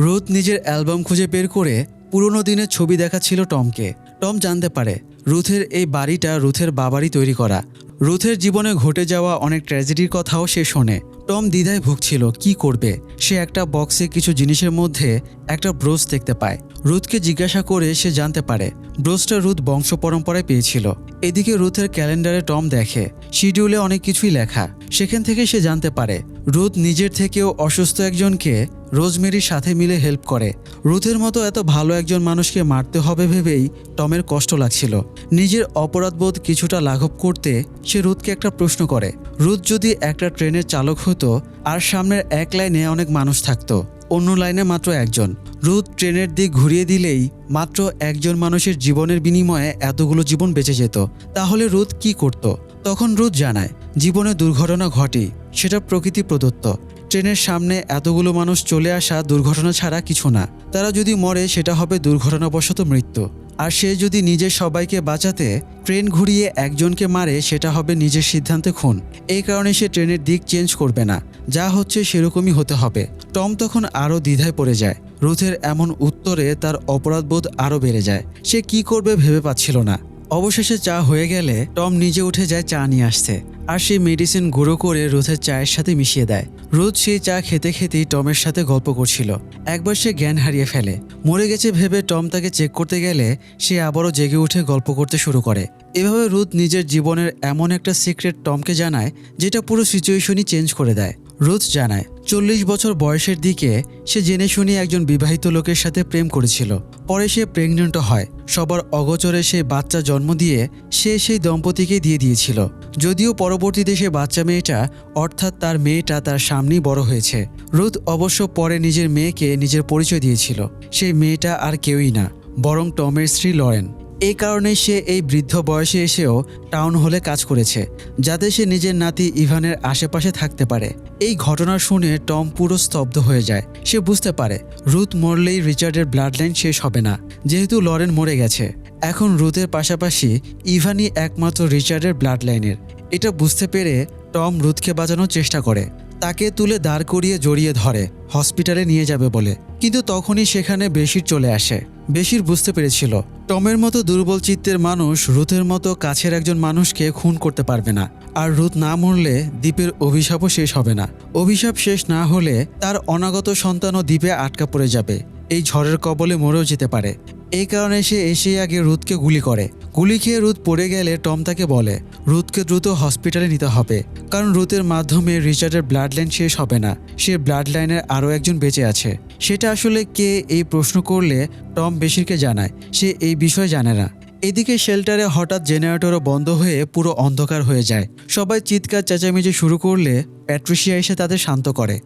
রুথ নিজের অ্যালবাম খুঁজে বের করে পুরনো দিনের ছবি দেখাচ্ছিল টমকে। টম জানতে পারে রুথের এই বাড়িটা রুথের বাবারই তৈরি করা। রুথের জীবনে ঘটে যাওয়া অনেক ট্র্যাজেডির কথাও সে শোনে। টম দ্বিধায় ভুগছিল কি করবে। সে একটা বক্সে কিছু জিনিসের মধ্যে একটা ব্রোচ দেখতে পায়। রুথকে জিজ্ঞাসা করে সে জানতে পারে ব্রোচটা রুথ বংশ পরম্পরায় পেয়েছিল। এদিকে রুথের ক্যালেন্ডারে টম দেখে শিডিউলে অনেক কিছুই লেখা। সেখান থেকে সে জানতে পারে রুথ নিজের থেকেও অসুস্থ একজনকে রোজমেরির সাথে মিলে হেল্প করে। রুথের মতো এত ভালো একজন মানুষকে মারতে হবে ভেবেই টমের কষ্ট লাগছিল। নিজের অপরাধবোধ কিছুটা লাঘব করতে সে রুথকে একটা প্রশ্ন করে, রুথ যদি একটা ট্রেনের চালক হতো আর সামনের এক লাইনে অনেক মানুষ থাকতো, অন্য লাইনে মাত্র একজন, রুথ ট্রেনের দিক ঘুরিয়ে দিলেই মাত্র একজন মানুষের জীবনের বিনিময়ে এতগুলো জীবন বেঁচে যেত, তাহলে রুথ কি করত? তখন রুথ জানায় জীবনে দুর্ঘটনা ঘটে, সেটা প্রকৃতি প্রদত্ত। ট্রেনের সামনে এতগুলো মানুষ চলে আসা দুর্ঘটনা ছাড়া কিছু না। তারা যদি মরে সেটা হবে দুর্ঘটনাবশত মৃত্যু, আর সে যদি নিজের সবাইকে বাঁচাতে ট্রেন ঘুরিয়ে একজনকে মারে সেটা হবে নিজের সিদ্ধান্তে খুন। এই কারণে সে ট্রেনের দিক চেঞ্জ করবে না, যা হচ্ছে সেরকমই হতে হবে। টম তখন আরও দ্বিধায় পড়ে যায়। রুথের এমন উত্তরে তার অপরাধবোধ আরও বেড়ে যায়। সে কি করবে ভেবে পাচ্ছিল না। অবশেষে চা হয়ে গেলে টম নিজে উঠে যায় চা নিয়ে আসতে, আর সেই মেডিসিন গুঁড়ো করে রুথের চায়ের সাথে মিশিয়ে দেয়। রুথ সেই চা খেতে খেতেই টমের সাথে গল্প করছিল। একবার সে জ্ঞান হারিয়ে ফেলে। মরে গেছে ভেবে টম তাকে চেক করতে গেলে সে আবারও জেগে উঠে গল্প করতে শুরু করে। এভাবে রুথ নিজের জীবনের এমন একটা সিক্রেট টমকে জানায় যেটা পুরো সিচুয়েশনই চেঞ্জ করে দেয়। রুথ জানায় 40 বছর বয়সের দিকে সে জেনে শুনে একজন বিবাহিত লোকের সাথে প্রেম করেছিল। পরে সে প্রেগনেন্ট হয়। সবার অগোচরে সেই বাচ্চা জন্ম দিয়ে সে সেই দম্পতিকে দিয়ে দিয়েছিল। যদিও পরবর্তীতে সে বাচ্চা মেয়েটা অর্থাৎ তার মেয়েটা তার সামনেই বড় হয়েছে। রুথ অবশ্য পরে নিজের মেয়েকে নিজের পরিচয় দিয়েছিল। সেই মেয়েটা আর কেউই না, বরং টমের স্ত্রী লরেন। এই কারণে সে এই বৃদ্ধ বয়সে এসেও টাউন হলে কাজ করেছে, যাতে সে নিজের নাতি ইভানের আশেপাশে থাকতে পারে। এই ঘটনা শুনে টম পুরো স্তব্ধ হয়ে যায়। সে বুঝতে পারে রুথ মরলেই রিচার্ডের ব্লাড লাইন শেষ হবে না, যেহেতু লরেন মরে গেছে। এখন রুথের পাশাপাশি ইভানই একমাত্র রিচার্ডের ব্লাড লাইনের। এটা বুঝতে পেরে টম রুথকে বাঁচানোর চেষ্টা করে। তাকে তুলে দাঁড় করিয়ে জড়িয়ে ধরে হসপিটালে নিয়ে যাবে বলে, কিন্তু তখনই সেখানে বেশির চলে আসে। বেশির বুঝতে পেরেছিল টমের মতো দুর্বল চিত্তের মানুষ রুথের মতো কাছের একজন মানুষকে খুন করতে পারবে না। আর রুথ না মরলে দ্বীপের অভিশাপও শেষ হবে না। অভিশাপ শেষ না হলে তার অনাগত সন্তানও দ্বীপে আটকা পড়ে যাবে, এই ঝড়ের কবলে মরেও যেতে পারে। এই কারণে সে এসে আগে রুথকে গুলি করে। গুলি খেয়ে রুথ পড়ে গেলে টম তাকে বলে রুথকে দ্রুত হসপিটালে নিতে হবে, কারণ রুথের মাধ্যমে রিচার্ডের ব্লাড লাইন শেষ হবে না। সে ব্লাড লাইনের আরও একজন বেঁচে আছে। সেটা আসলে কে, এই প্রশ্ন করলে টম বেশিরকে জানায় সে এই বিষয় জানে না। এদিকে শেল্টারে হঠাৎ জেনারেটরও বন্ধ হয়ে পুরো অন্ধকার হয়ে যায়। সবাই চিৎকার চেঁচামেচি শুরু করলে প্যাট্রিশিয়া এসে তাদের শান্ত করে,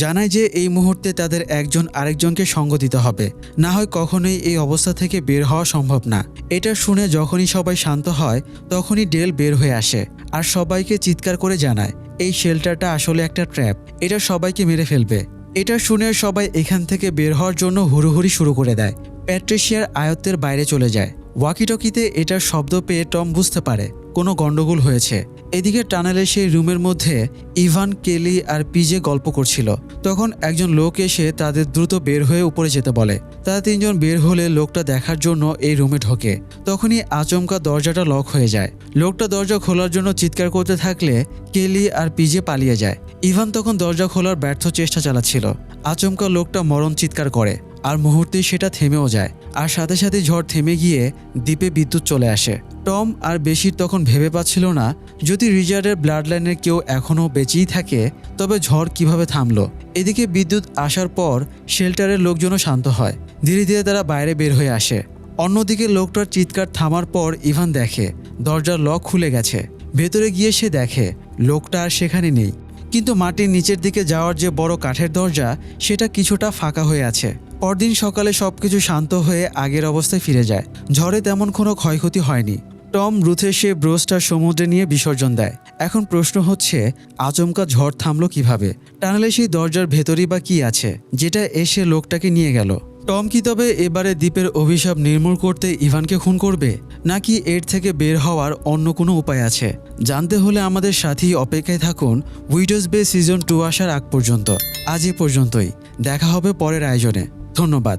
জানায় যে এই মুহূর্তে তাদের একজন আরেকজনকে সঙ্গ দিতে হবে, না হয় কখনোই এই অবস্থা থেকে বের হওয়া সম্ভব না। এটা শুনে যখনই সবাই শান্ত হয় তখনই ডেল বের হয়ে আসে আর সবাইকে চিৎকার করে জানায় এই শেল্টারটা আসলে একটা ট্র্যাপ, এটা সবাইকে মেরে ফেলবে। এটা শুনে সবাই এখান থেকে বের হওয়ার জন্য হুড়োহুড়ি শুরু করে দেয়। প্যাট্রিশিয়ার আয়ত্তের বাইরে চলে যায়। ওয়াকিটকিতে এটার শব্দ পেয়ে টম বুঝতে পারে কোনো গন্ডগোল হয়েছে। এদিকে টানেলের সেই রুমের মধ্যে ইভান, কেলি আর পিজে গল্প করছিল। তখন একজন লোক এসে তাদের দ্রুত বের হয়ে উপরে যেতে বলে। তারা তিনজন বের হলে লোকটা দেখার জন্য এই রুমে ঢোকে। তখনই আচমকা দরজাটা লক হয়ে যায়। লোকটা দরজা খোলার জন্য চিৎকার করতে থাকলে কেলি আর পিজে পালিয়ে যায়। ইভান তখন দরজা খোলার ব্যর্থ চেষ্টা চালাচ্ছিল। আচমকা লোকটা মরণ চিৎকার করে আর মুহূর্তেই সেটা থেমেও যায়। আর সাথে সাথে ঝড় থেমে গিয়ে দ্বীপে বিদ্যুৎ চলে আসে। টম আর বেশির তখন ভেবে পাচ্ছিল না যদি রিচার্ডের ব্লাড লাইনের কেউ এখনও বেঁচেই থাকে তবে ঝড় কিভাবে থামলো। এদিকে বিদ্যুৎ আসার পর শেল্টারের লোকজনও শান্ত হয়। ধীরে ধীরে তারা বাইরে বের হয়ে আসে। অন্যদিকে লোকটার চিৎকার থামার পর ইভান দেখে দরজার লক খুলে গেছে। ভেতরে গিয়ে সে দেখে লোকটা আর সেখানে নেই, কিন্তু মাটির নিচের দিকে যাওয়ার যে বড় কাঠের দরজা সেটা কিছুটা ফাঁকা হয়ে আছে। পরদিন সকালে সবকিছু শান্ত হয়ে আগের অবস্থায় ফিরে যায়। ঝড়ে তেমন কোনো ক্ষয়ক্ষতি হয়নি। টম রুথের সে ব্রোচটা সমুদ্রে নিয়ে বিসর্জন দেয়। এখন প্রশ্ন হচ্ছে আচমকা ঝড় থামলো কিভাবে? টানেলে সেই দরজার ভেতরই বা কি আছে যেটা এসে লোকটাকে নিয়ে গেল? টম কি তবে এবারে দ্বীপের অভিশাপ নির্মূল করতে ইভানকে খুন করবে, নাকি এর থেকে বের হওয়ার অন্য কোনো উপায় আছে? জানতে হলে আমাদের সাথেই অপেক্ষায় থাকুন উইডোজ বে সিজন 2 আসার আগ পর্যন্ত। আজ এ পর্যন্তই, দেখা হবে পরের আয়োজনে। ধন্যবাদ।